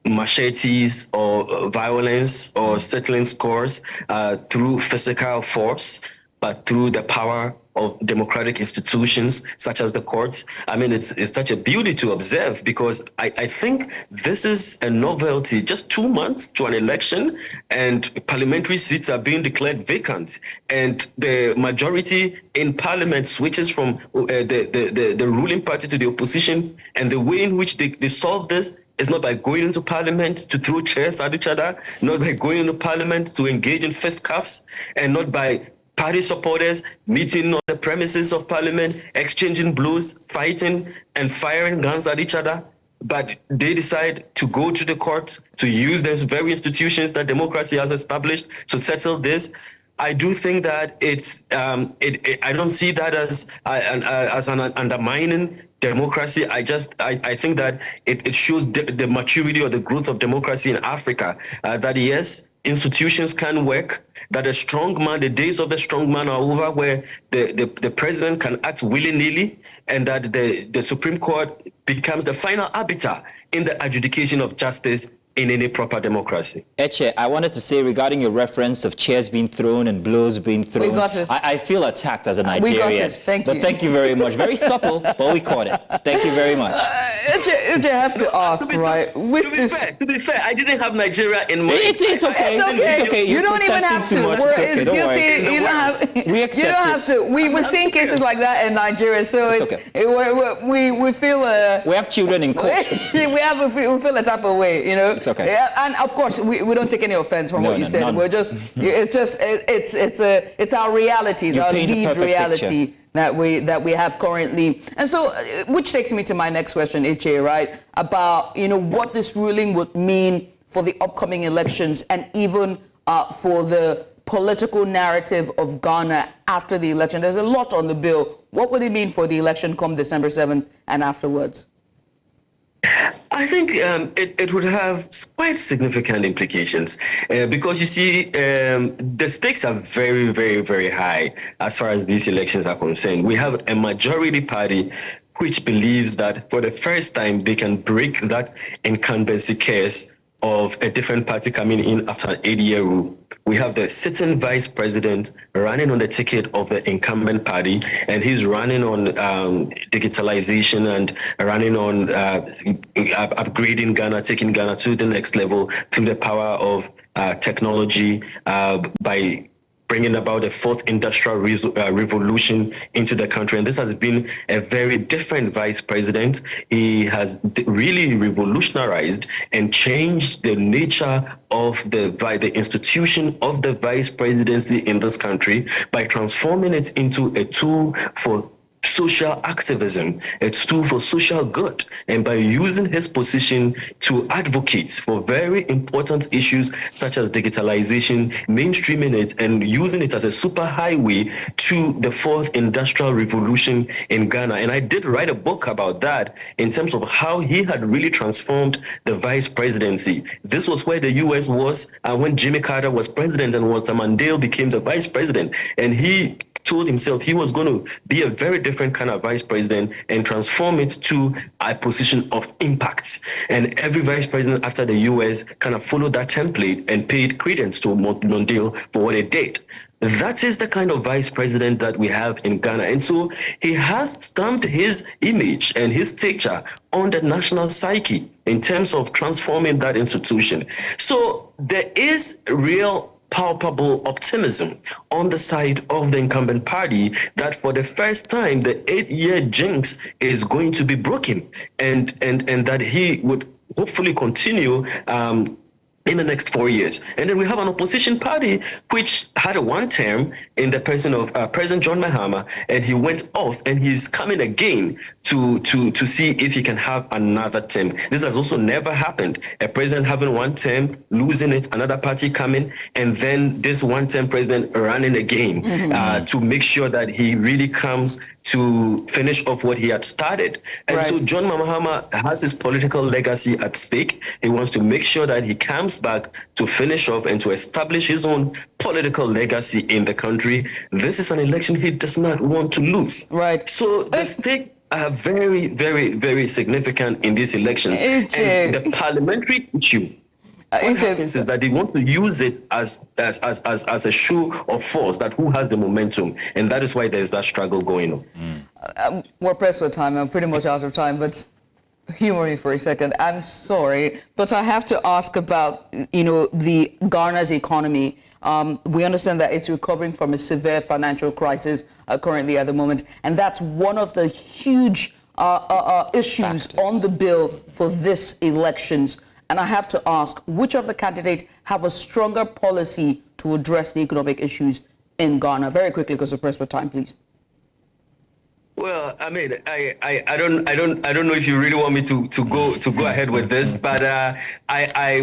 machetes or violence or settling scores through physical force, but through the power of democratic institutions such as the courts. I mean, it's such a beauty to observe because I think this is a novelty. Just 2 months to an election and parliamentary seats are being declared vacant, and the majority in parliament switches from the ruling party to the opposition, and the way in which they solve this is not by going into parliament to throw chairs at each other, not by going into parliament to engage in fisticuffs, and not by party supporters meeting on the premises of parliament, exchanging blows, fighting and firing guns at each other. But they decide to go to the courts, to use those very institutions that democracy has established to settle this. I do think that I don't see that as an undermining democracy. I think that it shows the maturity or the growth of democracy in Africa, that yes, institutions can work, that a strong man, the days of the strong man are over, where the president can act willy-nilly, and that the Supreme Court becomes the final arbiter in the adjudication of justice in any proper democracy. Eche, I wanted to say regarding your reference of chairs being thrown and blows being thrown, We got it. I feel attacked as a Nigerian. We got it. Thank you. But thank you very much. Very subtle, but we caught it. Thank you very much. Eche, I have to ask, right? To be fair, I didn't have Nigeria in mind. It's okay. It's okay. You You're don't even have protesting to. too much. It's okay. Don't worry. You don't have. We accept You don't have to. We've seen cases like that in Nigeria, so It's okay. we feel. We have children in court. we feel a type of way, you know. It's okay. Yeah, and of course, we don't take any offense from what you said. none. We're just. It's our reality. It's You our paint a lived perfect reality. picture. That we have currently. And so, which takes me to my next question, Eche, right? About, what this ruling would mean for the upcoming elections and even for the political narrative of Ghana after the election. There's a lot on the bill. What would it mean for the election come December 7th and afterwards? I think it would have quite significant implications because you see, the stakes are very, very, very high as far as these elections are concerned. We have a majority party which believes that for the first time they can break that incumbency curse of a different party coming in after an 8-year rule. We have the sitting vice president running on the ticket of the incumbent party, and he's running on digitalization and running on upgrading Ghana, taking Ghana to the next level through the power of technology by bringing about the fourth industrial revolution into the country. And this has been a very different vice president. He has really revolutionized and changed the nature of the institution of the vice presidency in this country by transforming it into a tool for social activism, a tool for social good, and by using his position to advocate for very important issues such as digitalization, mainstreaming it, and using it as a superhighway to the fourth industrial revolution in Ghana. And I did write a book about that in terms of how he had really transformed the vice presidency. This was where the US was when Jimmy Carter was president and Walter Mondale became the vice president. And he told himself he was going to be a very different kind of vice president and transform it to a position of impact. And every vice president after the US kind of followed that template and paid credence to Mondale for what it did. That is the kind of vice president that we have in Ghana. And so he has stamped his image and his stature on the national psyche in terms of transforming that institution. So there is real palpable optimism on the side of the incumbent party that for the first time the 8-year jinx is going to be broken, and that he would hopefully continue in the next 4 years. And then we have an opposition party which had a one term in the person of President John Mahama, and he went off and he's coming again to see if he can have another term. This has also never happened. A president having one term, losing it, another party coming, and then this one-term president running again to make sure that he really comes to finish off what he had started. And so John Mahama has his political legacy at stake. He wants to make sure that he comes back to finish off and to establish his own political legacy in the country. This is an election he does not want to lose. So the stakes are very, very, very significant in these elections. And the parliamentary issue, what happens is that they want to use it as a show of force, that who has the momentum, and that is why there's that struggle going on. We're pressed for time. I'm pretty much out of time, but humor me for a second. I'm sorry, but I have to ask about, the Ghana's economy. We understand that it's recovering from a severe financial crisis currently at the moment, and that's one of the huge issues on the bill for this elections. And I have to ask, which of the candidates have a stronger policy to address the economic issues in Ghana? Very quickly, because we're pressed for time, please. Well, I mean, I don't know if you really want me to go ahead with this, but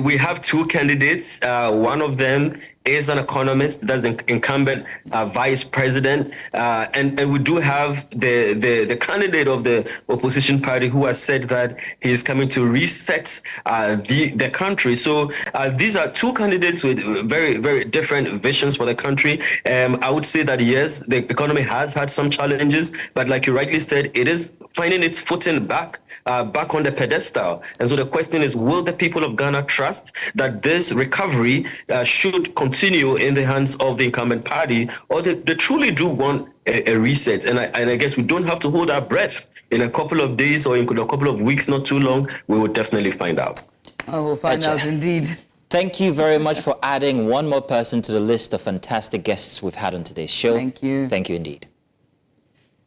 we have two candidates. One of them is an economist, that's the incumbent vice president, and we do have the candidate of the opposition party who has said that he is coming to reset the country. So these are two candidates with very, very different visions for the country. I would say that yes, the economy has had some challenges, but like you rightly said, it is finding its footing back on the pedestal. And so the question is, will the people of Ghana trust that this recovery should continue in the hands of the incumbent party, or they truly do want a reset? And I guess we don't have to hold our breath. In a couple of days or in a couple of weeks, not too long, we will definitely find out. I will find out indeed. Thank you very much for adding one more person to the list of fantastic guests we've had on today's show. Thank you. Thank you indeed.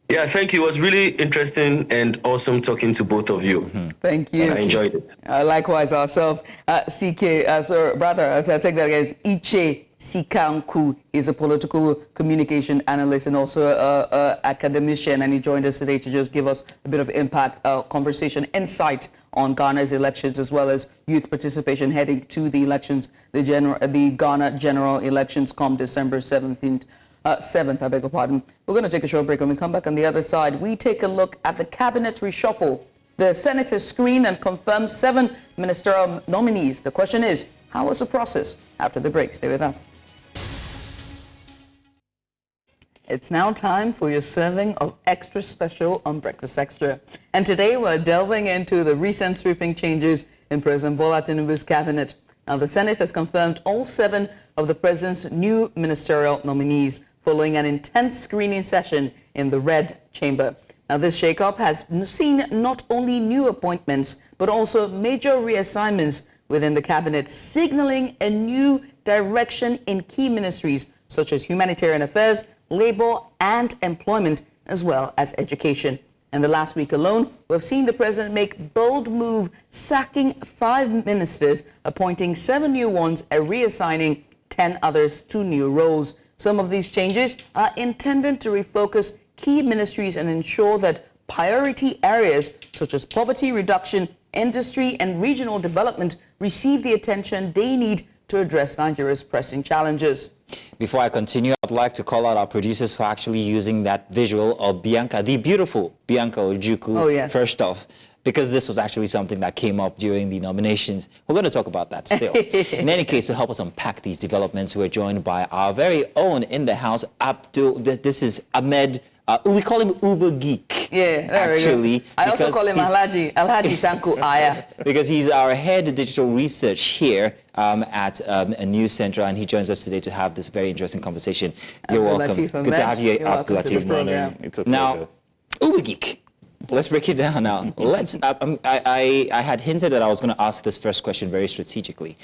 Yeah, thank you. It was really interesting and awesome talking to both of you. Thank you. I enjoyed it. Likewise, ourselves. CK, I'll take that again. Iche Sikanku is a political communication analyst and also an academician, and he joined us today to just give us a bit of impact, conversation, insight on Ghana's elections, as well as youth participation heading to the elections, the Ghana general elections come December 7th, I beg your pardon. We're going to take a short break. When we come back on the other side, we take a look at the cabinet reshuffle. The Senate has screened and confirmed 7 ministerial nominees. The question is, how was the process? After the break, stay with us. It's now time for your serving of Extra Special on Breakfast Extra. And today we're delving into the recent sweeping changes in President Bola Tinubu's cabinet. Now, the Senate has confirmed all 7 of the president's new ministerial nominees following an intense screening session in the Red Chamber. Now, this shakeup has seen not only new appointments, but also major reassignments within the cabinet, signaling a new direction in key ministries such as Humanitarian Affairs, Labor and Employment, as well as Education. In the last week alone, we've seen the president make bold move, sacking 5 ministers, appointing 7 new ones, and reassigning 10 others to new roles. Some of these changes are intended to refocus key ministries and ensure that priority areas such as poverty reduction, industry, and regional development receive the attention they need to address Nigeria's pressing challenges. Before I continue, I'd like to call out our producers for actually using that visual of Bianca, the beautiful Bianca Ojukwu, first off, because this was actually something that came up during the nominations. We're going to talk about that still. In any case, to help us unpack these developments, we're joined by our very own in the house, Abdul. This is Ahmed. We call him Uber Geek. Yeah, there actually. We go. I also call him Alhaji Tanko Aya. Because he's our head of digital research here at a news center, and he joins us today to have this very interesting conversation. You're welcome. Good to have you, Abdul Latif. It's a pleasure. Now, Uber Geek. Let's break it down now. I had hinted that I was going to ask this first question very strategically.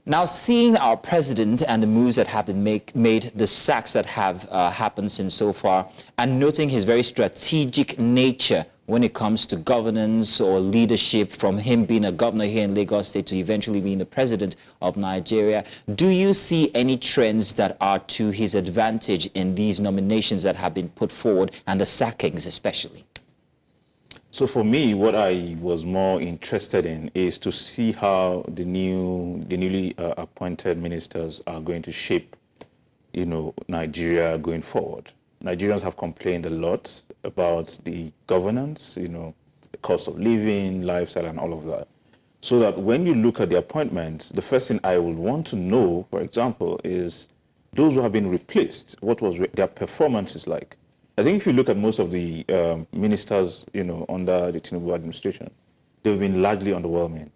Now, seeing our president and the moves that have been made, the sacks that have happened since so far, and noting his very strategic nature when it comes to governance or leadership, from him being a governor here in Lagos State to eventually being the president of Nigeria, do you see any trends that are to his advantage in these nominations that have been put forward, and the sackings especially? So for me, what I was more interested in is to see how the newly appointed ministers are going to shape, Nigeria going forward. Nigerians have complained a lot about the governance, the cost of living, lifestyle, and all of that. So that when you look at the appointments, the first thing I would want to know, for example, is those who have been replaced, what was their performances like? I think if you look at most of the ministers, under the Tinubu administration, they've been largely underwhelming,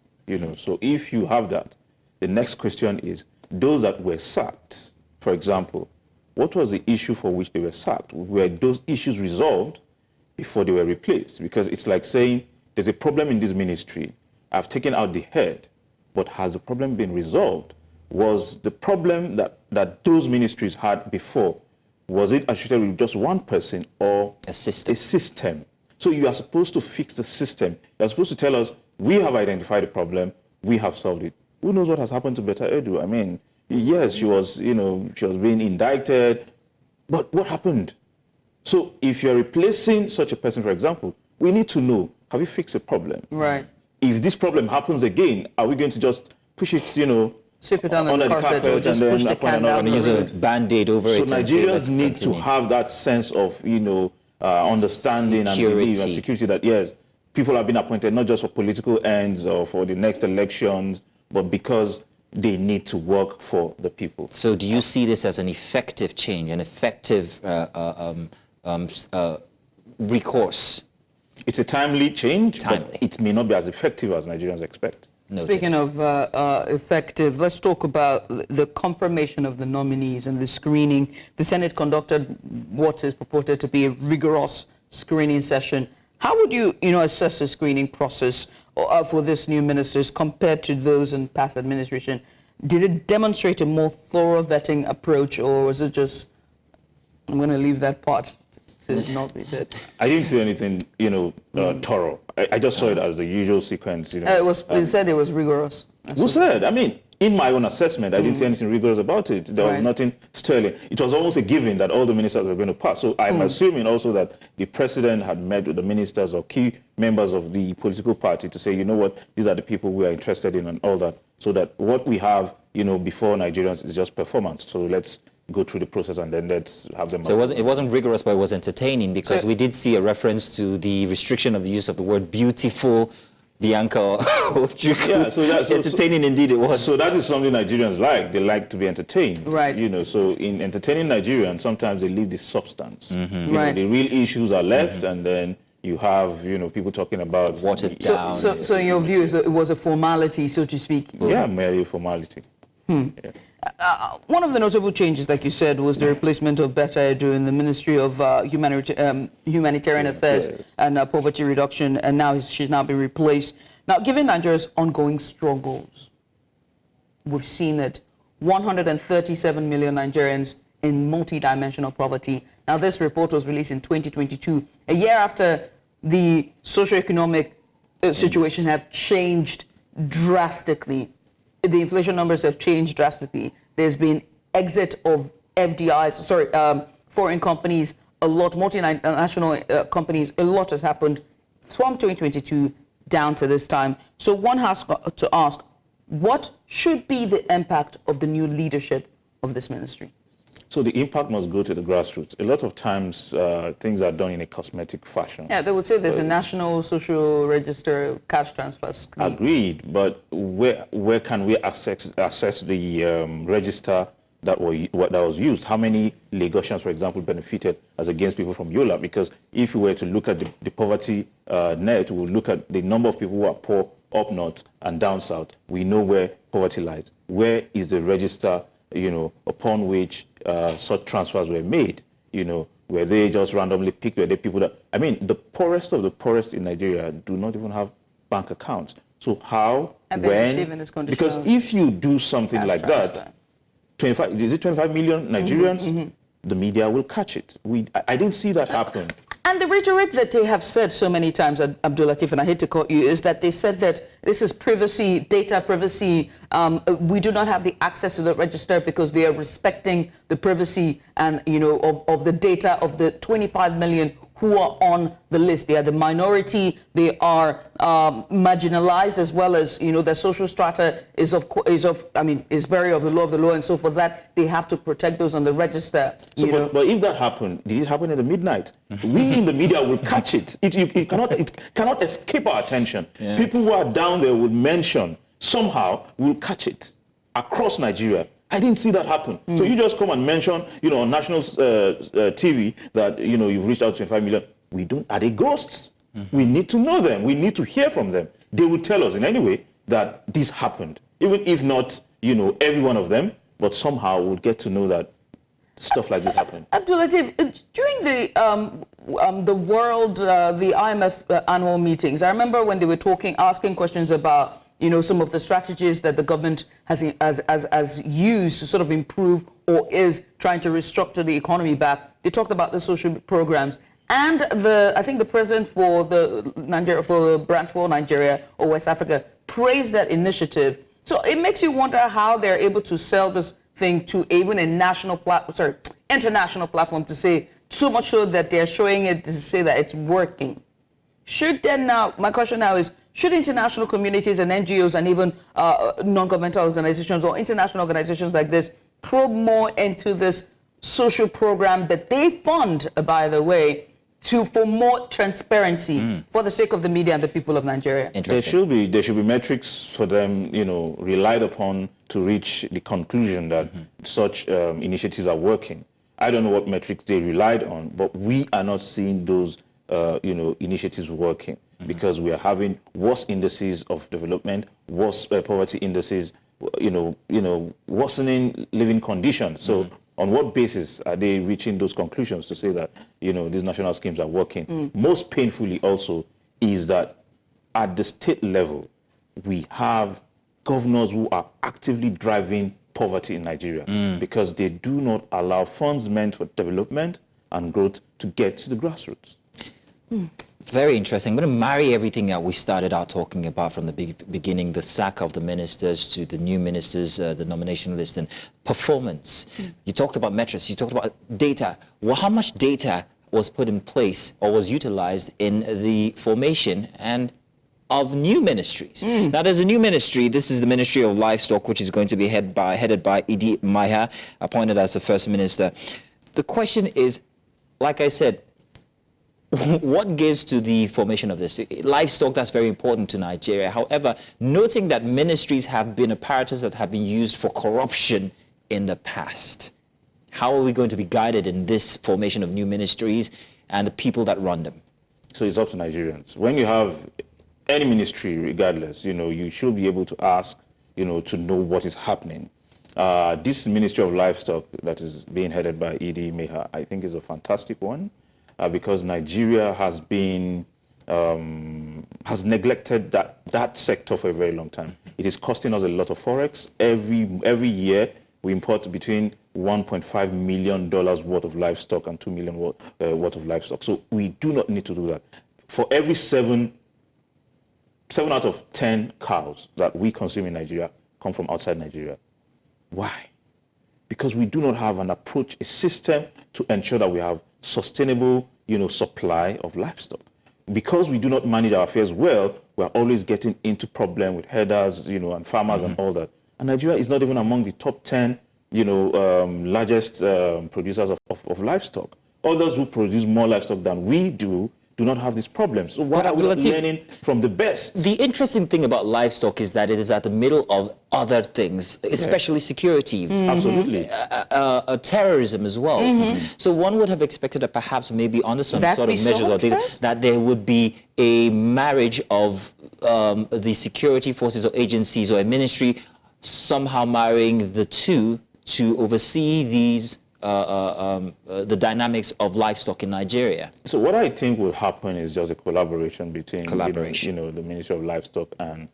So if you have that, the next question is, those that were sacked, for example, what was the issue for which they were sacked? Were those issues resolved before they were replaced? Because it's like saying, there's a problem in this ministry. I've taken out the head, but has the problem been resolved? Was the problem that those ministries had before, was it associated with just one person or a system? So you are supposed to fix the system. You are supposed to tell us, we have identified the problem, we have solved it. Who knows what has happened to Betta Edu? I mean, yes, she was being indicted, but what happened? So if you're replacing such a person, for example, we need to know, have you fixed the problem? Right. If this problem happens again, are we going to just push it, sweep it under the carpet or just push the can down? And use a Band-Aid over it. So Nigerians need to have that sense of, understanding and belief and security that, yes, people have been appointed not just for political ends or for the next elections, but because they need to work for the people. So do you see this as an effective change, an effective recourse? It's a timely change, but it may not be as effective as Nigerians expect. Noted. Speaking of effective, let's talk about the confirmation of the nominees and the screening. The Senate conducted what is purported to be a rigorous screening session. How would you, assess the screening process for these new ministers compared to those in past administration? Did it demonstrate a more thorough vetting approach, or was it just, I'm going to leave that part to not be said? I didn't see anything, thorough. I just saw it as the usual sequence. It said it was rigorous. Who said? I mean, in my own assessment, I didn't see anything rigorous about it. There was nothing sterling. It was almost a given that all the ministers were going to pass. So I'm assuming also that the president had met with the ministers or key members of the political party to say, you know what, these are the people we are interested in and all that. So that what we have, before Nigerians is just performance. So let's go through the process and then let's have them. So it wasn't rigorous, but it was entertaining, because we did see a reference to the restriction of the use of the word beautiful Bianca. Yeah, so that's entertaining indeed it was. So that is something Nigerians like. They like to be entertained. Right. So in entertaining Nigerians, sometimes they leave the substance. Right. The real issues are left, and then you have, people talking about watered down. So in your view, it was a formality, so to speak? Yeah, merely a formality. Yeah. One of the notable changes, like you said, was the replacement of Betta Edu in the Ministry of Humanitarian Affairs and Poverty Reduction, and now she's now been replaced. Now, given Nigeria's ongoing struggles, we've seen that 137 million Nigerians in multi-dimensional poverty. Now, this report was released in 2022, a year after the socioeconomic situation have changed drastically. The inflation numbers have changed drastically. There's been exit of FDIs, foreign companies a lot, multinational companies, a lot has happened from 2022 down to this time. So one has to ask, what should be the impact of the new leadership of this ministry? So the impact must go to the grassroots. A lot of times, things are done in a cosmetic fashion. Yeah, they would say there's a national social register, cash transfers. Agreed, but where can we access the register that was used? How many Lagosians, for example, benefited as against people from Yola? Because if we were to look at the poverty net, we will look at the number of people who are poor up north and down south. We know where poverty lies. Where is the register, upon which such transfers were made? Were they just randomly picked? Were they people that, the poorest of the poorest in Nigeria do not even have bank accounts. So how, when? Because if you do something like that, 25 million Nigerians, the media will catch it. I didn't see that happen. And the rhetoric that they have said so many times, Abdul Latif, and I hate to quote you, is that they said that this is privacy, data privacy. We do not have the access to the register because they are respecting the privacy and, of the data of the 25 million who are on the list. They are the minority. They are marginalized, as well as, their social strata is very of the law, and so for that they have to protect those on the register. But if that happened, did it happen in the midnight? We in the media will catch it. It cannot escape our attention. Yeah. People who are down there will mention, somehow will catch it across Nigeria. I didn't see that happen. So you just come and mention, on national TV that, you've reached out to 25 million. Are they ghosts? We need to know them. We need to hear from them. They will tell us in any way that this happened. Even if not, every one of them, but somehow we'll get to know that stuff like this happened. Abdul Latif, during the IMF annual meetings, I remember when they were asking questions about some of the strategies that the government has used to sort of improve or is trying to restructure the economy back. They talked about the social programs. And I think the president for the branch for Nigeria or West Africa praised that initiative. So it makes you wonder how they're able to sell this thing to even a international platform to say, so much so that they're showing it to say that it's working. My question now is, should international communities and NGOs and even non-governmental organizations or international organizations like this probe more into this social program that they fund, by the way, for more transparency for the sake of the media and the people of Nigeria? There should be metrics for them, relied upon to reach the conclusion that such initiatives are working. I don't know what metrics they relied on, but we are not seeing those initiatives working. Because we are having worse indices of development, worse poverty indices, worsening living conditions. So on what basis are they reaching those conclusions to say that, these national schemes are working? Most painfully also is that at the state level, we have governors who are actively driving poverty in Nigeria because they do not allow funds meant for development and growth to get to the grassroots. Very interesting. I'm going to marry everything that we started out talking about from the beginning, the sack of the ministers to the new ministers, the nomination list and performance. You talked about metrics, you talked about data. Well, how much data was put in place or was utilized in the formation and of new ministries? Now, there's a new ministry. This is the Ministry of Livestock, which is going to be headed by Idi Maiha, appointed as the first minister. The question is, like I said, what gives to the formation of this? Livestock, that's very important to Nigeria. However, noting that ministries have been apparatus that have been used for corruption in the past, how are we going to be guided in this formation of new ministries and the people that run them? So it's up to Nigerians. When you have any ministry, regardless, you should be able to ask, to know what is happening. This Ministry of Livestock that is being headed by Idi Maiha, I think is a fantastic one. Because Nigeria has neglected that sector for a very long time. It is costing us a lot of forex. Every year we import between $1.5 million worth of livestock and $2 million worth of livestock. So we do not need to do that. For every seven out of 10 cows that we consume in Nigeria come from outside Nigeria. Why? Because we do not have an approach, a system to ensure that we have sustainable, supply of livestock. Because we do not manage our affairs well, we are always getting into problem with herders, and farmers and all that. And Nigeria is not even among the top 10, largest producers of livestock. Others who produce more livestock than we do not have these problems. So why are we not learning from the best? The interesting thing about livestock is that it is at the middle of other things, especially security. Absolutely. Terrorism as well. So one would have expected that perhaps maybe under some sort of measures or things, that there would be a marriage of the security forces or agencies or a ministry somehow marrying the two to oversee these the dynamics of livestock in Nigeria. So what I think will happen is just a collaboration between the Ministry of Livestock and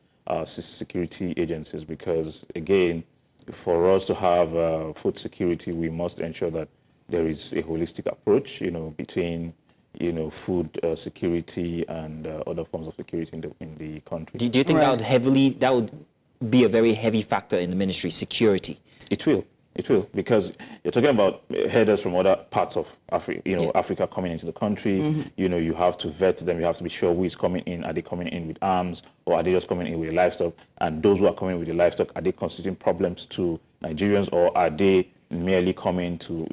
security agencies, because again, for us to have food security, we must ensure that there is a holistic approach, between food security and other forms of security in the country. Do you think that would be a very heavy factor in the ministry, security? It will. It will, because you're talking about herders from other parts of Africa, Africa coming into the country. You have to vet them. You have to be sure who is coming in. Are they coming in with arms, or are they just coming in with the livestock? And those who are coming with the livestock, are they constituting problems to Nigerians, or are they merely coming to,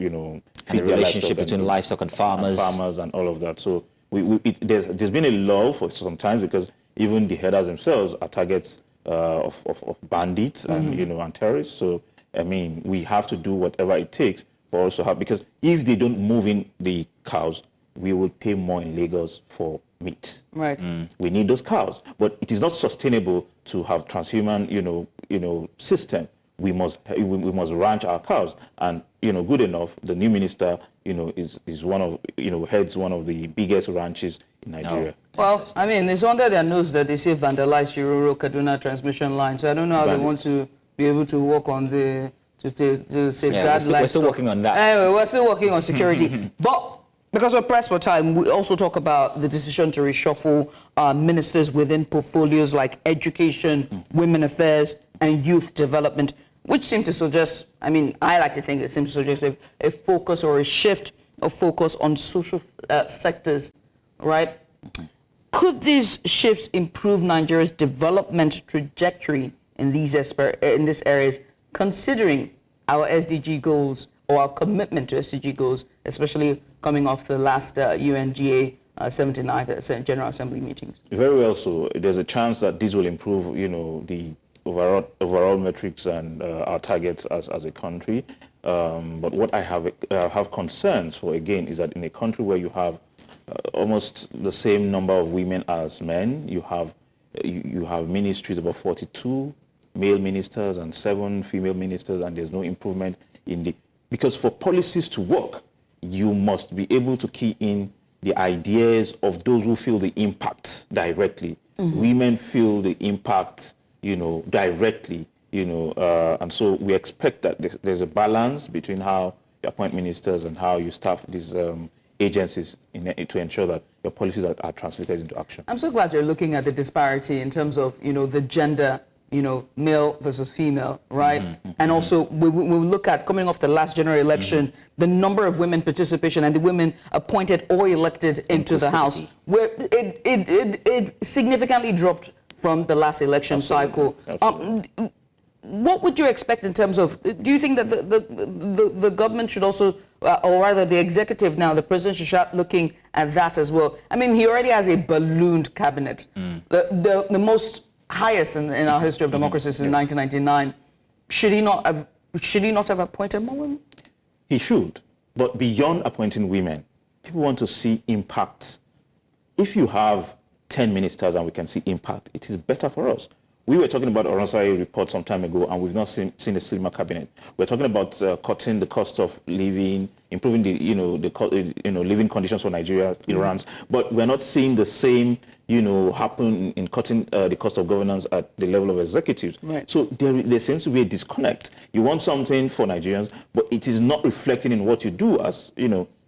feed the relationship between livestock and farmers? And all of that. So there's been a lull for sometimes, because even the herders themselves are targets of bandits and, and terrorists. So I mean, we have to do whatever it takes for us to have, because if they don't move in the cows, we will pay more in Lagos for meat. Right. We need those cows, but it is not sustainable to have transhuman, system. We must ranch our cows, and good enough. The new minister, is one of heads one of the biggest ranches in Nigeria. Well, I mean, it's under their nose that they say vandalize Shiroro Kaduna transmission line. So I don't know how they want to be able to work on the to safeguard livestock. We're still working on that. Anyway, we're still working on security. But because we're pressed for time, we also talk about the decision to reshuffle ministers within portfolios like education, women affairs, and youth development, which seem to suggest, I mean, I like to think it seems to suggest a focus or a shift of focus on social sectors, right? Could these shifts improve Nigeria's development trajectory in these areas, considering our SDG goals or our commitment to SDG goals, especially coming off the last UNGA 79th General Assembly meetings? Very well so. There's a chance that this will improve, the overall metrics and our targets as a country. But what I have concerns for, again, is that in a country where you have almost the same number of women as men, you have ministries, about 42 male ministers and 7 female ministers, and there's no improvement because for policies to work, you must be able to key in the ideas of those who feel the impact directly. Women feel the impact, directly, and so we expect that there's a balance between how you appoint ministers and how you staff these agencies to ensure that your policies are translated into action. I'm so glad you're looking at the disparity in terms of, the gender, male versus female, right? And also, we look at, coming off the last general election, the number of women participation and the women appointed or elected into the House, where it significantly dropped from the last election cycle. What would you expect in terms of, do you think that the government should also, or rather the executive now, the president should start looking at that as well? I mean, he already has a ballooned cabinet. The most highest in our history of democracy since 1999. Should he not have appointed more women? He should, but beyond appointing women, people want to see impact. If you have 10 ministers and we can see impact, it is better for us. We were talking about Oronsai report some time ago, and we've not seen a slimmer cabinet. We're talking about cutting the cost of living, improving the living conditions for Nigerians, but we're not seeing the same happen in cutting the cost of governance at the level of executives. Right. So there seems to be a disconnect. You want something for Nigerians, but it is not reflecting in what you do as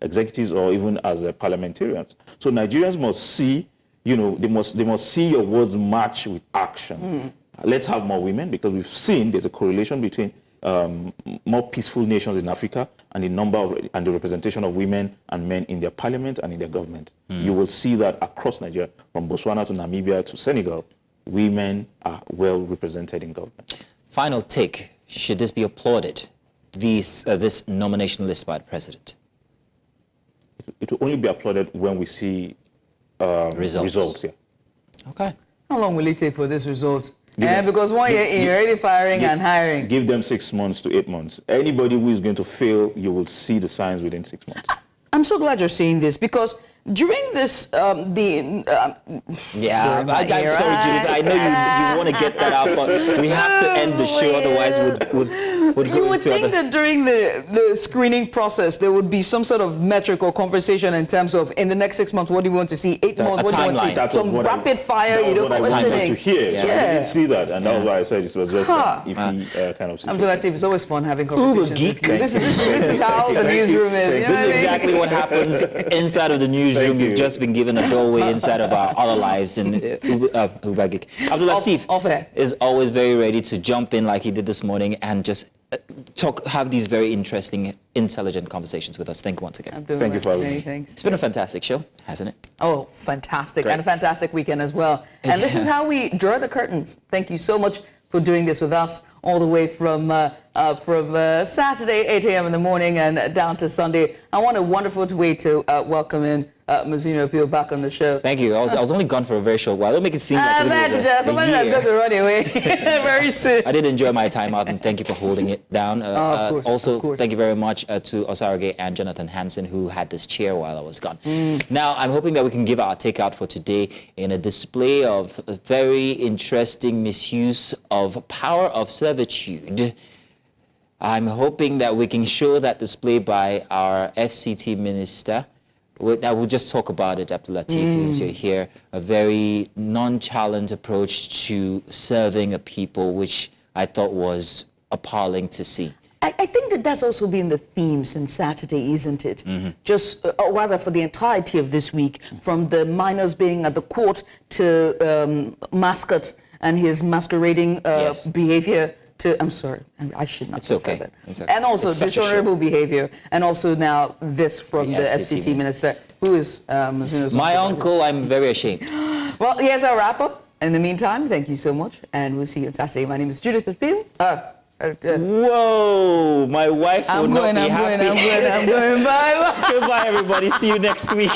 executives or even as parliamentarians. So Nigerians must see. They must see your words match with action. Let's have more women, because we've seen there's a correlation between more peaceful nations in Africa, and the representation of women and men in their parliament and in their government. You will see that across Nigeria, from Botswana to Namibia to Senegal, women are well represented in government. Final take: should this be applauded? This nomination list by the president. It will only be applauded when we see results. Yeah. Okay. How long will it take for this result? Because 1 year in, you're already firing and hiring. Give them 6 months to 8 months. Anybody who is going to fail, you will see the signs within 6 months. I'm so glad you're saying this, because during this, I'm sorry, Judith. I know you want to get that out, but we have to end the show, otherwise we'd go you would into think that during the screening process, there would be some sort of metric or conversation in terms of, in the next 6 months, what do you want to see? 8 months, what do you want to see? Some rapid fire, questioning. To hear. So I didn't see that, and that's why I said it was just an iffy kind of situation. Abdul Latif, it's always fun having conversations with you. This is how the newsroom is. This is exactly what happens inside of the newsroom. We've just been given a doorway inside of our other lives. And Ubagik. Abdul Latif is always very ready to jump in like he did this morning and just have these very interesting, intelligent conversations with us. Thank you once again. Thank you for having me. Thanks. It's been a fantastic show, hasn't it? Oh, fantastic. Great. And a fantastic weekend as well. And this is how we draw the curtains. Thank you so much for doing this with us all the way from Saturday, 8 a.m. in the morning and down to Sunday. I want a wonderful way to welcome in Mazino Appeal back on the show. Thank you. I was only gone for a very short while. Don't make it seem like somebody that's going to run away very soon. I did enjoy my time out, and thank you for holding it down. Of course. Thank you very much to Osarage and Jonathan Hansen, who had this chair while I was gone. Now, I'm hoping that we can give our takeout for today in a display of a very interesting misuse of power of servitude. I'm hoping that we can show that display by our FCT minister. I will just talk about it, Abdul Latif, since you're here. A very nonchalant approach to serving a people, which I thought was appalling to see. I think that that's also been the theme since Saturday, isn't it? Just, or rather for the entirety of this week, from the minors being at the court to Mascot and his masquerading behavior to, I'm sorry, I should not say that. It's okay. And also dishonorable behavior, and also now this from the FCT minister, who is Mazino's my uncle. I'm very ashamed. Well, here's our wrap-up. In the meantime, thank you so much, and we'll see you on Saturday. My name is Judith Appeal. Whoa, my wife will not be happy. I'm going. Bye. Goodbye, everybody. See you next week.